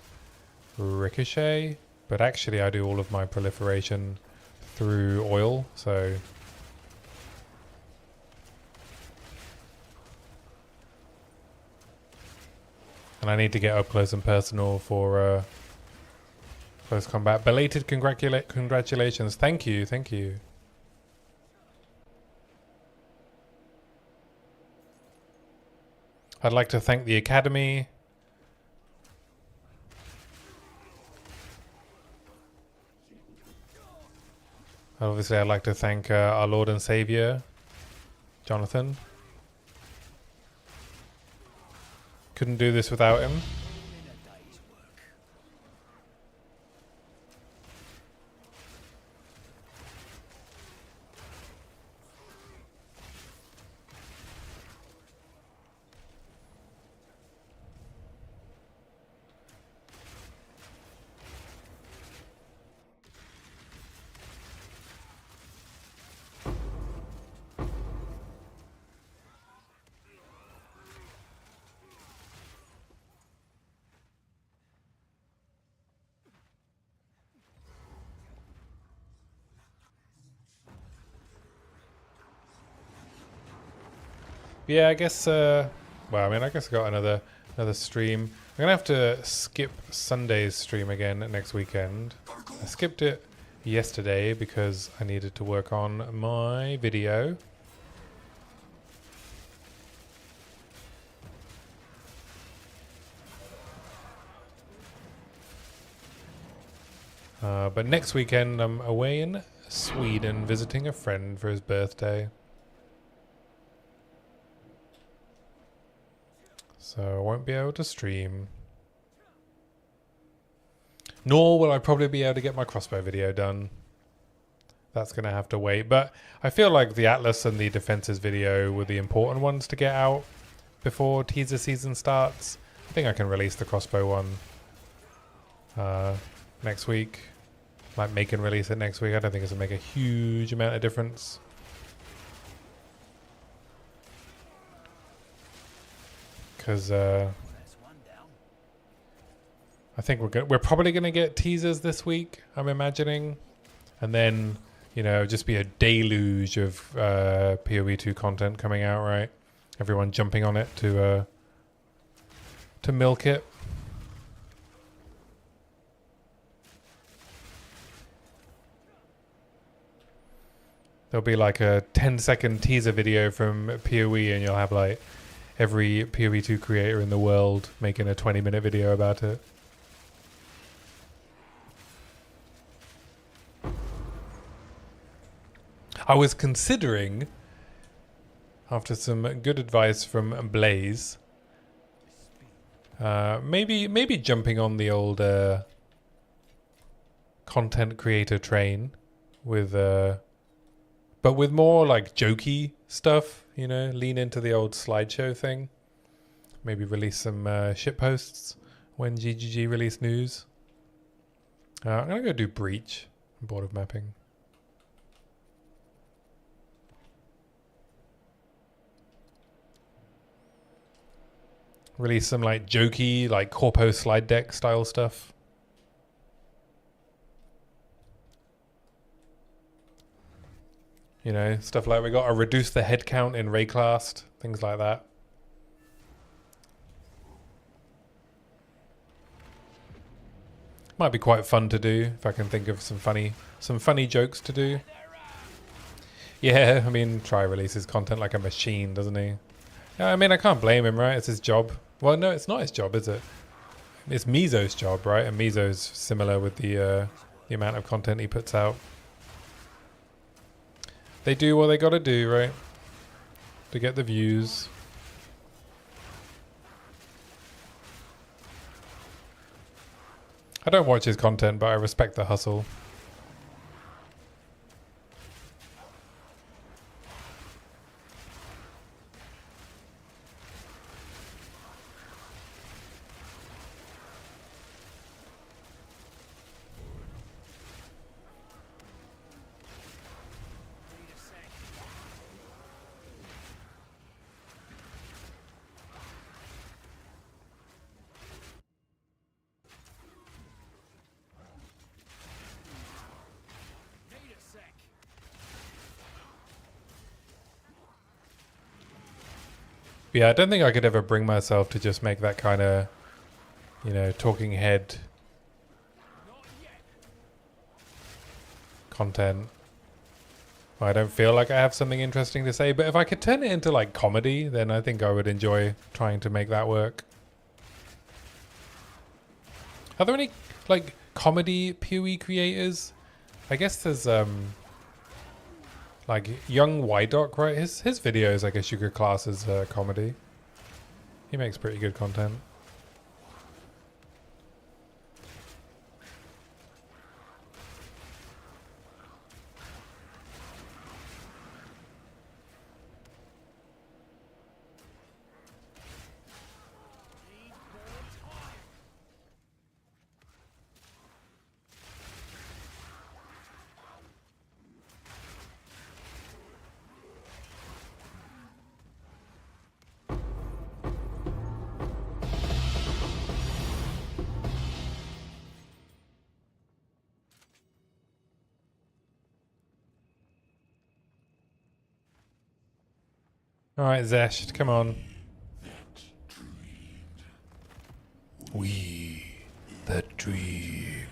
A: ricochet, but actually I do all of my proliferation through oil, so... And I need to get up close and personal for close combat. Belated congratulations. Thank you, thank you. I'd like to thank the Academy. Obviously, I'd like to thank our Lord and Savior, Jonathan. Couldn't do this without him. Yeah, I guess. Well, I mean, I guess I got another stream. I'm gonna have to skip Sunday's stream again next weekend. I skipped it yesterday because I needed to work on my video. But next weekend I'm away in Sweden visiting a friend for his birthday. So I won't be able to stream. Nor will I probably be able to get my crossbow video done. That's going to have to wait. But I feel like the Atlas and the Defenses video were the important ones to get out before teaser season starts. I think I can release the crossbow one next week. Might make and release it next week. I don't think it's going to make a huge amount of difference. Because I think we're probably going to get teasers this week, I'm imagining. And then, you know, just be a deluge of POE 2 content coming out, right? Everyone jumping on it to milk it. There'll be like a 10-second teaser video from POE and you'll have like every POE 2 creator in the world making a 20-minute video about it. I was considering, after some good advice from Blaze, maybe jumping on the old content creator train with, but with more like jokey stuff, you know, lean into the old slideshow thing. Maybe release some shit posts when GGG release news. I'm gonna go do Breach. I'm bored of mapping. Release some like jokey, like corpo slide deck style stuff. You know, stuff like we got to reduce the head count in Rayclast, things like that. Might be quite fun to do if I can think of some funny jokes to do. Yeah, I mean, Try releases content like a machine, doesn't he? Yeah, I mean, I can't blame him, right? It's his job. Well, no, it's not his job, is it? It's Mizo's job, right? And Mizo's similar with the amount of content he puts out. They do what they gotta do, right? To get the views. I don't watch his content, but I respect the hustle. Yeah, I don't think I could ever bring myself to just make that kind of, you know, talking head content. I don't feel like I have something interesting to say, but if I could turn it into like comedy, then I think I would enjoy trying to make that work. Are there any like comedy POE creators? I guess there's like young Ydoc, right? His videos I guess you could class as comedy. He makes pretty good content. Alright, Zesht, come on. We that dreamed.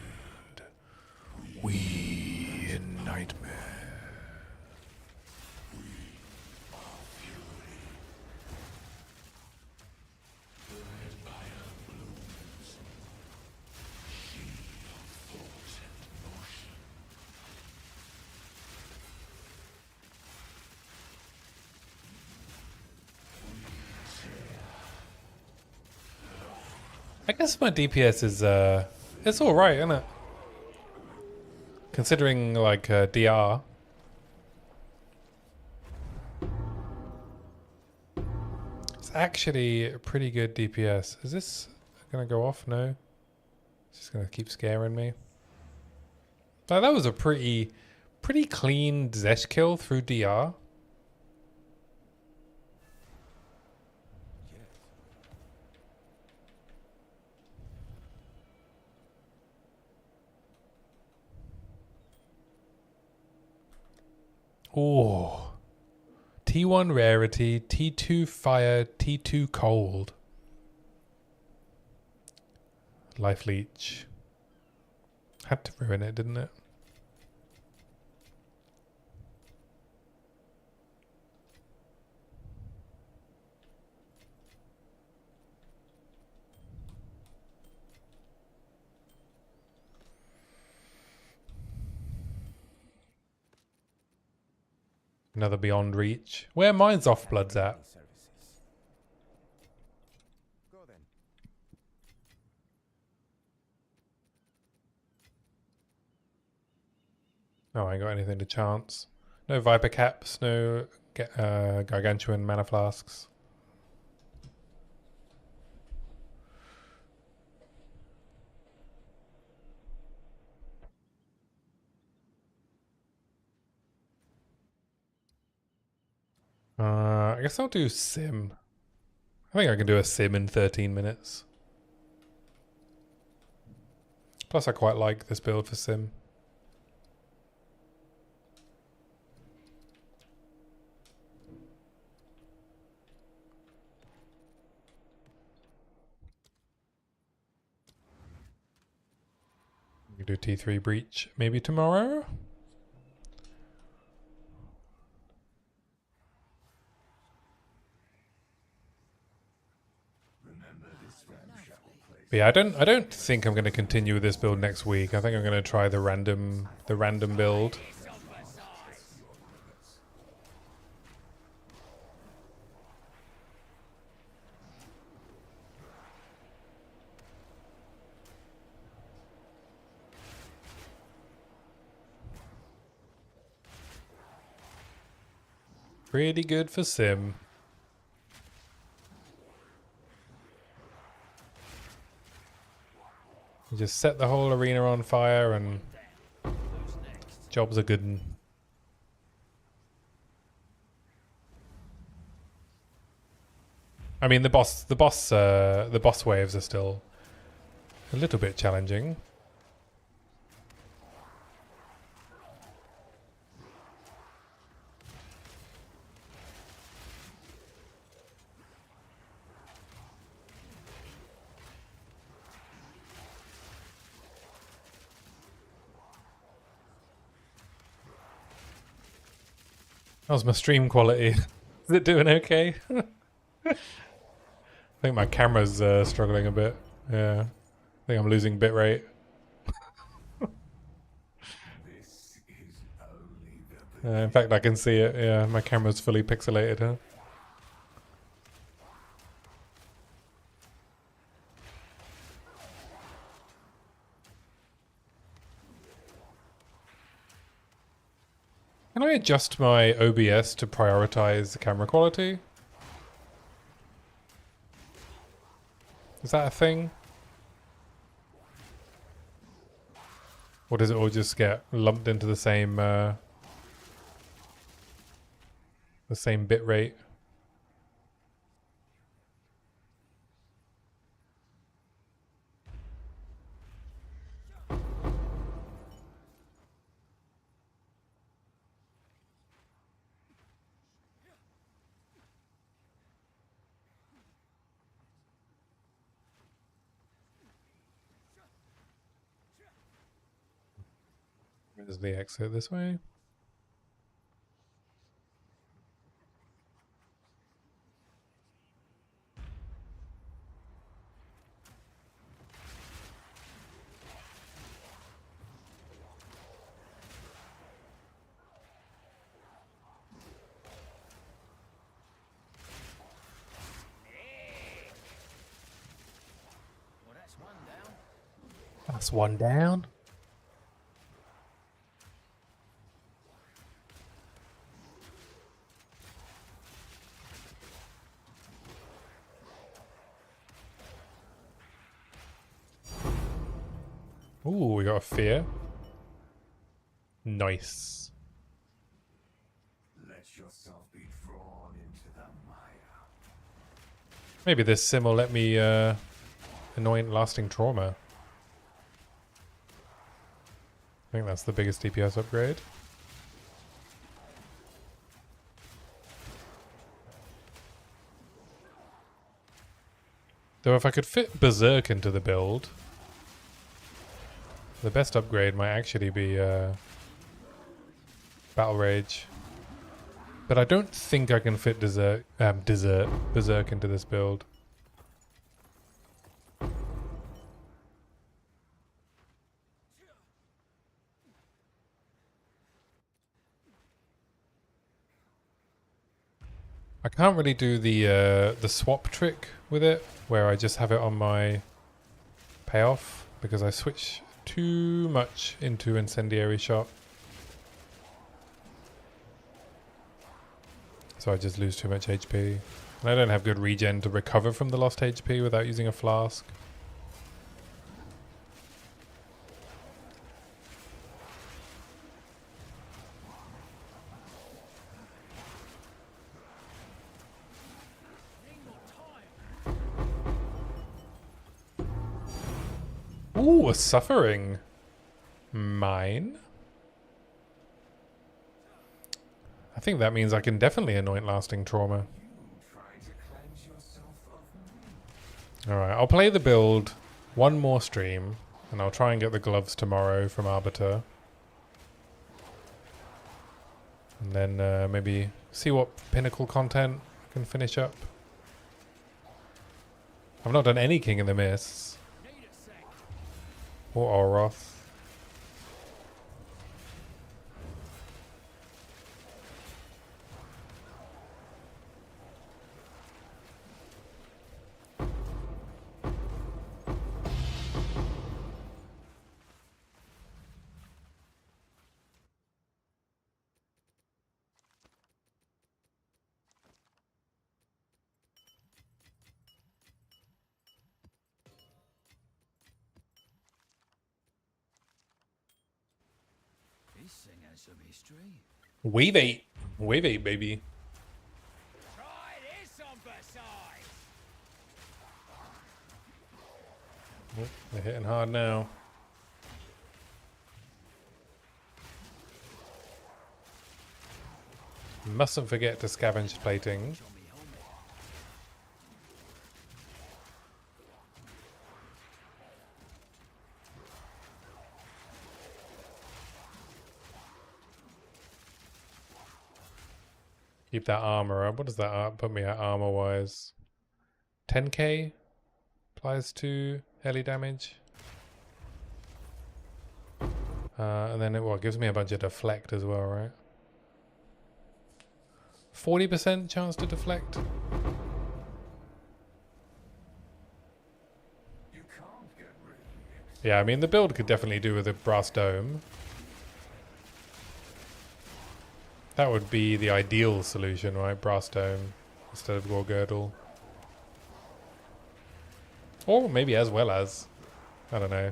A: We in nightmare. I guess my DPS is it's all right, isn't it? Considering like DR. It's actually a pretty good DPS. Is this gonna go off? No. It's just gonna keep scaring me. Like, that was a pretty clean Zesh kill through DR. Oh. T1 rarity, T2 fire, T2 cold. Life leech. Had to ruin it, didn't it? Another beyond reach. Where mine's off bloods at?
C: Services. Go then.
A: Oh, I ain't got anything to chance. No Viper caps, no gargantuan mana flasks. I guess I'll do sim. I think I can do a sim in 13 minutes. Plus I quite like this build for sim. We can do T3 breach maybe tomorrow. But yeah, I don't think I'm going to continue with this build next week. I think I'm going to try the random build. Pretty good for sim. You just set the whole arena on fire and jobs are good. I mean, the boss waves are still a little bit challenging. How's my stream quality? Is it doing okay? I think my camera's struggling a bit. Yeah. I think I'm losing bitrate.
B: This is only the
A: In fact, I can see it. Yeah, my camera's fully pixelated, huh? Can I adjust my OBS to prioritize the camera quality? Is that a thing? Or does it all just get lumped into the same bit rate? Where's the exit? This way?
C: Well, that's one down.
A: That's one down. Ooh, we got a fear. Nice.
B: let yourself be drawn into the mire.
A: Maybe this sim will let me annoying lasting trauma. I think that's the biggest DPS upgrade. Though if I could fit Berserk into the build, the best upgrade might actually be Battle Rage. But I don't think I can fit Berserk into this build. I can't really do the swap trick with it, where I just have it on my payoff, because I switch too much into Incendiary shot. So I just lose too much HP. And I don't have good regen to recover from the lost HP without using a flask. Ooh, a suffering mine. I think that means I can definitely anoint lasting trauma. Alright, I'll play the build one more stream, and I'll try and get the gloves tomorrow from Arbiter. And then maybe see what pinnacle content I can finish up. I've not done any King of the Mists. Or Oroth.
C: This thing has some history.
A: Wave 8. Wave 8, baby.
C: Try this on Versailles.
A: Oh, they're hitting hard now. Mustn't forget to scavenge plating. Keep that armor up. What does that put me at armor-wise? 10k? Applies to heli damage. And then it gives me a bunch of deflect as well, right? 40% chance to deflect. Yeah, I mean the build could definitely do with a brass dome. That would be the ideal solution, right? Brass dome instead of gore girdle. Or maybe as well as. I don't know.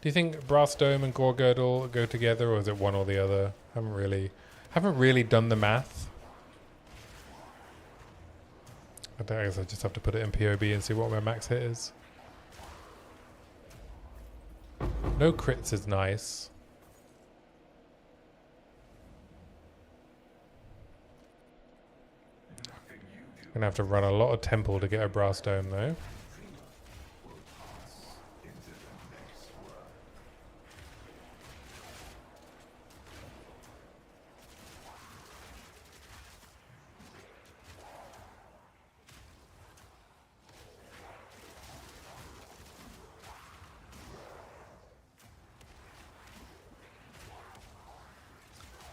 A: Do you think brass dome and gore girdle go together, or is it one or the other? Haven't really done the math. I guess I just have to put it in POB and see what my max hit is. No crits is nice. Gonna have to run a lot of temple to get a brass dome though.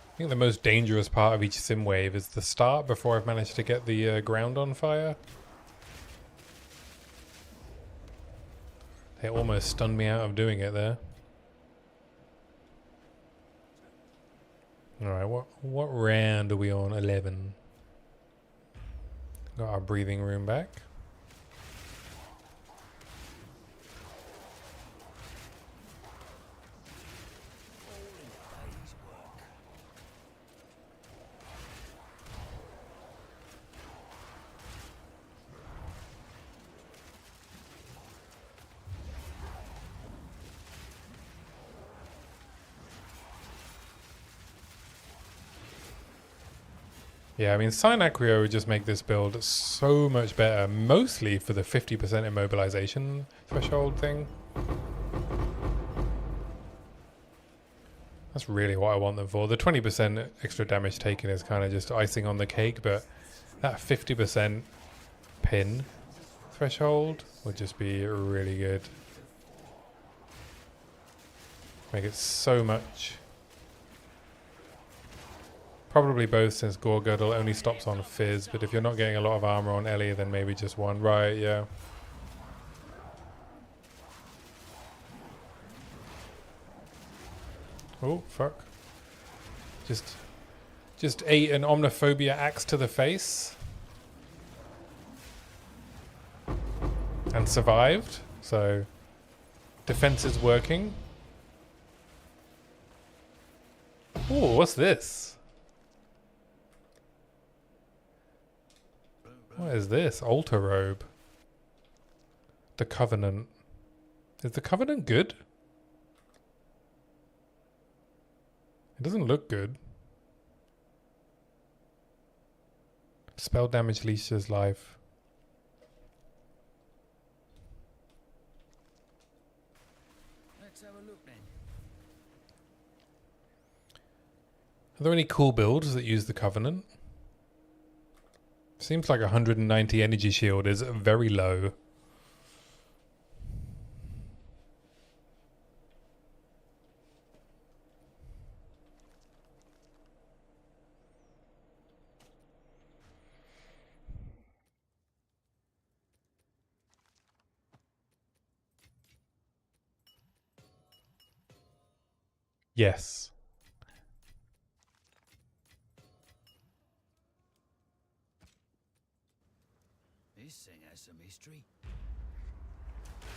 A: I think the most dangerous part of each sim wave is the start before I've managed to get the ground on fire. They almost stunned me out of doing it there. Alright, what round are we on? 11. Got our breathing room back. Yeah, I mean, Synacrio would just make this build so much better, mostly for the 50% immobilization threshold thing. That's really what I want them for. The 20% extra damage taken is kind of just icing on the cake, but that 50% pin threshold would just be really good. Make it so much. Probably both, since Gore Girdle only stops on Fizz, but if you're not getting a lot of armor on Ellie, then maybe just one. Right, yeah. Oh, fuck. Just ate an Omniphobia axe to the face. And survived, so defense is working. Oh, what's this? What is this? Altar robe. The Covenant. Is the Covenant good? It doesn't look good. Spell damage leashes life.
C: Let's have a look then.
A: Are there any cool builds that use the Covenant? Seems like 190 energy shield is very low. Yes.
C: This thing has some history.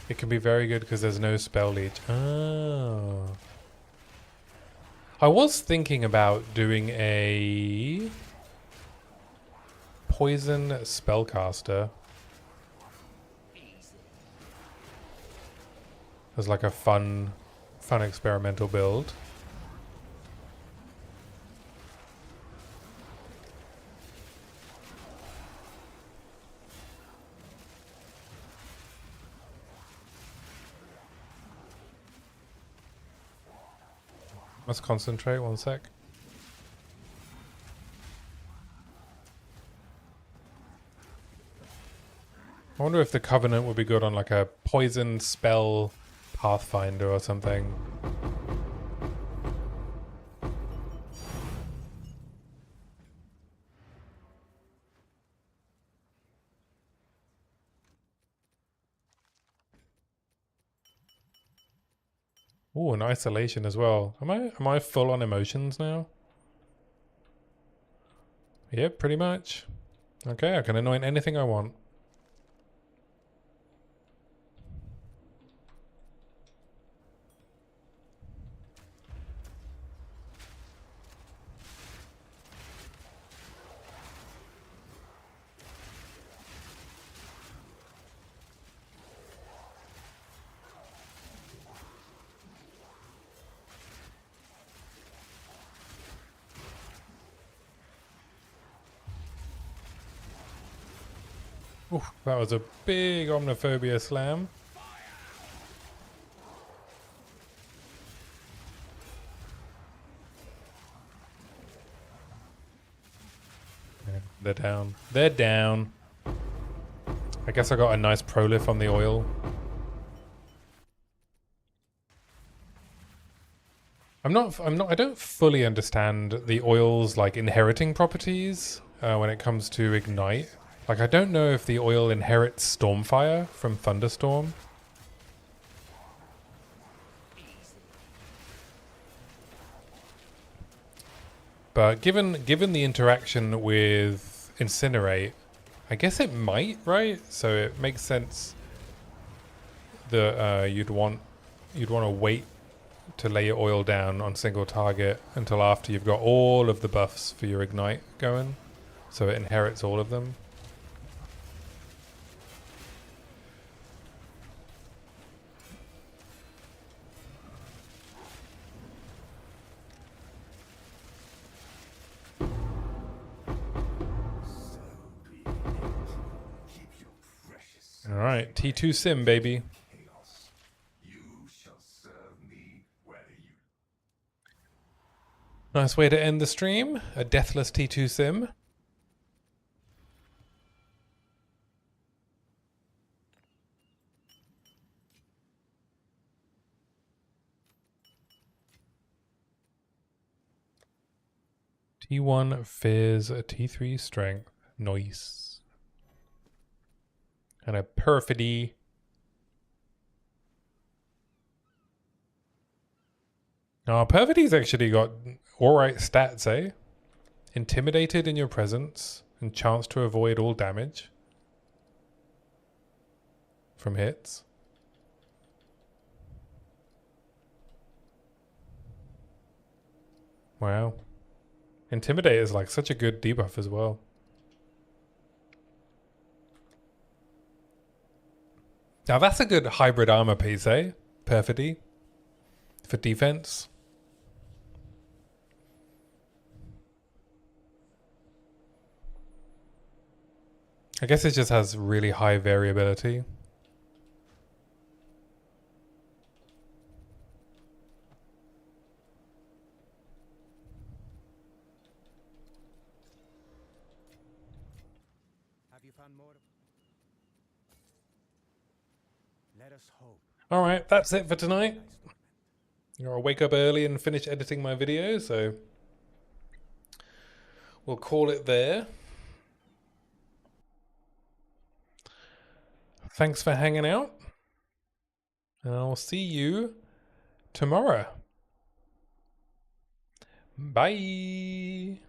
A: It can be very good because there's no spell leech. Oh. I was thinking about doing a poison spellcaster as like a fun experimental build. Let's concentrate 1 sec. I wonder if the Covenant would be good on like a poison spell Pathfinder or something. Oh, an isolation as well. Am I full on emotions now? Yep, pretty much. Okay, I can anoint anything I want. Oof, that was a big Omniphobia slam. Yeah, they're down. They're down. I guess I got a nice prolif on the oil. I don't fully understand the oil's like inheriting properties when it comes to ignite. Like, I don't know if the oil inherits Stormfire from Thunderstorm. But given the interaction with Incinerate, I guess it might, right? So it makes sense that you'd want to wait to lay your oil down on single target until after you've got all of the buffs for your ignite going, so it inherits all of them. All right, T2 Sim, baby. Nice way to end the stream. A deathless T2 Sim. T1 Fizz, a T3 Strength. Nice. And a Perfidy. Oh, Perfidy's actually got alright stats, eh? Intimidated in your presence and chance to avoid all damage from hits. Wow. Intimidate is like such a good debuff as well. Now that's a good hybrid armor piece, eh? Perfidy. For defense. I guess it just has really high variability.
C: Have you found more? Let us hope.
A: All right, that's it for tonight. I'll wake up early and finish editing my video, so we'll call it there. Thanks for hanging out, and I'll see you tomorrow. Bye.